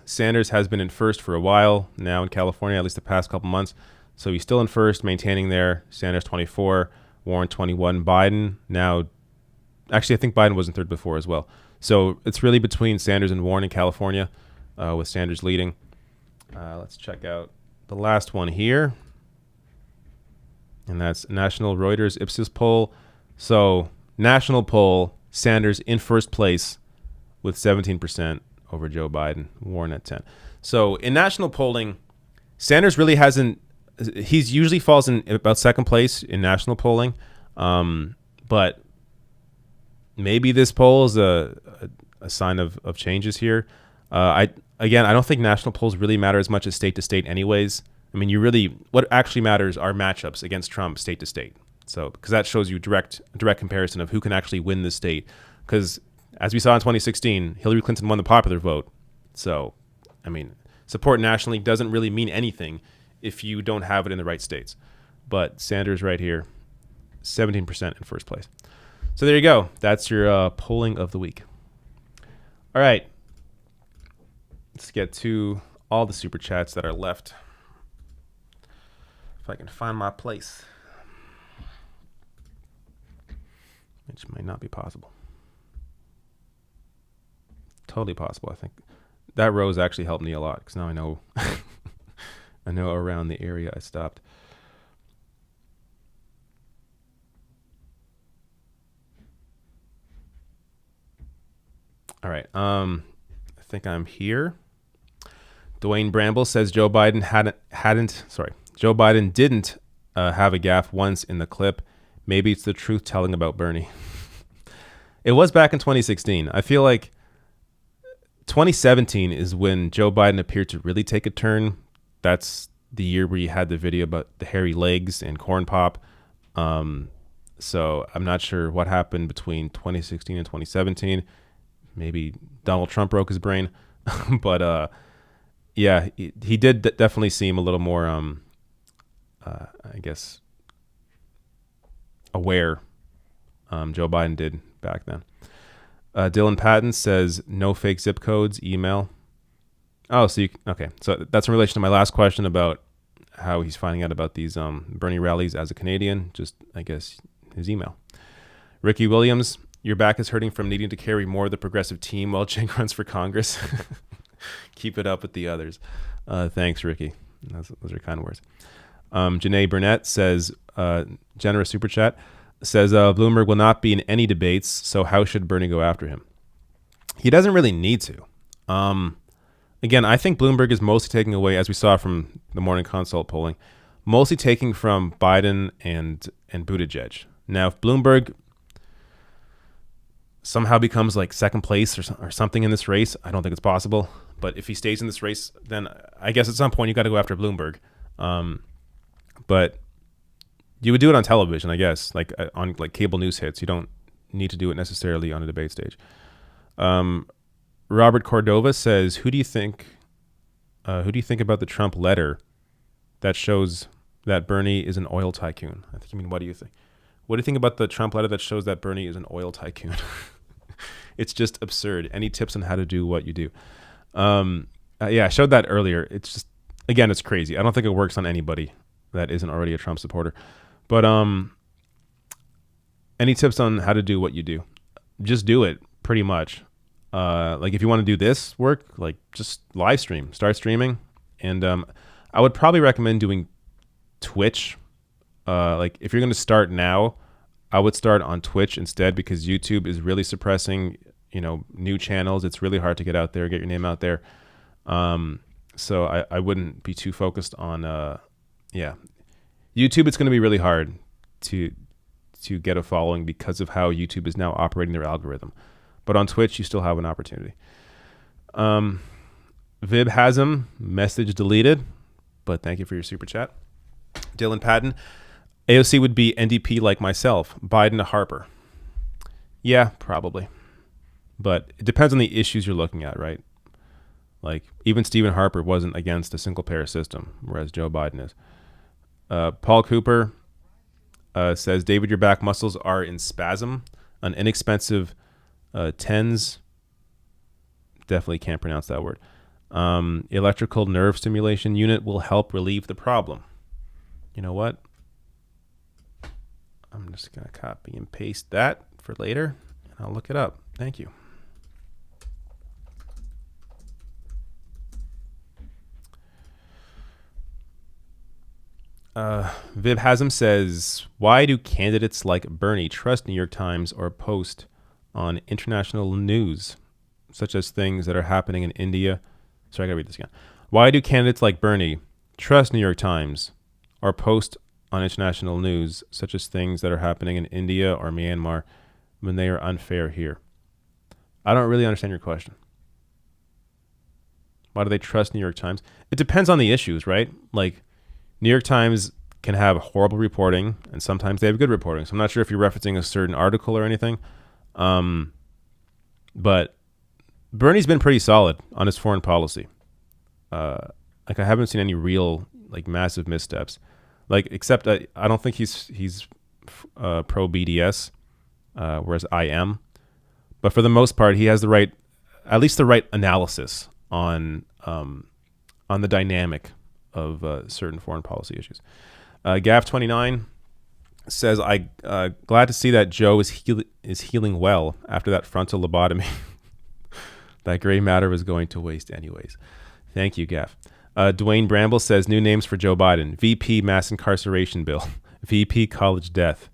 Sanders has been in first for a while now in California, at least the past couple months. So he's still in first, maintaining there. Sanders 24, Warren 21. Biden now, actually, I think Biden was in third before as well. So it's really between Sanders and Warren in California, with Sanders leading. Let's check out the last one here. And that's National Reuters Ipsos poll. So national poll, Sanders in first place with 17% over Joe Biden, Warren at 10. So in national polling, Sanders really hasn't, he's usually falls in about second place in national polling. But maybe this poll is a sign of changes here. I don't think national polls really matter as much as state to state anyways. I mean, what actually matters are matchups against Trump state to state. So, because that shows you direct comparison of who can actually win the state. Because as we saw in 2016, Hillary Clinton won the popular vote. So, I mean, support nationally doesn't really mean anything if you don't have it in the right states. But Sanders right here, 17% in first place. So there you go. That's your polling of the week. All right. Let's get to all the super chats that are left. If I can find my place. Which might not be possible. Totally possible, I think. That rose actually helped me a lot because now I know I know around the area I stopped. All right. I think I'm here. Dwayne Bramble says Joe Biden Joe Biden didn't have a gaffe once in the clip. Maybe it's the truth telling about Bernie. It was back in 2016. I feel like 2017 is when Joe Biden appeared to really take a turn. That's the year where you had the video about the hairy legs and corn pop. So I'm not sure what happened between 2016 and 2017. Maybe Donald Trump broke his brain. But yeah, he did definitely seem a little more, I guess, aware. Joe Biden did back then. Dylan Patton says no fake zip codes, email. Oh, so okay. So that's in relation to my last question about how he's finding out about these Bernie rallies as a Canadian. Just, I guess, his email. Ricky Williams, your back is hurting from needing to carry more of the progressive team while Cenk runs for Congress. Keep it up with the others. Thanks, Ricky. Those are kind words. Janae Burnett says, generous super chat, says Bloomberg will not be in any debates, so how should Bernie go after him? He doesn't really need to. Again, I think Bloomberg is mostly taking away, as we saw from the Morning Consult polling, mostly taking from Biden and Buttigieg. Now, if Bloomberg somehow becomes like second place or something in this race, I don't think it's possible. But if he stays in this race, then I guess at some point you got to go after Bloomberg. But you would do it on television, I guess, like on like cable news hits. You don't need to do it necessarily on a debate stage. Robert Cordova says, who do you think about the Trump letter that shows that Bernie is an oil tycoon? I think you mean, what do you think? What do you think about the Trump letter that shows that Bernie is an oil tycoon? It's just absurd. Any tips on how to do what you do? Yeah, I showed that earlier. It's just, again, it's crazy. I don't think it works on anybody that isn't already a Trump supporter. But any tips on how to do what you do? Just do it, pretty much. Like if you want to do this work, like just live stream, start streaming. And I would probably recommend doing Twitch. Like if you're going to start now, I would start on Twitch instead, because YouTube is really suppressing, new channels. It's really hard to get out there, get your name out there. So I wouldn't be too focused on, YouTube. It's going to be really hard to get a following because of how YouTube is now operating their algorithm. But on Twitch, you still have an opportunity. Vib Hasm, message deleted, but thank you for your super chat. Dylan Patton, AOC would be NDP like myself, Biden to Harper. Yeah, probably. But it depends on the issues you're looking at, right? Like, even Stephen Harper wasn't against a single-payer system, whereas Joe Biden is. Paul Cooper says, David, your back muscles are in spasm. An inexpensive TENS, definitely can't pronounce that word, electrical nerve stimulation unit will help relieve the problem. You know what? I'm just going to copy and paste that for later, and I'll look it up. Thank you. Vib Hasm says, why do candidates like Bernie trust New York Times or Post on international news, such as things that are happening in India? Sorry, I gotta read this again. Why do candidates like Bernie trust New York Times or Post on international news, such as things that are happening in India or Myanmar, when they are unfair here? I don't really understand your question. Why do they trust New York Times? It depends on the issues, right? Like, New York Times can have horrible reporting, and sometimes they have good reporting. So I'm not sure if you're referencing a certain article or anything. But Bernie's been pretty solid on his foreign policy. Like, I haven't seen any real, like, massive missteps. Like, except I don't think he's pro BDS, whereas I am. But for the most part, he has at least the right analysis on the dynamic of certain foreign policy issues. Gav29 says, glad to see that Joe is healing well after that frontal lobotomy. That gray matter was going to waste anyways. Thank you, Gav. Dwayne Bramble says, new names for Joe Biden: VP mass incarceration bill, VP college death,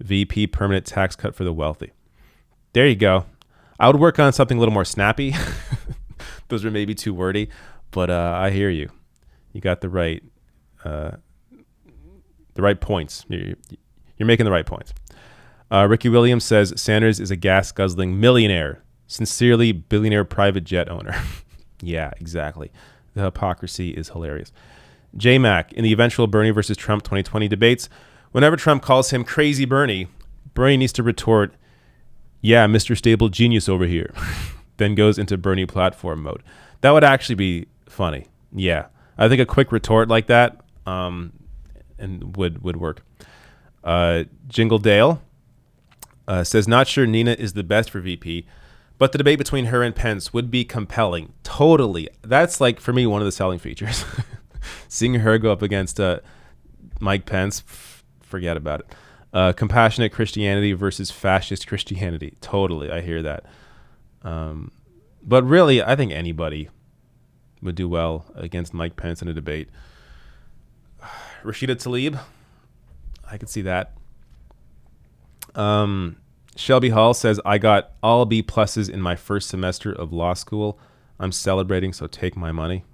VP permanent tax cut for the wealthy. There you go. I would work on something a little more snappy. Those are maybe too wordy, but I hear you. You got the right points. You're making the right points. Ricky Williams says, Sanders is a gas-guzzling millionaire. Sincerely, billionaire private jet owner. Yeah, exactly. The hypocrisy is hilarious. J-Mac, in the eventual Bernie versus Trump 2020 debates, whenever Trump calls him crazy Bernie needs to retort, yeah, Mr. Stable Genius over here. Then goes into Bernie platform mode. That would actually be funny. Yeah. I think a quick retort like that and would work. Jingle Dale says, not sure Nina is the best for VP, but the debate between her and Pence would be compelling. Totally. That's, like, for me, one of the selling features. Seeing her go up against Mike Pence, forget about it. Compassionate Christianity versus fascist Christianity. Totally. I hear that. But really, I think anybody would do well against Mike Pence in a debate. Rashida Tlaib, I could see that. Shelby Hall says, I got all B pluses in my first semester of law school. I'm celebrating, so take my money.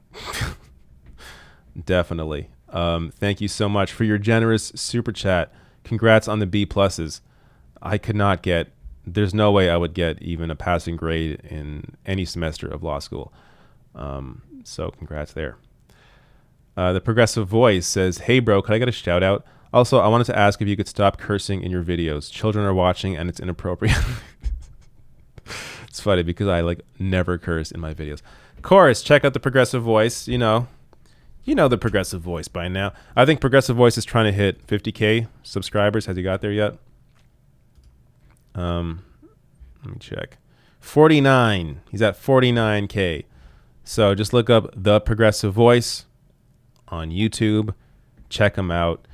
Definitely. Thank you so much for your generous super chat. Congrats on the B pluses. I could not get, there's no way I would get even a passing grade in any semester of law school. So congrats there. The Progressive Voice says, hey bro, could I get a shout out? Also, I wanted to ask if you could stop cursing in your videos. Children are watching and it's inappropriate. It's funny because I like never curse in my videos. Of course, check out the Progressive Voice. You know the Progressive Voice by now. I think Progressive Voice is trying to hit 50K subscribers. Has he got there yet? Let me check. 49. He's at 49K. So just look up The Progressive Voice on YouTube. Check him out.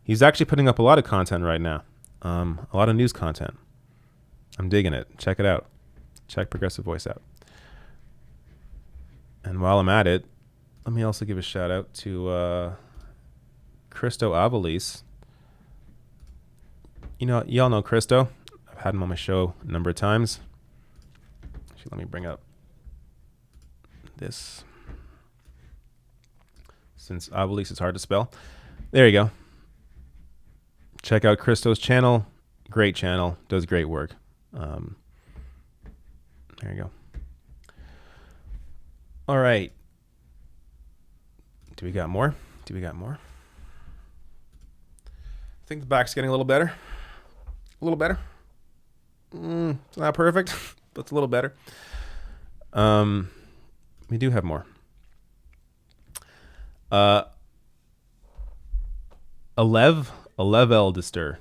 He's actually putting up a lot of content right now. A lot of news content. I'm digging it. Check it out. Check Progressive Voice out. And while I'm at it, let me also give a shout out to Christo Avalis. Y'all know Christo. I've had him on my show a number of times. Actually, let me bring up this. Since Avalis is hard to spell. There you go. Check out Christo's channel. Great channel. Does great work. There you go. All right. Do we got more? I think the back's getting a little better. A little better. It's not perfect, but it's a little better. We do have more. Alev Eldistur.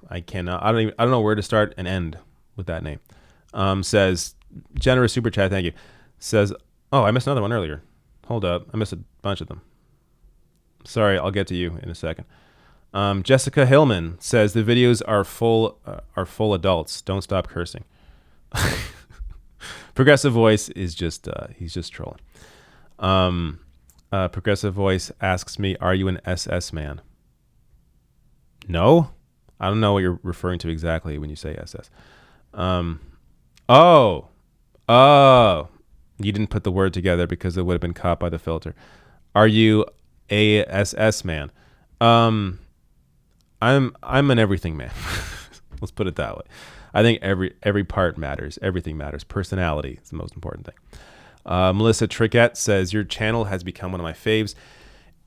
I don't know where to start and end with that name. Says, generous super chat, thank you. Says, oh, I missed another one earlier. Hold up, I missed a bunch of them. Sorry, I'll get to you in a second. Jessica Hillman says the videos are full adults. Don't stop cursing. Progressive Voice is just he's just trolling. Progressive Voice asks me, "Are you an SS man?" No, I don't know what you're referring to exactly when you say SS. Oh, you didn't put the word together because it would have been caught by the filter. Are you a SS man? I'm an everything man. Let's put it that way. I think every part matters. Everything matters. Personality is the most important thing. Melissa Trickett says, your channel has become one of my faves.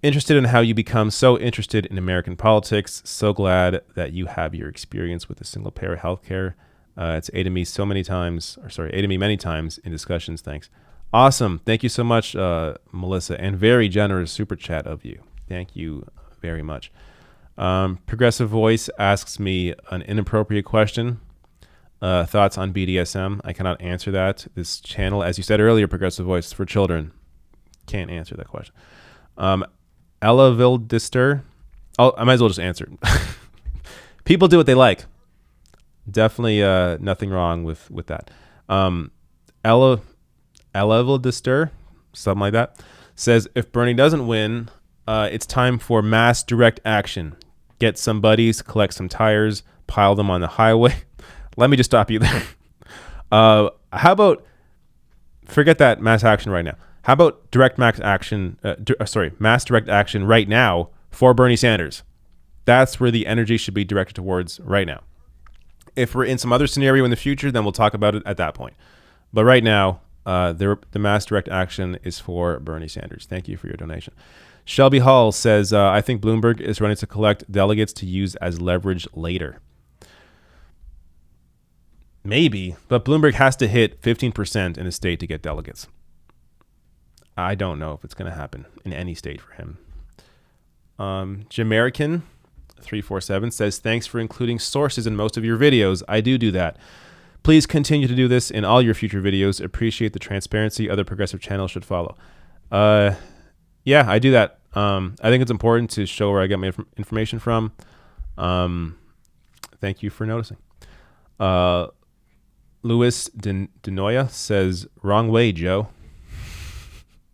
Interested in how you become so interested in American politics. So glad that you have your experience with the single payer healthcare. It's aided me many times in discussions. Thanks. Awesome. Thank you so much, Melissa, and very generous super chat of you. Thank you very much. Progressive Voice asks me an inappropriate question. Thoughts on BDSM? I cannot answer that. This channel, as you said earlier, Progressive Voice, is for children. Can't answer that question. Ella Vildister. Oh, I might as well just answer it. People do what they like. Definitely nothing wrong with that. Ella Vildister, something like that, says, if Bernie doesn't win, it's time for mass direct action. Get some buddies, collect some tires, pile them on the highway. Let me just stop you there. How about, forget that mass action right now. How about mass direct action right now for Bernie Sanders? That's where the energy should be directed towards right now. If we're in some other scenario in the future, then we'll talk about it at that point. But right now, the mass direct action is for Bernie Sanders. Thank you for your donation. Shelby Hall says, I think Bloomberg is running to collect delegates to use as leverage later. Maybe, but Bloomberg has to hit 15% in a state to get delegates. I don't know if it's going to happen in any state for him. Jamerican 347 says, thanks for including sources in most of your videos. I do that. Please continue to do this in all your future videos. Appreciate the transparency other progressive channels should follow. Yeah, I do that. I think it's important to show where I get my information from. Thank you for noticing. Louis Denoya says, wrong way, Joe.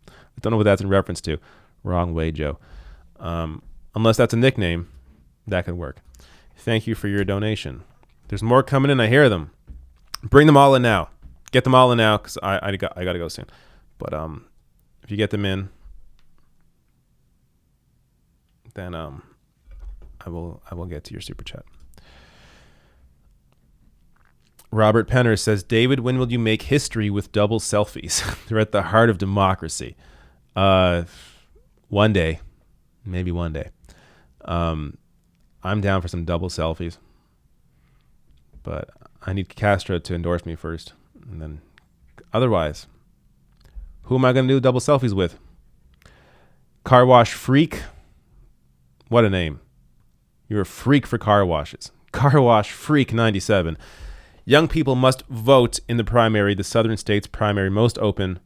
I don't know what that's in reference to. Wrong way, Joe. Unless that's a nickname, that could work. Thank you for your donation. There's more coming in. I hear them. Bring them all in now. Get them all in now because I got to go soon. But if you get them in, then I will get to your super chat. Robert Penner says, David, when will you make history with double selfies? They're at the heart of democracy. One day. Maybe one day. I'm down for some double selfies. But I need Castro to endorse me first. And then Otherwise, who am I going to do double selfies with? Car wash freak. What a name. You're a freak for car washes. Car wash freak 97. Young people must vote in the primary. The southern states primary most are open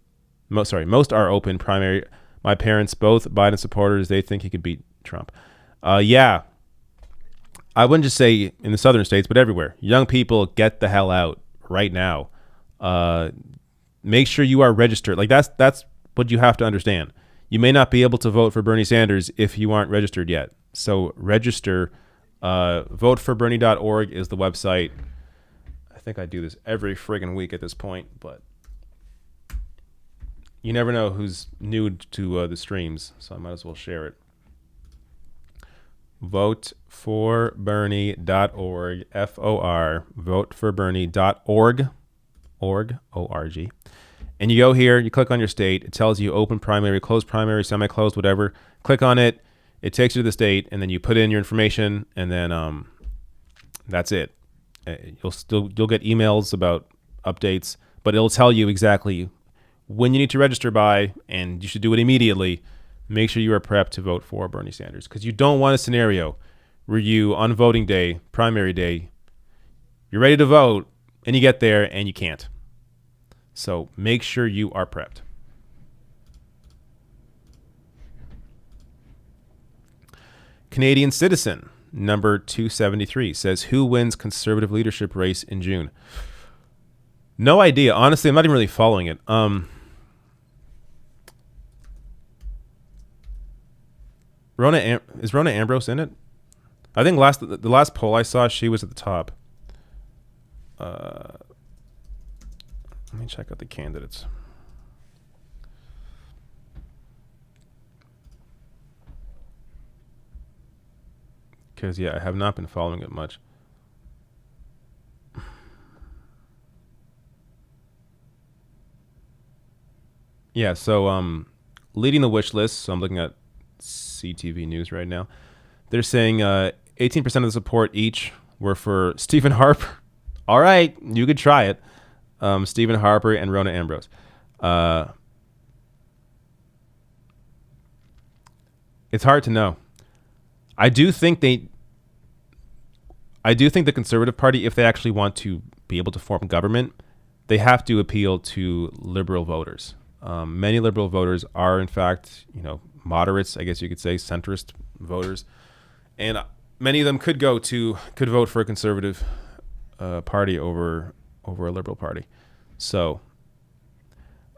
primary. My parents, both Biden supporters, they think he could beat Trump. Yeah. I wouldn't just say in the southern states, but everywhere. Young people, get the hell out right now. Make sure you are registered. Like that's what you have to understand. You may not be able to vote for Bernie Sanders if you aren't registered yet. So register. Voteforbernie.org is the website. I think I do this every friggin' week at this point, but you never know who's new to the streams, so I might as well share it. Voteforbernie.org, F-O-R, voteforbernie.org, O-R-G. And you go here, you click on your state. It tells you open primary, closed primary, semi-closed, whatever. Click on it. It takes you to the state, and then you put in your information, and then that's it. You'll get emails about updates, but it'll tell you exactly when you need to register by, and you should do it immediately. Make sure you are prepped to vote for Bernie Sanders, because you don't want a scenario where you, on voting day, primary day, you're ready to vote, and you get there, and you can't. So make sure you are prepped. Canadian Citizen, number 273, says, who wins conservative leadership race in June? No idea. Honestly, I'm not even really following it. Is Rona Ambrose in it? I think the last poll I saw, she was at the top. Let me check out the candidates. Because, yeah, I have not been following it much. Yeah, so leading the wish list, so I'm looking at CTV News right now. They're saying 18% of the support each were for Stephen Harper. All right, you could try it. Stephen Harper and Rona Ambrose. It's hard to know. I do think the Conservative Party, if they actually want to be able to form government, they have to appeal to liberal voters. Many liberal voters are, in fact, moderates, I guess you could say, centrist voters, and many of them could vote for a Conservative party over a liberal party. So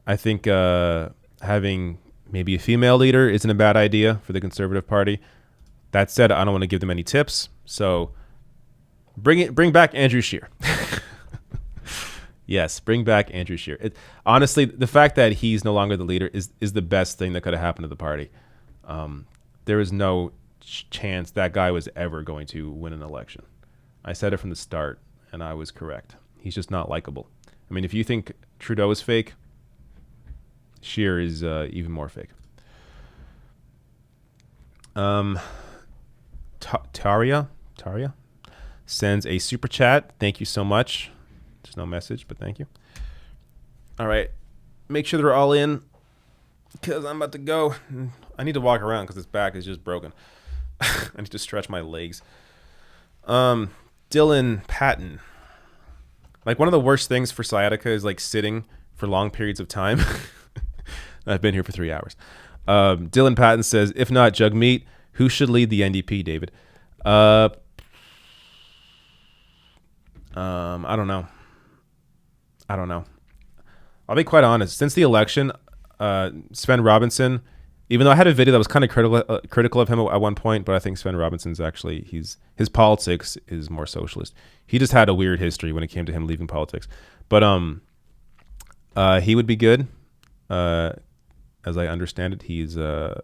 I think having maybe a female leader isn't a bad idea for the Conservative Party. That said, I don't want to give them any tips. So bring back Andrew Scheer. Yes, bring back Andrew Scheer. Honestly, the fact that he's no longer the leader is the best thing that could have happened to the party. There is no chance that guy was ever going to win an election. I said it from the start, and I was correct. He's just not likable. I mean, if you think Trudeau is fake, Scheer is even more fake. Taria sends a super chat. Thank you so much. There's no message, but thank you. All right. Make sure they're all in, because I'm about to go. I need to walk around because this back is just broken. I need to stretch my legs. Dylan Patton. Like, one of the worst things for sciatica is like sitting for long periods of time. I've been here for 3 hours. Dylan Patton says, if not Jagmeet, who should lead the NDP, David? I don't know. I'll be quite honest. Since the election, Sven Robinson, even though I had a video that was kind of critical of him at one point, but I think Sven Robinson's actually, his politics is more socialist. He just had a weird history when it came to him leaving politics. But he would be good. As I understand it, he's a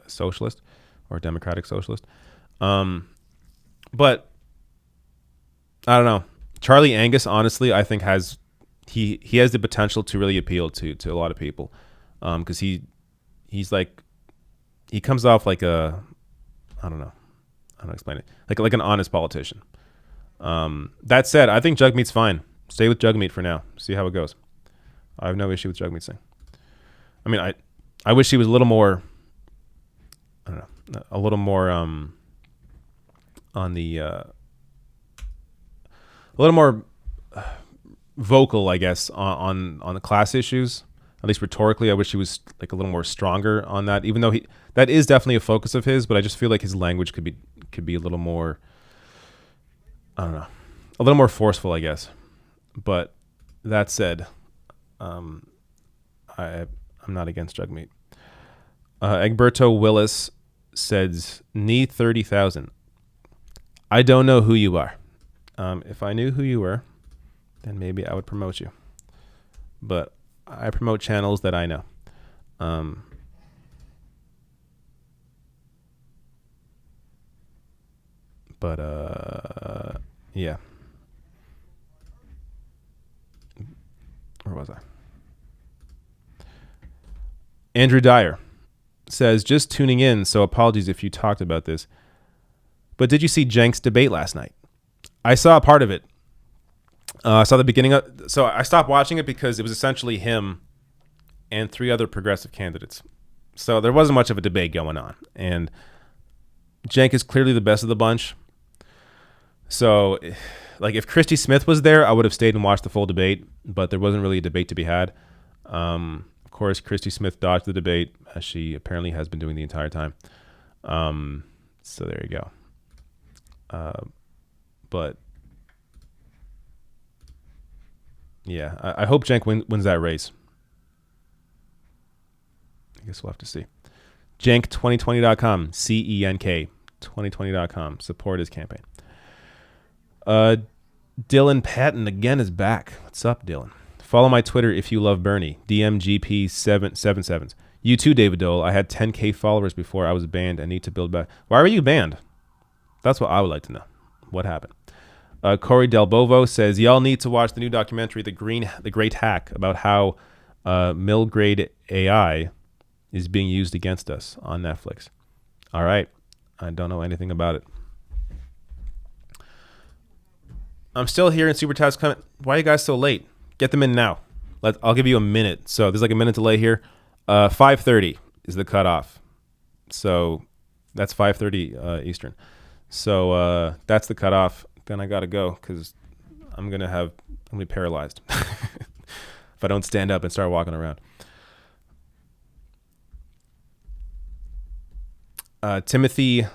socialist or a democratic socialist. But I don't know. Charlie Angus, honestly, I think has the potential to really appeal to a lot of people, because he's like, he comes off like a, I don't know how to explain it, like an honest politician. That said, I think Jagmeet's fine. Stay with Jagmeet for now. See how it goes. I have no issue with Jagmeet Singh. I mean, I wish he was a little more, I don't know, a little more on the, a little more vocal, I guess, on the class issues. At least rhetorically, I wish he was like a little more stronger on that. Even though that is definitely a focus of his, but I just feel like his language could be a little more, I don't know, a little more forceful, I guess. But that said, I'm not against Jagmeet. Egberto Willis says, need 30,000. I don't know who you are. If I knew who you were, then maybe I would promote you. But I promote channels that I know. Yeah. Where was I? Andrew Dyer says, just tuning in, so apologies if you talked about this. But did you see Cenk's debate last night? I saw a part of it. I saw the beginning of, so I stopped watching it because it was essentially him and 3 other progressive candidates. So there wasn't much of a debate going on. And Cenk is clearly the best of the bunch. So, like, if Christy Smith was there, I would have stayed and watched the full debate, but there wasn't really a debate to be had. Of course, Christy Smith dodged the debate, as she apparently has been doing the entire time. So there you go. But yeah, I hope Cenk wins that race. I guess we'll have to see. Cenk2020.com, CENK 2020.com. Support his campaign. Dylan Patton again is back. What's up, Dylan? Follow my Twitter if you love Bernie. DMGP777s. You too, David Dole. I had 10K followers before I was banned. I need to build back. Why were you banned? That's what I would like to know. What happened? Corey Del Bovo says, y'all need to watch the new documentary, The Great Hack, about how mill-grade AI is being used against us on Netflix. All right. I don't know anything about it. I'm still here in Super Chats comment. Why are you guys so late? Get them in now. I'll give you a minute. So there's like a minute delay here. 5:30 is the cutoff. So that's 5:30 Eastern. So that's the cutoff. Then I gotta go because I'm gonna be paralyzed if I don't stand up and start walking around. Timothy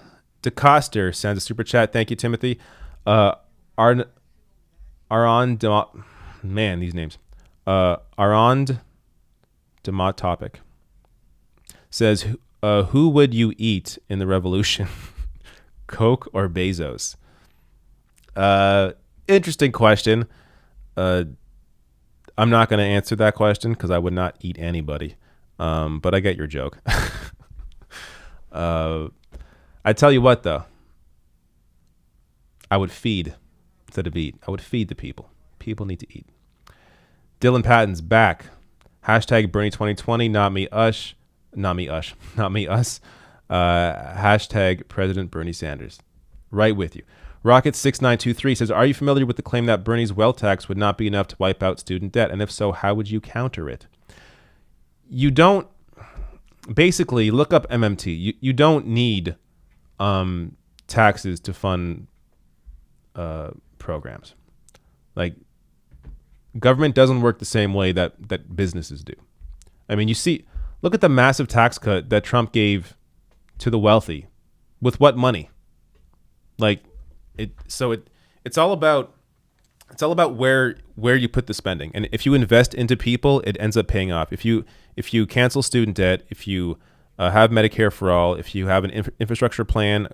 DeCoster sends a super chat. Thank you, Timothy. Arond, man, these names. Arond Demot Topic says, who would you eat in the revolution? Coke or Bezos? Interesting question. I'm not going to answer that question because I would not eat anybody. But I get your joke. I tell you what, though. I would feed instead of eat. I would feed the people. People need to eat. Dylan Patton's back. Hashtag Bernie 2020. Not me, us. Not me, us. Not me, us. Hashtag President Bernie Sanders. Right with you. Rocket6923 says, are you familiar with the claim that Bernie's wealth tax would not be enough to wipe out student debt? And if so, how would you counter it? You don't. Basically, look up MMT. You don't need taxes to fund programs. Like, government doesn't work the same way that businesses do. I mean, look at the massive tax cut that Trump gave to the wealthy. With what money? Like, it's all about where you put the spending. And if you invest into people, it ends up paying off. If you cancel student debt, if you have Medicare for all, if you have an infrastructure plan,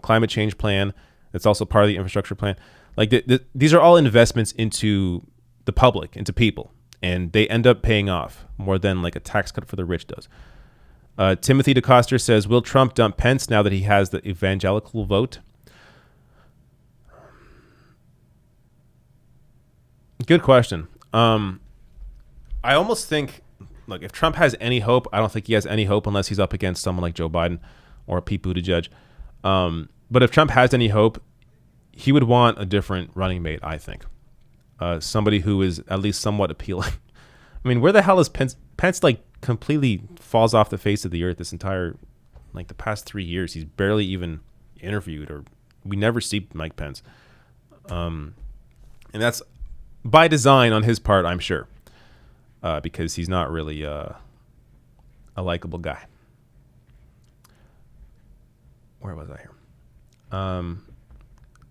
climate change plan, that's also part of the infrastructure plan. Like these are all investments into the public, into people, and they end up paying off more than like a tax cut for the rich does. Timothy DeCoster says, will Trump dump Pence now that he has the evangelical vote? Good question. I almost think, look, if Trump has any hope, I don't think he has any hope unless he's up against someone like Joe Biden or Pete Buttigieg. But if Trump has any hope, he would want a different running mate, I think. Somebody who is at least somewhat appealing. I mean, where the hell is Pence? Pence like completely falls off the face of the earth this entire, like the past 3 years. He's barely even interviewed, or we never see Mike Pence. And that's by design on his part, I'm sure, because he's not really a likable guy. Where was I here?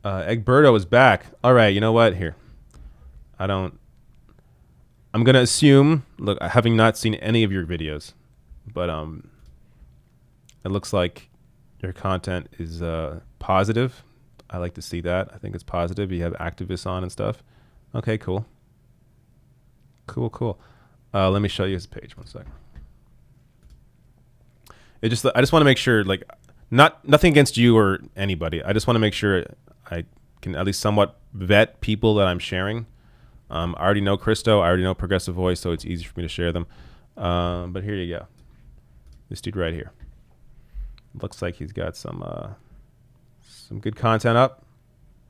Egberto is back. All right, you know what? Here. I'm going to assume, look, having not seen any of your videos, but it looks like your content is positive. I like to see that. I think it's positive. You have activists on and stuff. Okay, cool. Cool. Let me show you his page. 1 second. I just want to make sure, like, nothing against you or anybody. I just want to make sure I can at least somewhat vet people that I'm sharing. I already know Christo. I already know Progressive Voice, so it's easy for me to share them. But here you go. This dude right here. Looks like he's got some good content up.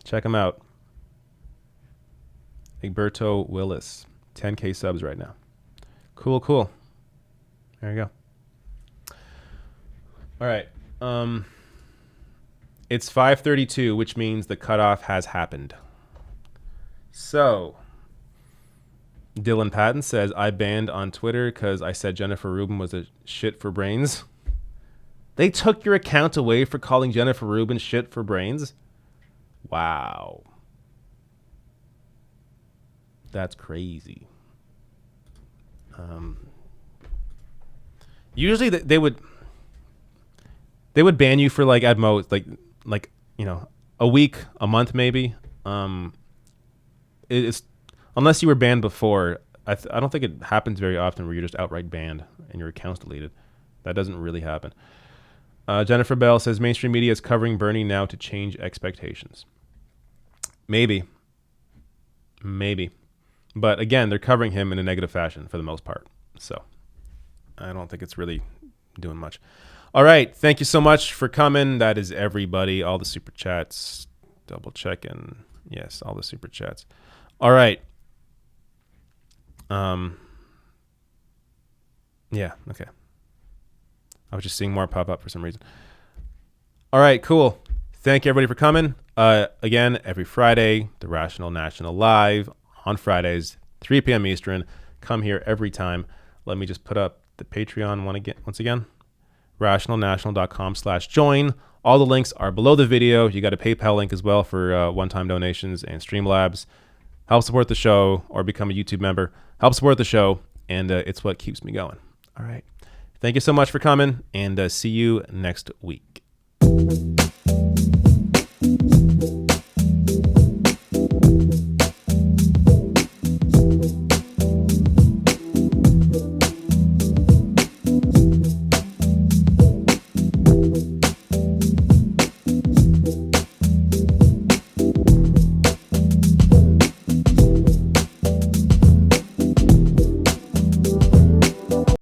Check him out. Egberto Willis. 10K subs right now. Cool. There you go. All right. It's 5:32, which means the cutoff has happened. So, Dylan Patton says, I banned on Twitter because I said Jennifer Rubin was a shit for brains. They took your account away for calling Jennifer Rubin shit for brains? Wow. That's crazy. Usually they would ban you for like at most like you know, a week, a month maybe. It's unless you were banned before. I don't think it happens very often where you're just outright banned and your account's deleted. That doesn't really happen. Jennifer Bell says mainstream media is covering Bernie now to change expectations. Maybe. But again, they're covering him in a negative fashion for the most part. So I don't think it's really doing much. All right. Thank you so much for coming. That is everybody. All the super chats. Double checking. Yes, all the super chats. All right. Yeah, okay. I was just seeing more pop up for some reason. All right, cool. Thank you everybody for coming. Again, every Friday, the Rational National Live on Fridays, 3 p.m. Eastern. Come here every time. Let me just put up the Patreon one again. Once again, rationalnational.com/join. All the links are below the video. You got a PayPal link as well for one-time donations and Streamlabs. Help support the show or become a YouTube member. Help support the show, and it's what keeps me going. All right. Thank you so much for coming, and see you next week.